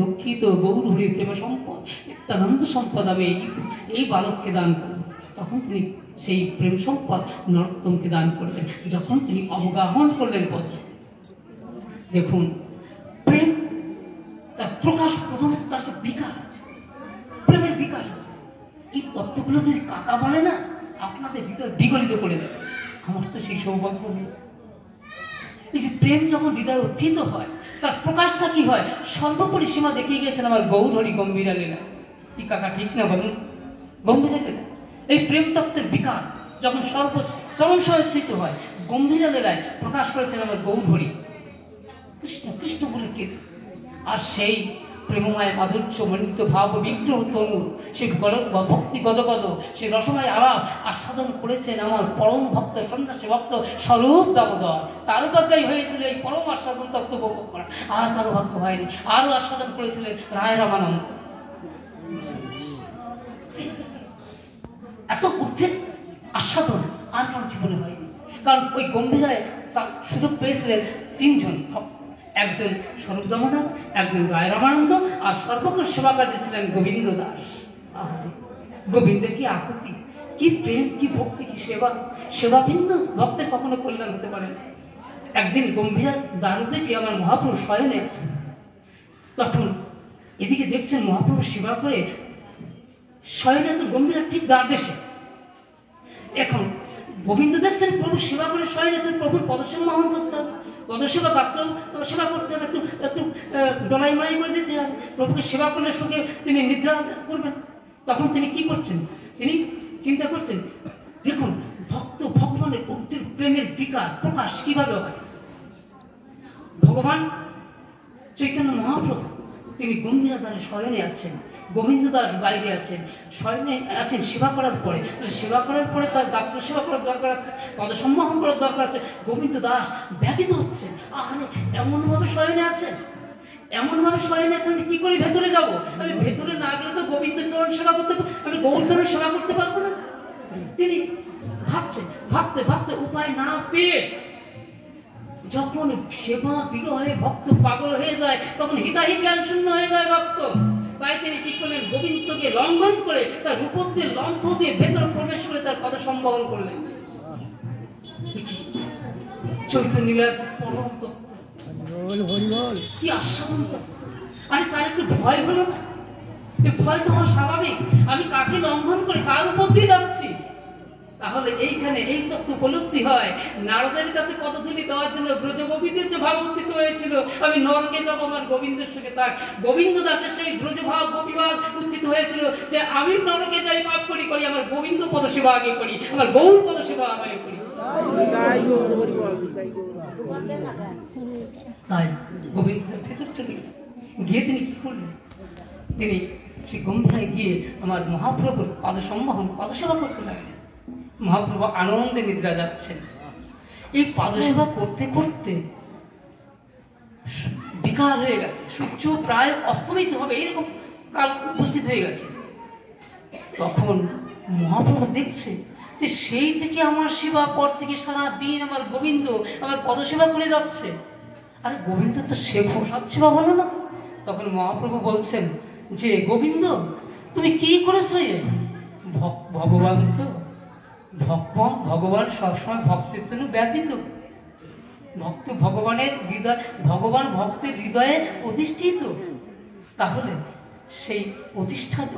রক্ষিত গৌরহরি প্রেম সম্পদ, নিত্যানন্দ সম্পদ আমি এই বালককে দান করব। তখন তিনি সেই প্রেম সম্পদ নরোত্তমকে দান করলেন, যখন তিনি অবগাহন করলেন পদ্মা। দেখুন প্রেম তার প্রকাশ, প্রথমে তার একটা বিকাশ আছে, প্রেমের বিকাশ আছে। এই তত্ত্বগুলো যদি কাকা বলে না, আপনাদের হৃদয় বিগলিত করে দেবে। আমার তো সেই সৌভাগ্য নেই। এই যে প্রেম যখন হৃদয়ে উত্থিত হয়, তার প্রকাশটা কি হয়, সর্বোপরি সীমা দেখিয়ে গেছেন আমার গৌরহরি গম্ভীরা লীলা। কি কাকা ঠিক না বলুন? গম্ভীরা লীলা, এই প্রেম তত্ত্বের বিকাশ যখন চরম উত্থিত হয়, গম্ভীরা লীলায় প্রকাশ করেছেন আমার গৌরহরি কৃষ্ণ কৃষ্ণ বলে কে। আর সেই প্রেমময় মাধুর্য মণ্ডিত ভাব বিগ্রহ তনু, সে ভক্তি গদগদ, সে রসময় আলাপ আস্বাদন করেছেন আমার পরম ভক্ত সন্ন্যাসী ভক্ত স্বরূপ দামোদর। তার উপাধ্যায় হয়েছিল এই পরম আস্বাদন তত্ত্ব উপভোগ করা, আর কারো ভাগ্য হয়নি। আরও আস্বাদন করেছিলেন রায় রামানন্দ। এত ঊর্ধ্বের আস্বাদন আর কারো জীবনে হয়নি, কারণ ওই গম্ভীরায় সুযোগ পেয়েছিলেন তিনজন ভক্ত, একজন স্বরূপ দামোদর, একজন রায় রামানন্দ, আর সর্বকাল সেবা কার্যে ছিলেন গোবিন্দ দাস। গোবিন্দের কি আকুতি, কি প্রেম, কি ভক্তি, কি সেবা। সেবা ভিন্ন ভক্তের কখনো কল্যাণ হতে পারে না। একদিন গম্ভীরা দারুতে যে আমার মহাপুরুষ শয়নে আছেন, তখন এদিকে দেখছেন মহাপ্রভু সেবা করে শয়নে আছেন গম্ভীরা ঠিক দ্বার দেশে। এখন গোবিন্দ দেখছেন প্রভু সেবা করে শয়নে আছেন, প্রভুর পদসেবা বহন করতে হবে, পদসেবা পাত্র সেবা করতে হবে, একটু একটু ডলাই মালাই করে দিতে হবে। প্রভুকে সেবা করলে সুখে তিনি নিদ্রা করবেন। তখন তিনি কি করছেন, তিনি চিন্তা করছেন, দেখুন ভক্ত ভগবানের ভক্তির প্রেমের বিকাশ প্রকাশ কিভাবে হয়। ভগবান চৈতন্য মহাপ্রভু তিনি গম্ভীরা দ্বারে শয়নে আছেন, গোবিন্দ দাস বাইরে আছেন, শয়নে আছেন সেবা করার পরে। সেবা করার পরে তার গাত্র সেবা করার দরকার আছে, পদসম্মোহন করার দরকার আছে। গোবিন্দ দাস ব্যথিত হচ্ছেন, আহারে এমনভাবে শয়নে আছেন, এমনভাবে শয়নে আছেন, কি করে ভেতরে যাব? আমি ভেতরে না গেলে তো গোবিন্দ চরণ সেবা করতে, আমি গৌর চরণ সেবা করতে পারবো না। তিনি ভাবছেন, ভাবতে ভাবতে উপায় না পেয়ে যখন সেবা বিরহে ভক্ত পাগল হয়ে যায়, তখন হিতাহিত জ্ঞান শূন্য হয়ে যায় ভক্ত। তাই তিনি কি করলেন, গোবিন্দকে লঙ্ঘন করে তার রূপদের লঙ্ঘ দিয়ে ভেতর প্রবেশ করে তার পদ সম্বোধন করলেন। চৈতন্য লীলার পরম তত্ত্ব, কি আস্বাদন তত্ত্ব। আরে তার একটু ভয় হলো না? ভয় তো হওয়া স্বাভাবিক, আমি কাকে লঙ্ঘন করে কার উপর দিয়ে যাচ্ছি। তাহলে এইখানে এই তত্ত্ব উপলব্ধি হয়। নারদের কাছে পদধূলি দেওয়ার জন্য ব্রজগোবিন্দের যে ভাব উত্থিত হয়েছিল, আমি নরকে যাব আমার গোবিন্দের সঙ্গে থাক, গোবিন্দ দাসের সেই ব্রজভাব গোপীভাব উত্থিত হয়েছিল যে আমি নরকে যাই পাপ করি করি, আমার গোবিন্দ পদসেবা আগে করি, আমার গৌর পদসেবা আগে করি। তাই গোবিন্দের ভেতর চলে গিয়ে তিনি কি করলেন, তিনি সেই গম্ভীরায় গিয়ে আমার মহাপ্রভুর পদসম্মোহন পদসেবা করতে লাগলেন। মহাপ্রভু আনন্দে নিদ্রা যাচ্ছেন। এই পাদসেবা করতে করতে বিকাল হয়ে গেছে, সূর্য প্রায় অস্তমিত হবে এরকম কাল উপস্থিত হয়ে গেছে। তখন মহাপ্রভু দেখছে যে সেই থেকে আমার সেবা পর থেকে সারা দিন আমার গোবিন্দ আমার পদসেবা করে যাচ্ছে, আরে গোবিন্দ তো সে প্রসাদ সেবা ভালো না। তখন মহাপ্রভু বলছেন যে গোবিন্দ তুমি কি করেছো? ভগবান তো ভগবান সবসময় ভক্তের জন্য ব্যতীত, ভক্ত ভগবানের হৃদয়, ভগবান ভক্তের হৃদয়ে অধিষ্ঠিত। তাহলে সেই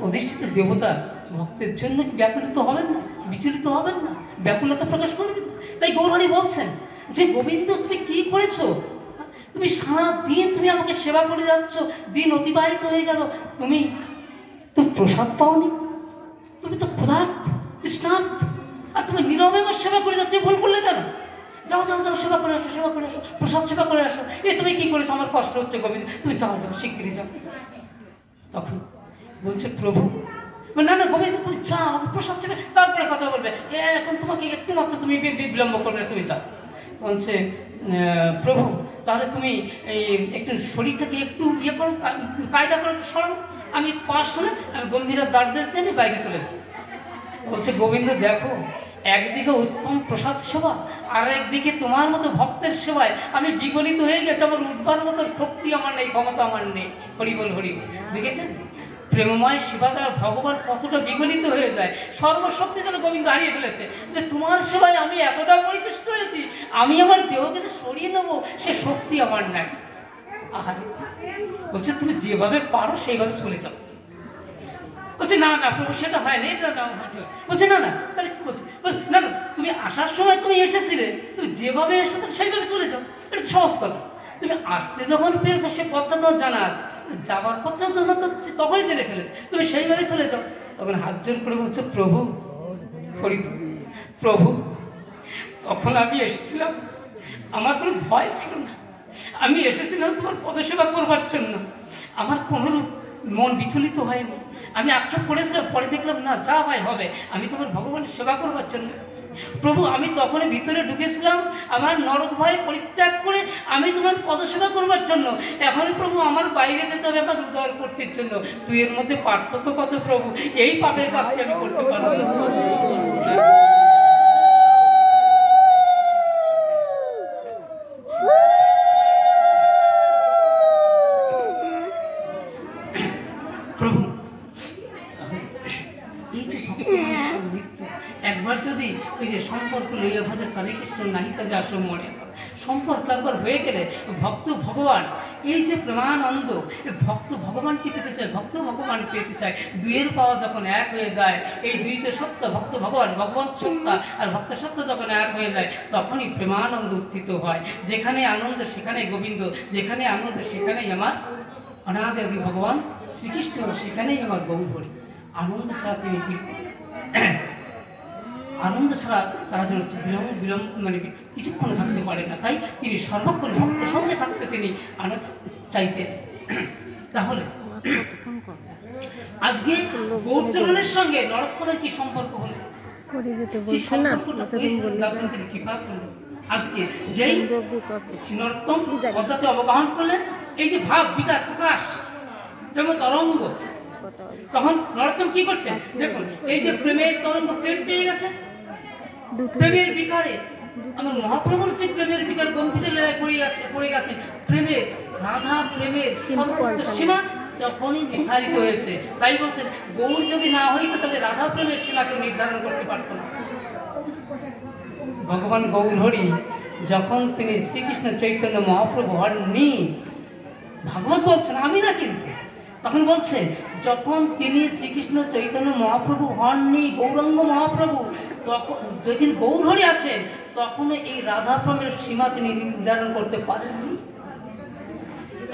অধিষ্ঠিত দেবতা ভক্তের জন্য ব্যাকুলিত হবেন না, বিচলিত হবেন না, ব্যাকুলতা প্রকাশ করবেন না। তাই গৌরহরি বলছেন যে গোবিন্দ তুমি কি করেছো? তুমি সারা দিন তুমি আমাকে সেবা করে যাচ্ছ, দিন অতিবাহিত হয়ে গেল, তুমি প্রসাদ পাওনি, তুমি তো ক্ষুধার্ত তৃষ্ণার্ত, আর তুমি নীরবে আমার সেবা করে যাচ্ছ, ভুল করলে কেন? যাও যাও যাও, সেবা করে আসো, সেবা করে আসো, প্রসাদ সেবা করে আসো। এ তুমি কি করেছো? আমার কষ্ট হচ্ছে গোবিন্দ, তুমি যাও যাও, শিগগিরি যাও। তখন বলছে প্রভু, না না গোবিন্দ তুমি যাও, প্রসাদ সেবা তারপরে কথা বলবে, এখন তোমাকে একটু মাত্র তুমি বিলম্ব করবে, তুমি যাও। বলছে প্রভু তাহলে তুমি এই একটু শরীরটাকে একটু ইয়ে করো, কায়দা করে একটু সরাও, আমি পাশ শুনে আমি গম্ভীরের দ্বারদেশ দিয়ে বাইরে চলে যাই। বলছে গোবিন্দ দেখো, একদিকে উত্তম প্রসাদ সেবা, আর একদিকে তোমার মতো ভক্তের সেবায় আমি বিগলিত হয়ে গেছি, আমার উঠবার মতো শক্তি আমার নেই, ক্ষমতা আমার নেই। হরি বল হরি বল। দেখেছেন প্রেমময় সেবা দ্বারা ভগবান কতটা বিগলিত হয়ে যায়, সর্বশক্তি যেন গোবিন্দ হারিয়ে ফেলেছে, যে তোমার সেবায় আমি এতটা পরিতুষ্ট হয়েছি, আমি আমার দেহকে যে সরিয়ে নেবো সে শক্তি আমার নাই। আহার বলছে তুমি যেভাবে পারো সেইভাবে চলে যাও। বলছে না না প্রভু সেটা হয় না, এটা না। বলছে না না তাহলে কি বলছে? না না তুমি আসার সময় তুমি এসেছিলে, তুমি যেভাবে এসেছো তুমি সেইভাবে চলে যাও, এটা সহজ কথা। তুমি আসতে যখন পেরেছো সে পথটা তোমার জানা আছে, যাবার পথটা তো তখনই জেনে ফেলেছে, তুমি সেইভাবে চলে যাও। তখন হাত জোর করে বলছে প্রভু হরি প্রভু, তখন আমি এসেছিলাম, আমার কোনো ভয় ছিল না, আমি এসেছিলাম তোমার পদসেবা করবার জন্য, আমার কোনোরূপ মন বিচলিত হয়নি। আমি আক্ষেপ করেছিলাম, পরে দেখলাম না যা হয় হবে, আমি তোমার ভগবানের সেবা করবার জন্য। প্রভু আমি তখনই ভিতরে ঢুকেছিলাম আমার নরক ভয় পরিত্যাগ করে আমি তোমার পদসেবা করবার জন্য। এখন প্রভু আমার বাইরে যেতে হবে আমার উদয় করতের জন্য। তুই এর মধ্যে পার্থক্য কত প্রভু? এই পাপের কাজটি আমি করতে পারবো না। প্রভু এই যে একবার যদি ওই যে সম্পর্ক লইয়া ভাজা কালী কৃষ্ণ নাহি কাজে আশ্রম মনে, সম্পর্ক একবার হয়ে গেলে ভক্ত ভগবান, এই যে প্রেমানন্দ, ভক্ত ভগবানকে পেতে চায়, ভক্ত ভগবান পেতে চায়, দুইয়ের পাওয়া যখন এক হয়ে যায়, এই দুইতে সত্য ভক্ত ভগবান, ভগবান সত্তা আর ভক্ত সত্য যখন এক হয়ে যায় তখনই প্রেমানন্দ উত্থিত হয়। যেখানে আনন্দ সেখানে গোবিন্দ, যেখানে আনন্দ সেখানেই আমার অনাদি আদি ভগবান শ্রীকৃষ্ণ, সেখানেই আমার গৌরহরি। আনন্দ ছাড়া তিনি আনন্দ ছাড়া তারা যেন বিলম্ব মানে কিছুক্ষণ থাকতে পারে না, তাই তিনি সর্বক্ষণ ভক্তের সঙ্গে থাকতে তিনি আনন্দ চাইতেন। তাহলে আজকে গৌরচরণের সঙ্গে নরোত্তমের কি সম্পর্ক হলো? আজকে যেই নরোত্তম পদ্মাতে অবগাহন করলেন, এই যে ভাব বিকার প্রকাশ প্রেম তরঙ্গ, তখন নরোত্তম কি করছেন দেখুন, এই যে প্রেমের তরঙ্গ প্রেম পেয়ে গেছে, প্রেমের বিকারে আমার মহাপ্রভুর যে প্রেমের বিকার গম্ভীর পড়ে গেছে, প্রেমের রাধা প্রেমের সীমা তখনই নির্ধারিত হয়েছে। তাই বলছেন গৌর যদি না হইতো তাহলে রাধা প্রেমের সীমাকে নির্ধারণ করতে পারত না। ভগবান গৌরহরি যখন তিনি শ্রীকৃষ্ণ চৈতন্য মহাপ্রভু হননি, ভাগবত বলছেন আমি না, কিন্তু তখন বলছে যখন তিনি শ্রীকৃষ্ণ চৈতন্য মহাপ্রভু হননি, গৌরাঙ্গ মহাপ্রভু, তখন যেদিন গৌরহরি আছেন তখন এই রাধা প্রেমের সীমা তিনি নির্ধারণ করতে পারেননি।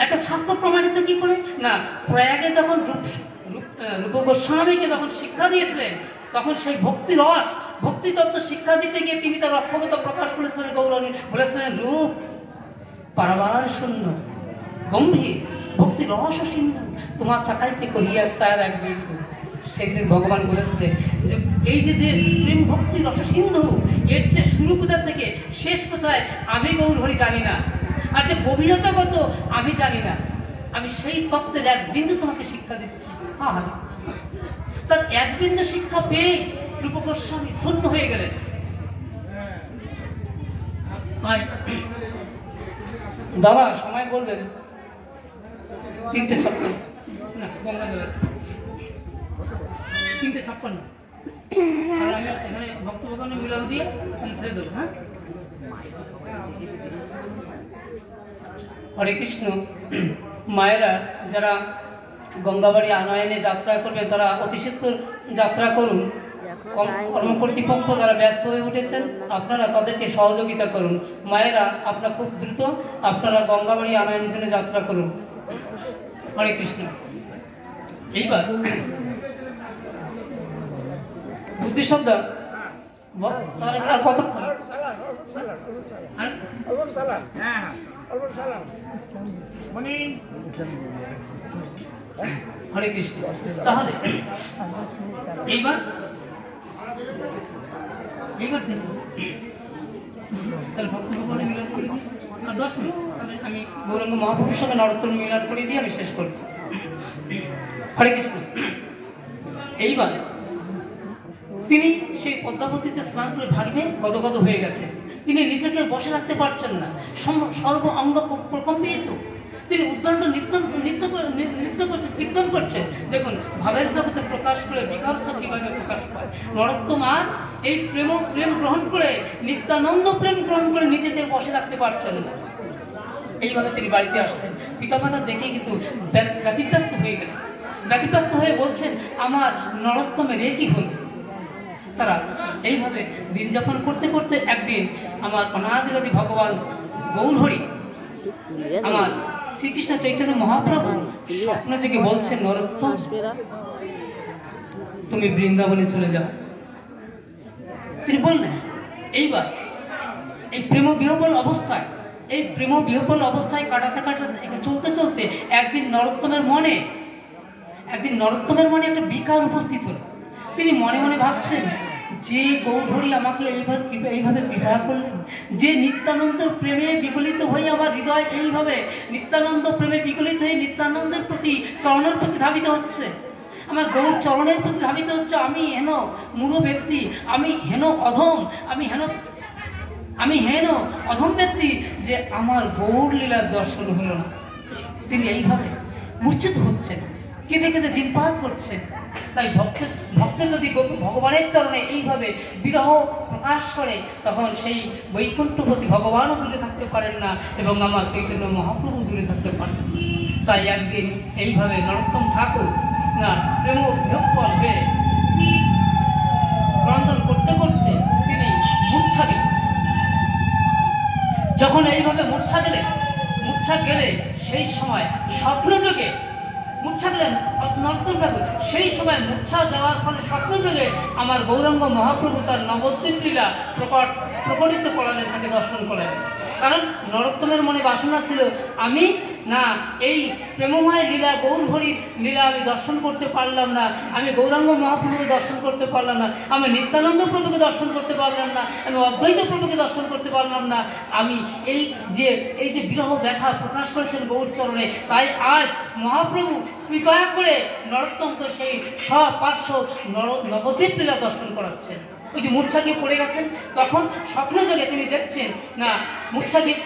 একটা শাস্ত্র প্রমাণিত কি করে না, প্রয়াগে যখন রূপ গোস্বামীকে যখন শিক্ষা দিয়েছিলেন তখন সেই ভক্তি রস ভক্তি তত্ত্ব শিক্ষা দিতে গিয়ে তিনি তার অক্ষমতা প্রকাশ করেছিলেন। গৌরহরি বলেছিলেন রূপ পারাবার শূন্য গম্ভীর ভক্তি রস সিন্ধু তোমার চাকাইতে করিয়া তার এক বিন্দু। সেদিন ভগবান বলেছিলেন যে এই যে যে প্রেম ভক্তি রসসিন্ধু, এর চেয়ে শুরু কোথা থেকে শেষ কোথায় আমি গৌরহরি জানি না, আর যে গভীরতা কত আমি জানি না। আমি সেই তত্ত্বের এক বিন্দু তোমাকে শিক্ষা দিচ্ছি। তার এক বিন্দু শিক্ষা পেয়ে রূপ গোস্বামী ধন্য হয়ে গেলেন। দাদা সময় বলবেন 3:56 না গঙ্গা জল 3:56 আর আমি এখানে ভক্তভগবানের মিলন দিয়ে ছেড়ে দেবো। হ্যাঁ, হরে কৃষ্ণ। মায়েরা যারা গঙ্গাবাড়ি আনয়নে যাত্রা করবেন তারা অতিশীঘ্র যাত্রা করুন। কর্ম কর্তৃপক্ষ যারা ব্যস্ত হয়ে উঠেছেন আপনারা তাদেরকে সহযোগিতা করুন। মায়েরা আপনারা খুব দ্রুত আপনারা গঙ্গাবাড়ি আনয়নের জন্য যাত্রা করুন। হরে কৃষ্ণ। এইবার বুদ্ধিশ্রদ্ধা তাহলে আর কতক্ষণ? হরে কৃষ্ণ। তাহলে এইবার তাহলে ভক্তভগবানের মিলন করে দিই আর 10 মিনিট, তাহলে আমি গৌরাঙ্গ মহাপ্রভুর সঙ্গে নরোত্তম মিলন করে দিয়ে আমি শেষ করছি। হরে কৃষ্ণ। এইবার তিনি সেই পদ্মাবতীতে স্নান করে ভাগবে গদগদ হয়ে গেছে। তিনি নিজেকে বসে রাখতে পারছেন না, সর্ব অঙ্গ প্রকম্পিত। তিনি উদ্দণ্ড নৃত্য করছেন, কীর্তন করছেন। দেখুন ভাবের জগতে প্রকাশ করে বিকল্প কিভাবে প্রকাশ পায়। নরোত্তম আর এই প্রেম গ্রহণ করে নিত্যানন্দ প্রেম গ্রহণ করে নিজেকে বসে রাখতে পারছেন না। এইভাবে তিনি বাড়িতে আসতেন। পিতামাতা দেখে কিন্তু ব্যতিব্যস্ত হয়ে গেলেন। ব্যতিব্যস্ত হয়ে বলছেন আমার নরোত্তমের এ কি হল। তারা এইভাবে দিন যাপন করতে করতে একদিন আমার অনাদিরাদি ভগবান গৌরহরি আমার শ্রীকৃষ্ণ চৈতন্য মহাপ্রভু স্বপ্ন থেকে বলছেন নরোত্তম তুমি বৃন্দাবনে চলে যাও। তিনি বললেন এইবার এই প্রেম বিহ্বল অবস্থায় কাটাতে চলতে চলতে একদিন নরোত্তমের মনে একটা বিকার উপস্থিত হল। তিনি মনে মনে ভাবছেন যে গৌরহরি আমাকে এইভাবে বিবাহ করলেন, যে নিত্যানন্দের প্রেমে বিগলিত হয়ে আমার হৃদয় এইভাবে নিত্যানন্দ প্রেমে বিগলিত হয়ে নিত্যানন্দের প্রতি চরণের প্রতি ধাবিত হচ্ছে, আমার গৌর চরণের প্রতি ধাবিত হচ্ছে। আমি হেন মূঢ় ব্যক্তি, আমি হেন অধম ব্যক্তি যে আমার গৌর লীলার দর্শন হলো না। তিনি এইভাবে মূর্ছিত হচ্ছেন, কেঁদে কেঁদে দিনপাত করছেন। তাই ভক্তের যদি ভগবানের চরণে এইভাবে বিরহ প্রকাশ করে তখন সেই বৈকুণ্ঠপতি ভগবানও দূরে থাকতে পারেন না এবং আমার চৈতন্য মহাপ্রভু দূরে থাকতে পারেন। তাই একদিন এইভাবে নরোত্তম ঠাকুর না প্রেম বিহ্বল হয়ে ক্রন্দন করতে করতে তিনি মূর্ছা গেলেন। যখন এইভাবে মূর্ছা গেলে সেই সময় স্বপ্নযোগে মূর্ছা গেলেন নরোত্তম ঠাকুর। সেই সময় মূর্ছা যাওয়ার ফলে স্বপ্নযোগে আমার গৌরাঙ্গ মহাপ্রভু তার নবদ্বীপ লীলা প্রকটিত করালেন, তাকে দর্শন করলেন। কারণ নরোত্তমের মনে বাসনা ছিল আমি না এই প্রেমময় লীলা গৌরহরির লীলা আমি দর্শন করতে পারলাম না, আমি গৌরাঙ্গ মহাপ্রভুকে দর্শন করতে পারলাম না, আমি নিত্যানন্দ প্রভুকে দর্শন করতে পারলাম না, আমি অদ্বৈত প্রভুকে দর্শন করতে পারলাম না। আমি এই যে বিরহ ব্যথা প্রকাশ করেছেন গৌর চরণে, তাই আজ মহাপ্রভু কৃপা করে নরোত্তমকে সেই 500 নবদ্বীপ লীলা দর্শন করাচ্ছেন। ওই যে মূর্ছা গিয়ে পড়ে গেছেন তখন স্বপ্নযোগে তিনি দেখছেন না, মূর্ছা গিয়ে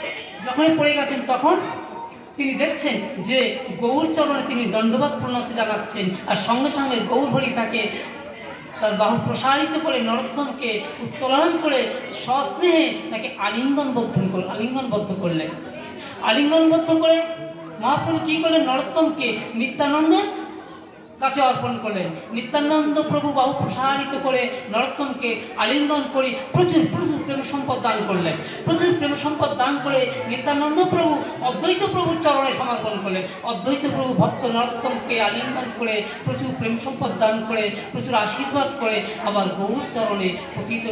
যখনই পড়ে গেছেন তখন তিনি দেখছেন যে গৌর চরণে তিনি দণ্ডবাদ প্রণতি জানাচ্ছেন, আর সঙ্গে সঙ্গে গৌরহরি তাকে তার বাহু প্রসারিত করে নরোত্তমকে উত্তোলন করে সস্নেহে তাকে আলিঙ্গনবদ্ধ করলেন। আলিঙ্গনবদ্ধ করে মহাপ্রভু কি করলেন, নরোত্তমকে নিত্যানন্দের কাছে অর্পণ করলেন। নিত্যানন্দ প্রভু বাহু প্রসারিত করে নরোত্তমকে আলিঙ্গন করে প্রচুর প্রেম সম্পদ দান করলেন। প্রচুর প্রেম সম্পদ দান করে নিত্যানন্দ প্রভু অদ্বৈত প্রভুর চরণে সমর্পণ করলেন। অদ্বৈত প্রভু ভক্ত নরোত্তমকে আলিঙ্গন করে প্রচুর প্রেম সম্পদ দান করে প্রচুর আশীর্বাদ করে আবার গৌর চরণে পতিত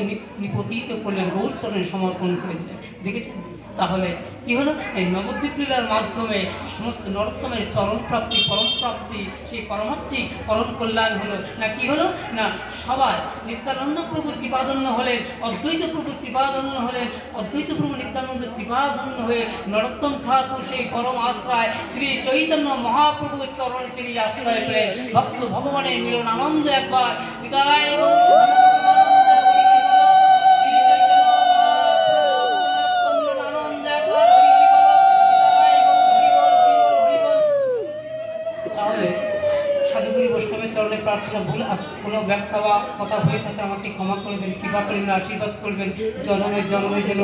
করলেন, গৌর চরণে সমর্পণ করে দিলেন। দেখেছেন? তাহলে কি হলো? এই নবদ্বীপ লীলার মাধ্যমে সমস্ত নরোত্তমের চরণ প্রাপ্তি, পরম প্রাপ্তি, সেই পরমাত্মিক পরম কল্যাণ হলো। না কি হলো? না সবাই নিত্যানন্দ প্রভুর কৃপাধন্য হলেন, অদ্বৈত প্রভুর কৃপাধন্য হলেন, অদ্বৈত প্রভু নিত্যানন্দ কৃপাধন্য হয়ে নরোত্তম ঠাকুর সেই পরম আশ্রয় শ্রী চৈতন্য মহাপ্রভুর চরণ তিনি আশ্রয় করে ভক্ত ভগবানের মিলন আনন্দ একবার হৃদয় চরণে প্রার্থনা ভুল কোনো ব্যাখ্যা বা কথা হয়ে থাকে আমাকে ক্ষমা করবেন, কৃপা করবেন, আশীর্বাদ করবেন। জন্মে জন্মে যেন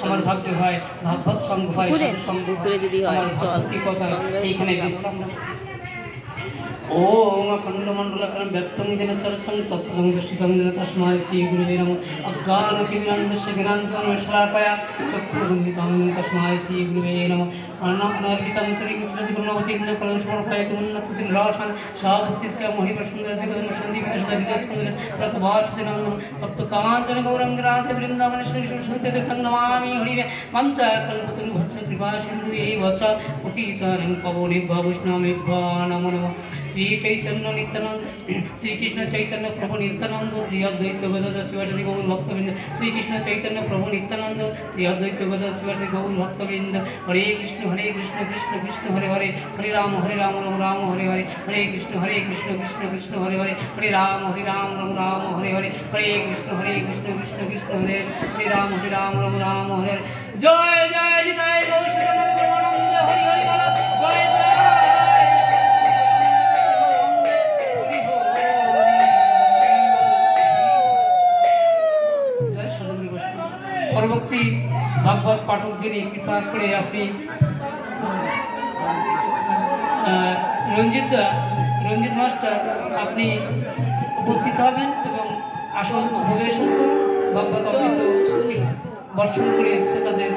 আমার ভাগ্য হয়, ভাগবত সঙ্গ হয়, সঙ্গ যদি হয় কথা এইখানে বিশ্রাম ओम अखंडमंडलकरं व्यक्तं येन सरसं तत्सं दर्शितं येन तस्मै श्रीगुरुवे नमः अज्ञानतिमिरान्धस्य ज्ञानाञ्जनशलाकया चक्षुरुन्मिलितं येन तस्मै श्रीगुरुवे नमः अनर्पितं श्रीकृष्णदिगुणवतीं कलशमर्पयतुमुन्नततिराशान् साभक्तिस्य महिप्रसुन्दरदिगमसन्दिविदशदविदस्कन्दरं प्रतभाषितनन्दं तप्तकाञ्चनगौरङ्गराधे वृन्दावनश्रीकृष्णतीर्थं नमामि हरिवे मञ्चकल्पतरुभस्य कृपासिन्धु एव च पतितानं पवनेभ्यः वैष्णवेभ्यः नमो नमः। श्री चैतन्य नित्यानंद श्री कृष्ण चैतन्य प्रभु नित्यानंद श्री अद्वैत गदाधर शिवासादि गौर भक्तवृंद श्री कृष्ण चैतन्य प्रभु नित्यानंद श्री अद्वैत गदाधर शिवासादि गौर भक्तवृंद हरे कृष्ण कृष्ण कृष्ण हरे हरे हरे राम राम राम हरे हरे हरे कृष्ण कृष्ण कृष्ण हरे हरे हरे राम राम राम हरे हरे हरे कृष्ण कृष्ण कृष्ण हरे हरे राम राम हरे हरे जय जय निताय गौर सदानंद परमानंद हरि हरि बोलो जय जय পরবর্তী ভাগবত পাঠকদের কৃপা করে আপনি রঞ্জিত মাস্টার আপনি উপস্থিত হবেন এবং আসল পরিবেশন করুন ভাগবত বর্ষণ করে তাদের